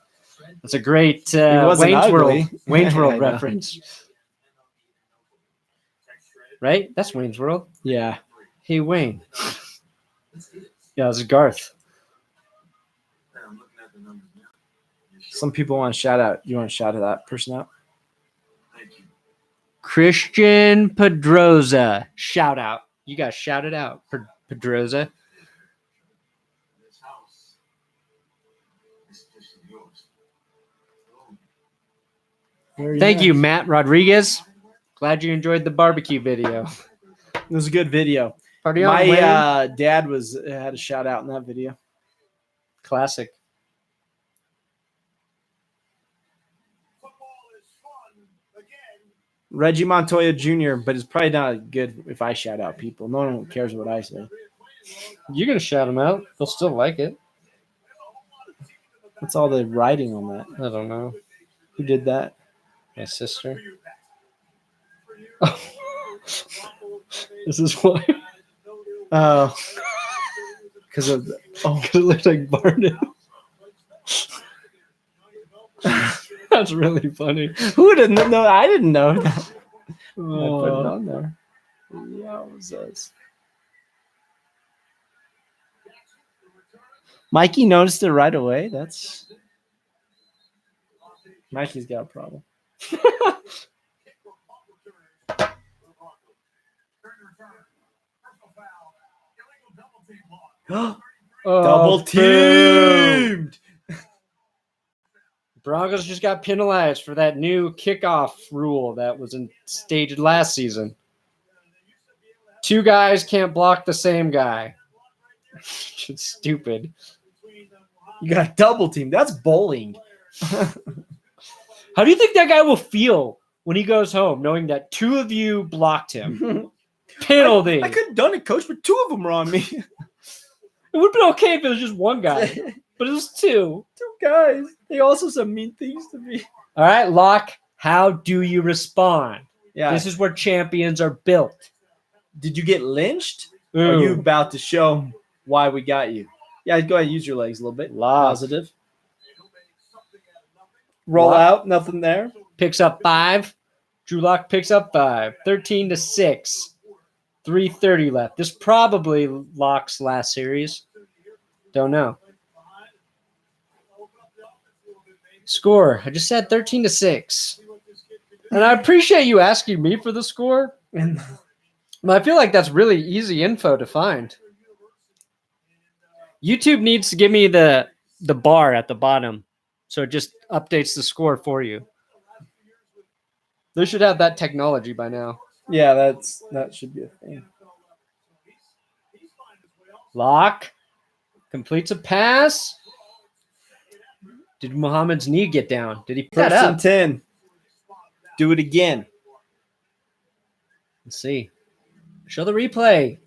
That's a great
wasn't
Wayne's
ugly.
World
I know.
reference. Right? That's Wayne's World.
Yeah.
Hey, Wayne. Yeah, this is Garth.
Some people want to shout out. You want to shout out that person out?
Christian Pedroza. Shout out. You guys shouted out. Pedroza. Thank you, Matt Rodriguez. Glad you enjoyed the barbecue video.
It was a good video.
Party on,
My
Wayne.
dad had a shout out in that video.
Classic.
Reggie Montoya Jr., but it's probably not good if I shout out people. No one cares what I say.
You're going to shout them out. They'll still like it.
What's all the writing on that?
I don't know.
Who did that?
My sister. Oh. This is why.
Oh. Because of
Because it looks like Barnett. That's really funny.
who would have known? I didn't know that. I put it
Oh.
on there. Yeah, it was us. Mikey noticed it right away. That's Mikey's got a problem.
Oh,
Double
boom.
teamed.
Broncos just got penalized for that new kickoff rule that was instated last season. 2 guys can't block the same guy. It's stupid.
You got double teamed. That's bowling.
How do you think that guy will feel when he goes home knowing that 2 of you blocked him? Penalty.
I could have done it, coach, but 2 of them were on me.
It would have been okay if it was just 1 guy, but it was 2.
2 guys. They also said mean things to me.
All right, Locke, how do you respond?
Yeah.
This is where champions are built.
Did you get lynched? Or are you about to show why we got you? Yeah, go ahead. Use your legs a little bit.
Locke.
Positive. Roll
Locke.
out. Nothing there.
Picks up 5. Drew Lock picks up 5. 13-6. 3:30 left. This probably Locke's last series. Don't know. Score. I just said 13-6. And I appreciate you asking me for the score.
And
But I feel like that's really easy info to find. YouTube needs to give me the bar at the bottom, so it just updates the score for you. They should have that technology by now.
yeah, that should be a thing.
Locke completes a pass. Did Muhammad's knee get down? Did he pick that
First and
up?
10. Do it again.
Let's see. Show the replay.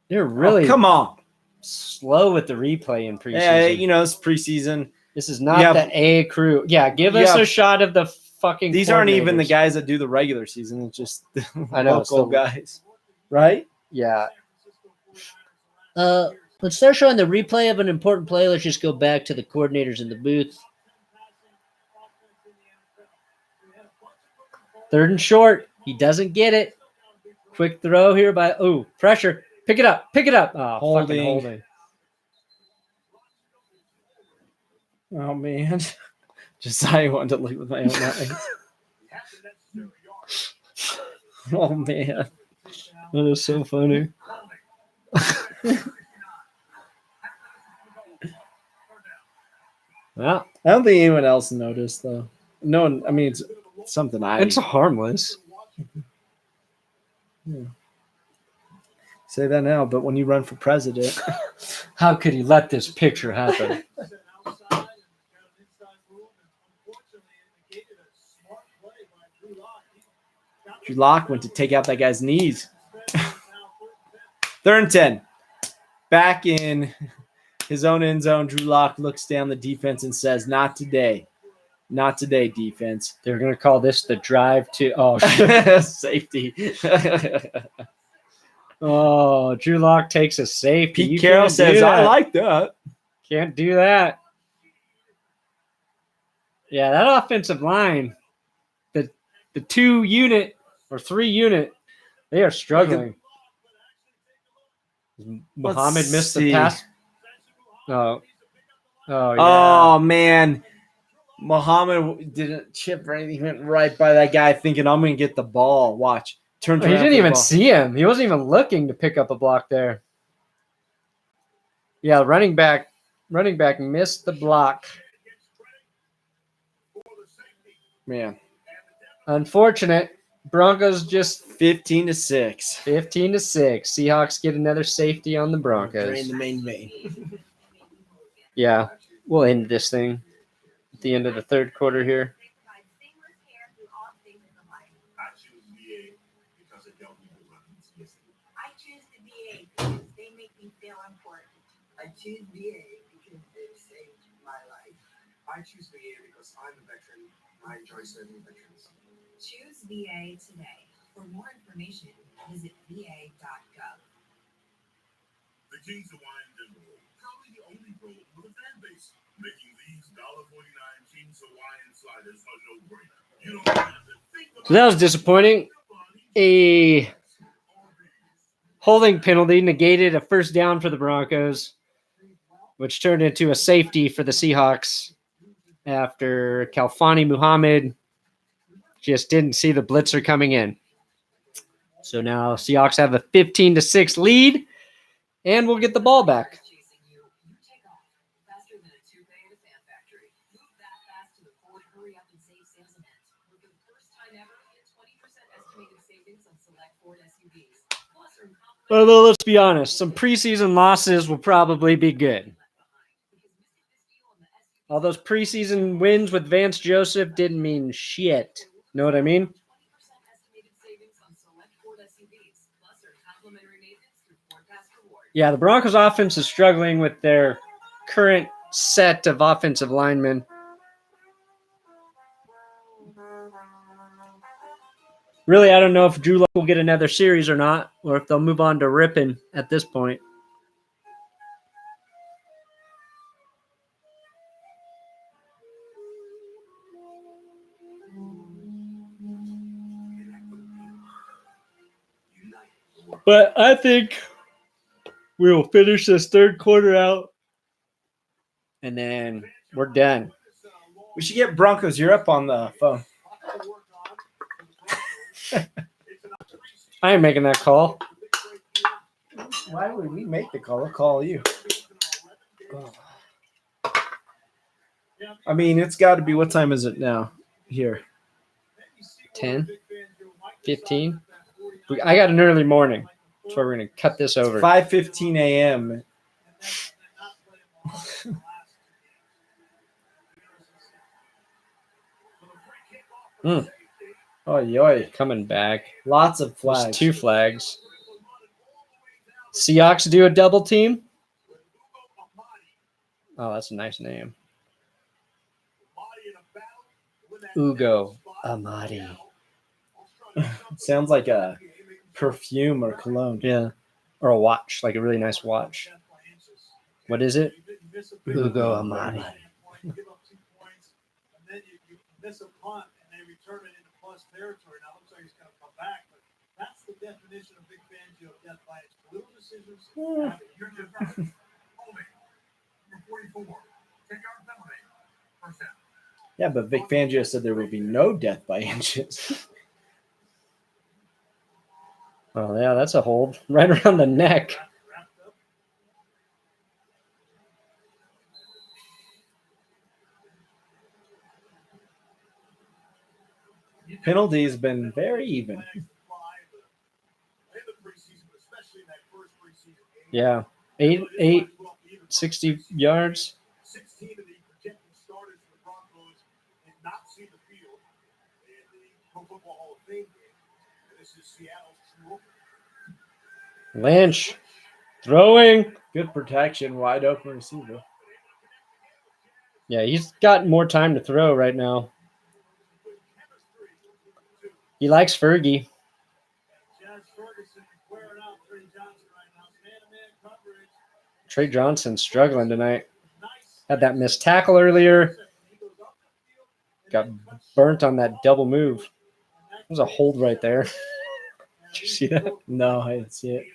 They're really
Come on.
slow with the replay in preseason.
Yeah, it's preseason.
This is not
you have-
the A crew. Yeah, give
you
us a
have-
shot of the fucking.
These aren't even the
coordinators.
guys that do the regular season. It's just the
I know, it's
local
the-
guys. Right?
Yeah. Let's start showing the replay of an important play. Let's just go back to the coordinators in the booth. 3rd and short. He doesn't get it. Quick throw here by pressure. Pick it up. Pick it up. Oh, fucking holding.
Oh, man. Josiah wanted to look with my own eyes. Oh man.
That is so funny. Well,
I don't think anyone else noticed though. No one, I mean, it's something
it's harmless.
say that now, but when you run for president,
How could he let this picture happen?
Drew Lock went to take out that guy's knees. 3rd and 10. Back in his own end zone, Drew Lock looks down the defense and says, "Not today. Not today, defense."
They're gonna call this the drive to
Safety.
Oh, Drew Lock takes a safety. You
Pete Carroll
can't do
says, "I
that.
like that."
Can't do that. Yeah, that offensive line, the 2-unit or 3-unit, they are struggling. Muhammad missed the
see.
pass. Oh, yeah.
Oh man, Muhammad didn't chip or anything. He went right by that guy, thinking, "I'm going to get the ball." Watch. Turned
He
around for
didn't
the
even
ball.
see him. He wasn't even looking to pick up a block there. Yeah, running back missed the block.
Man,
Unfortunate. Broncos just
15-6.
15-6. Seahawks get another safety on the Broncos.
Drain the main vein.
Yeah, we'll end this thing at the end of the 3rd quarter here.
I choose VA because it don't need to run.
I choose the VA because they make me feel important. I choose VA because they've saved my life.
I choose VA because I'm a veteran. I enjoy serving veterans.
Choose VA today. For more information, visit va.gov.
The Kings of Hawaiian Denver Bowl, probably the only bowl with a fan base, making these $1.49 Kings Hawaiian sliders a no-brainer. You don't have to think about
So that was disappointing. A holding penalty negated a 1st down for the Broncos, which turned into a safety for the Seahawks after Khalfani Muhhamad just didn't see the blitzer coming in. So now Seahawks have a 15-6 lead, and we'll get the ball back. Although, let's be honest, some preseason losses will probably be good. All those preseason wins with Vance Joseph didn't mean shit. Know what I mean? Yeah, the Broncos offense is struggling with their current set of offensive linemen. Really, I don't know if Drew Lock will get another series or not, or if they'll move on to Rippon at this point. But I think we will finish this 3rd quarter out, and then we're done.
We should get Broncos. You're up on the phone.
I ain't making that call.
Why would we make the call? I'll call you. I mean, it's got to be. What time is it now? Here.
10, 15. I got an early morning, so we're going to cut this over.
5:15 a.m. Oh, yoy.
Coming back.
Lots of
There's
flags.
2 flags. Seahawks do a double team. Oh, that's a nice name. Ugo Amadi.
Sounds like a perfume or cologne.
Yeah. Or a watch, like a really nice watch. What is it? Ugo Amadi.
Miss a punt and they return it into plus territory. Now it looks like he's going to come back, but that's the definition of Big Fangio of death by its little decisions. You're just holding. Number 44. 10-yard penalty. First down.
Yeah, but Vic Fangio said there would be no death by inches.
Oh, yeah, that's a hold right around the neck.
Penalties been very even.
Yeah, 60 yards.
16 of the projected starters for the Broncos did not see the field in the Pro Football Hall of Fame game. And this is Seattle's true.
Lynch throwing.
Good protection, wide open receiver.
Yeah, he's got more time to throw right now. He likes Fergie. Trey Johnson's struggling tonight. Had that missed tackle earlier. Got burnt on that double move. There's a hold right there. Did you see that?
No, I didn't see it.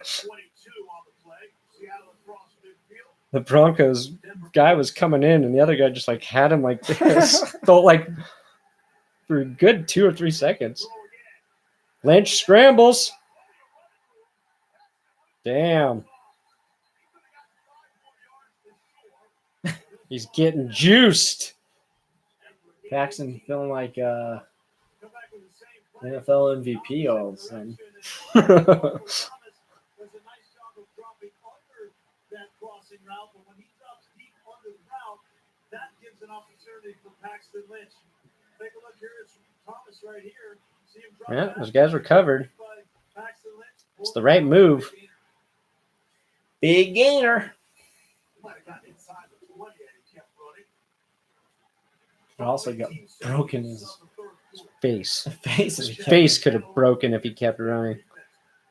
The Broncos guy was coming in, and the other guy just like had him like this. Felt like for a good 2 or 3 seconds. Lynch scrambles. Damn. He's getting juiced.
Paxton feeling like NFL MVP all of a sudden.
That gives an opportunity for Paxton Lynch. Take a look here. It's Thomas right here. See him drop
Yeah,
back.
those guys were covered.
Paxton Lynch.
It's the right move.
Big gainer.
Might have gotten inside the 20 and he kept running.
But also got broken his
Face.
face.
His face could have broken if he kept running.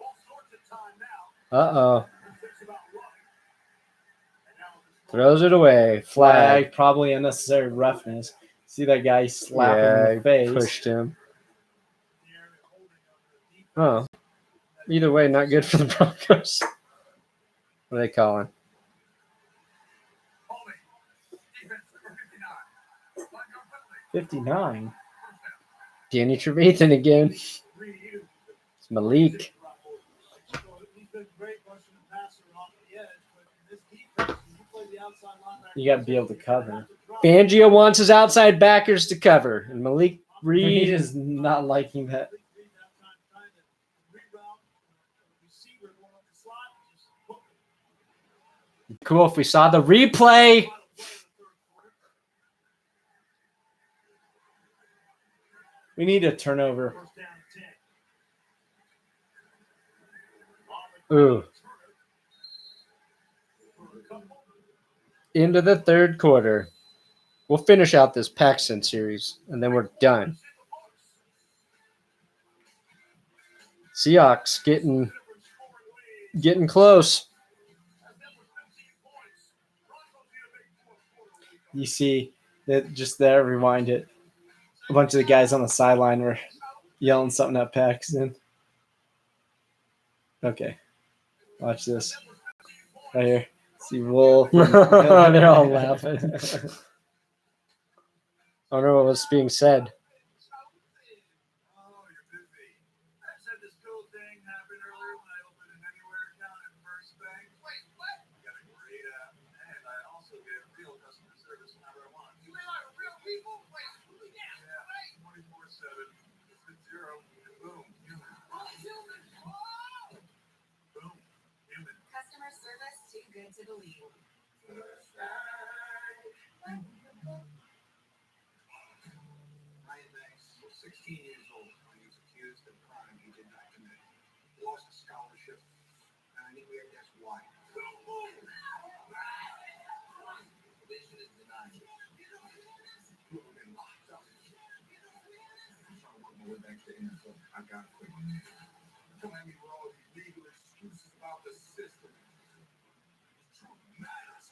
All sorts of time now.
Uh-oh.
He thinks about running. And now this
Throws it away. Flag.
Flag, probably unnecessary roughness. See that guy slap him in
Yeah,
the face.
pushed him. Oh. Either way, not good for the Broncos. What are they calling?
holding. Defense number 59.
59.
Danny Trevathan again. It's Malik.
He's been great rushing the passer off the edge, but in this defense, you play the outside linebacker.
You got to be able to cover.
Fangio wants his outside backers to cover. And Malik
Reed
Reed
is not liking that.
Cool if we saw the replay.
We need a turnover.
Ooh. Into the third quarter. We'll finish out this Paxton series, and then we're done. Seahawks getting close.
You see that just there, rewind it. A bunch of the guys on the sideline were yelling something at Paxton. Okay. Watch this. Right here. See Wolf.
They're all laughing. I don't know what was being said.
Customer service too good to believe.
Ryan Banks was 16 years old when he was accused of a crime he did not commit. He lost a scholarship, and I think we have to ask why. Probation is denied. You have been locked up. I'm trying to work my way back to the NFL. I got it. Don't have me with all these legal excuses about the system. Truth matters.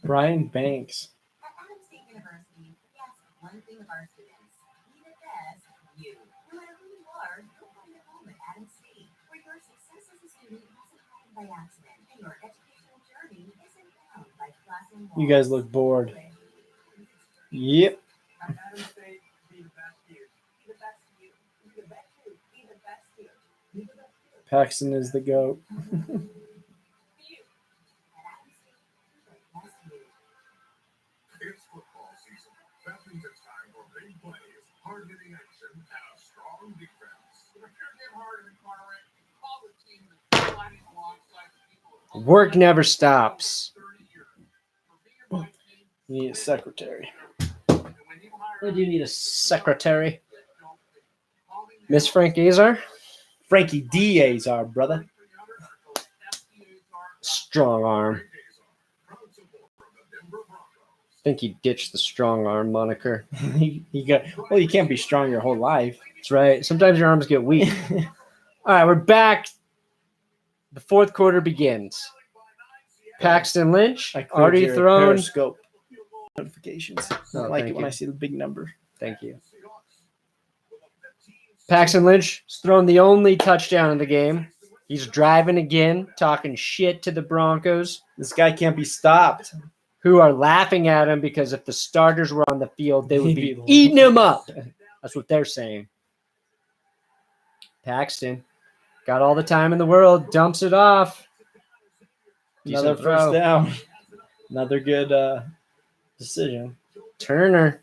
Brian Banks.
At Adams State University, yes, one thing of our students. Be the best, you. No matter who you are, you'll find a home at Adams State, where your success as a student wasn't happened by accident, and your educational journey isn't bound by class and
You guys look bored. Yep.
At Adams State, be the best you.
Be the best you. Be the best you. Be the
Paxton is the GOAT.
It's football season. That means it's time for big plays, hard-hitting action, and a strong defense. If you're getting hard in the corner, call the team that's fighting alongside the people.
Work never stops.
30 years. For being my team,
You need a secretary.
and when you hire
I do need a secretary.
calling
Miss Frank Azar?
Frankie Diaz, our brother.
Strong arm.
proud support of the Denver Broncos.
I think he ditched the strong arm moniker.
he got well. You can't be strong your whole life.
That's right. Sometimes your arms get weak. All right, we're back. The fourth quarter begins. Paxton Lynch
I cleared
already
your
thrown.
Periscope notifications. I
Oh,
don't like
thank
it when
you.
I see the big number.
Thank you. Paxton Lynch has thrown the only touchdown in the game. He's driving again, talking shit to the Broncos,
This guy can't be stopped.
who are laughing at him because if the starters were on the field, they would
He'd
be
be-
eating him up. That's what they're saying. Paxton got all the time in the world, dumps it off.
Another
Decent throw.
first down. Another good decision.
Turner.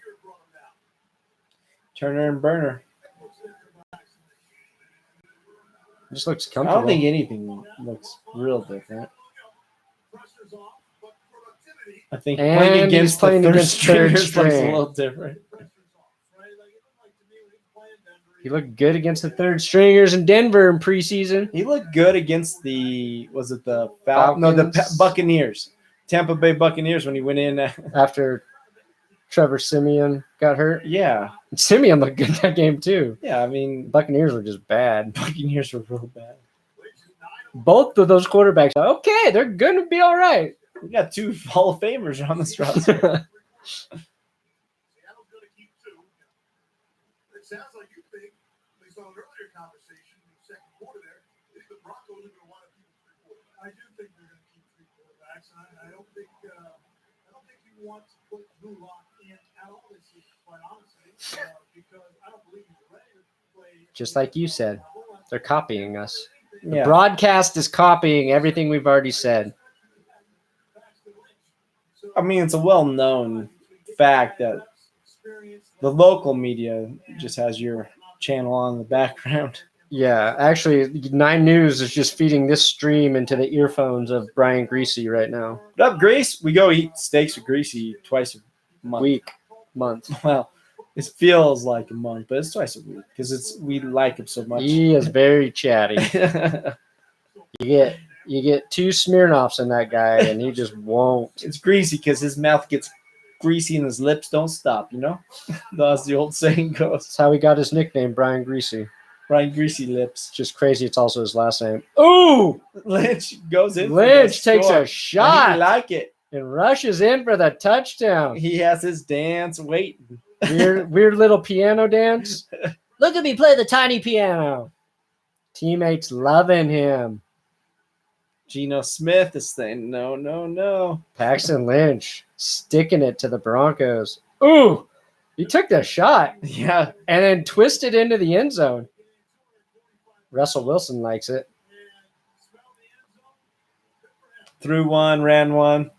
Turner and Burner.
Just looks
I
comfortable.
don't think anything looks real different.
Pressure's off, but productivity
I think
And
playing
he's
against
playing
the third
against third
stringers looks a
string.
little different.
pressure's off, right? Like it looked like to me when he was playing Denver.
He looked good against the third stringers in Denver in preseason.
He looked good against the
Falcons.
Buccaneers, Tampa Bay Buccaneers when he went in.
After Trevor Simeon got hurt.
Yeah,
Simeon looked good in that game too.
yeah. I mean,
Buccaneers were just bad.
Buccaneers were real bad.
Both of those quarterbacks, okay, they're going to be all right.
We got 2 Hall of Famers on this roster.
Seattle's going to keep 2. It sounds like you think, at least on an earlier conversation in the second quarter there, I think the Broncos are going to want to keep 3 quarterbacks. I do think they're going to keep 3 quarterbacks, and I don't think you want to put Drew Lock in at all this season, quite honestly, because I don't believe he's ready to play.
Just like you said, they're copying us. The
Yeah,
broadcast is copying everything we've already said.
I mean, it's a well-known fact that the local media just has your channel on in the background.
Yeah, actually, 9 News is just feeding this stream into the earphones of Brian Greasy right now.
What up, Grease? We go eat steaks with Greasy twice a month.
Month.
Well, it feels like a month, but it's twice a week because we like him so much.
He is very chatty. You get 2 Smirnoffs in that guy, and he just won't.
It's greasy because his mouth gets greasy and his lips don't stop, you know? That's the old saying goes.
That's how he got his nickname, Brian Greasy.
Brian Greasy Lips.
It's just crazy. It's also his last name. Ooh!
Lynch goes in.
Lynch takes a
I
shot
like it.
and rushes in for the touchdown.
He has his dance waiting.
Weird little piano dance. Look at me play the tiny piano. Teammates loving him.
Geno Smith is saying, no.
Paxton Lynch sticking it to the Broncos. Ooh! He took the shot
Yeah.
and then twisted into the end zone. Russell Wilson likes it.
Threw one, ran one.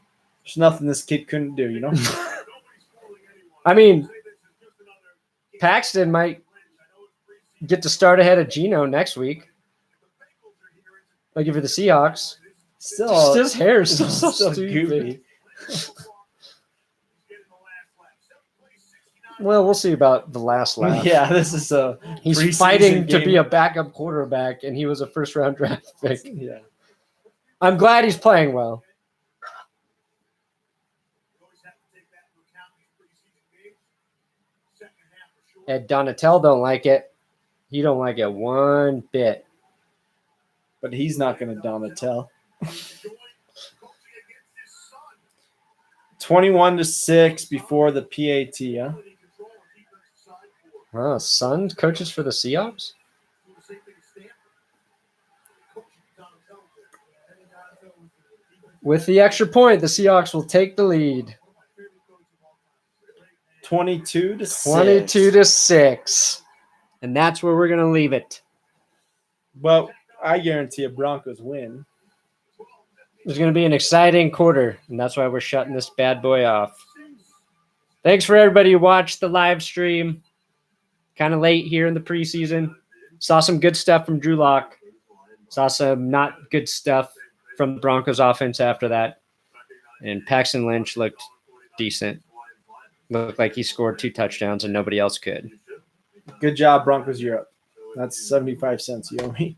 There's nothing this kid couldn't do, you know?
I mean, Paxton might get to start ahead of Geno next week. Like for the Seahawks.
Still,
Just his hair is so
still
stupid.
goofy.
Well, we'll see about the last lap.
Yeah, this is a
He's
preseason
fighting to
game.
be a backup quarterback, and he was a first-round draft pick.
Yeah.
I'm glad he's playing well. Ed Donatel don't like it. He don't like it one bit.
But he's not going to Donatel. 21-6 before the PAT, huh?
Oh, son coaches for the Seahawks? With the extra point, the Seahawks will take the lead.
22-6.
22-6. And that's where we're going to leave it.
But I guarantee a Broncos win.
It's going to be an exciting quarter, and that's why we're shutting this bad boy off. Thanks for everybody who watched the live stream. Kind of late here in the preseason. Saw some good stuff from Drew Lock. Saw some not good stuff from the Broncos offense after that. And Paxton Lynch looked decent. Looked like he scored 2 touchdowns and nobody else could.
Good job, Broncos Europe. That's 75 cents you owe me.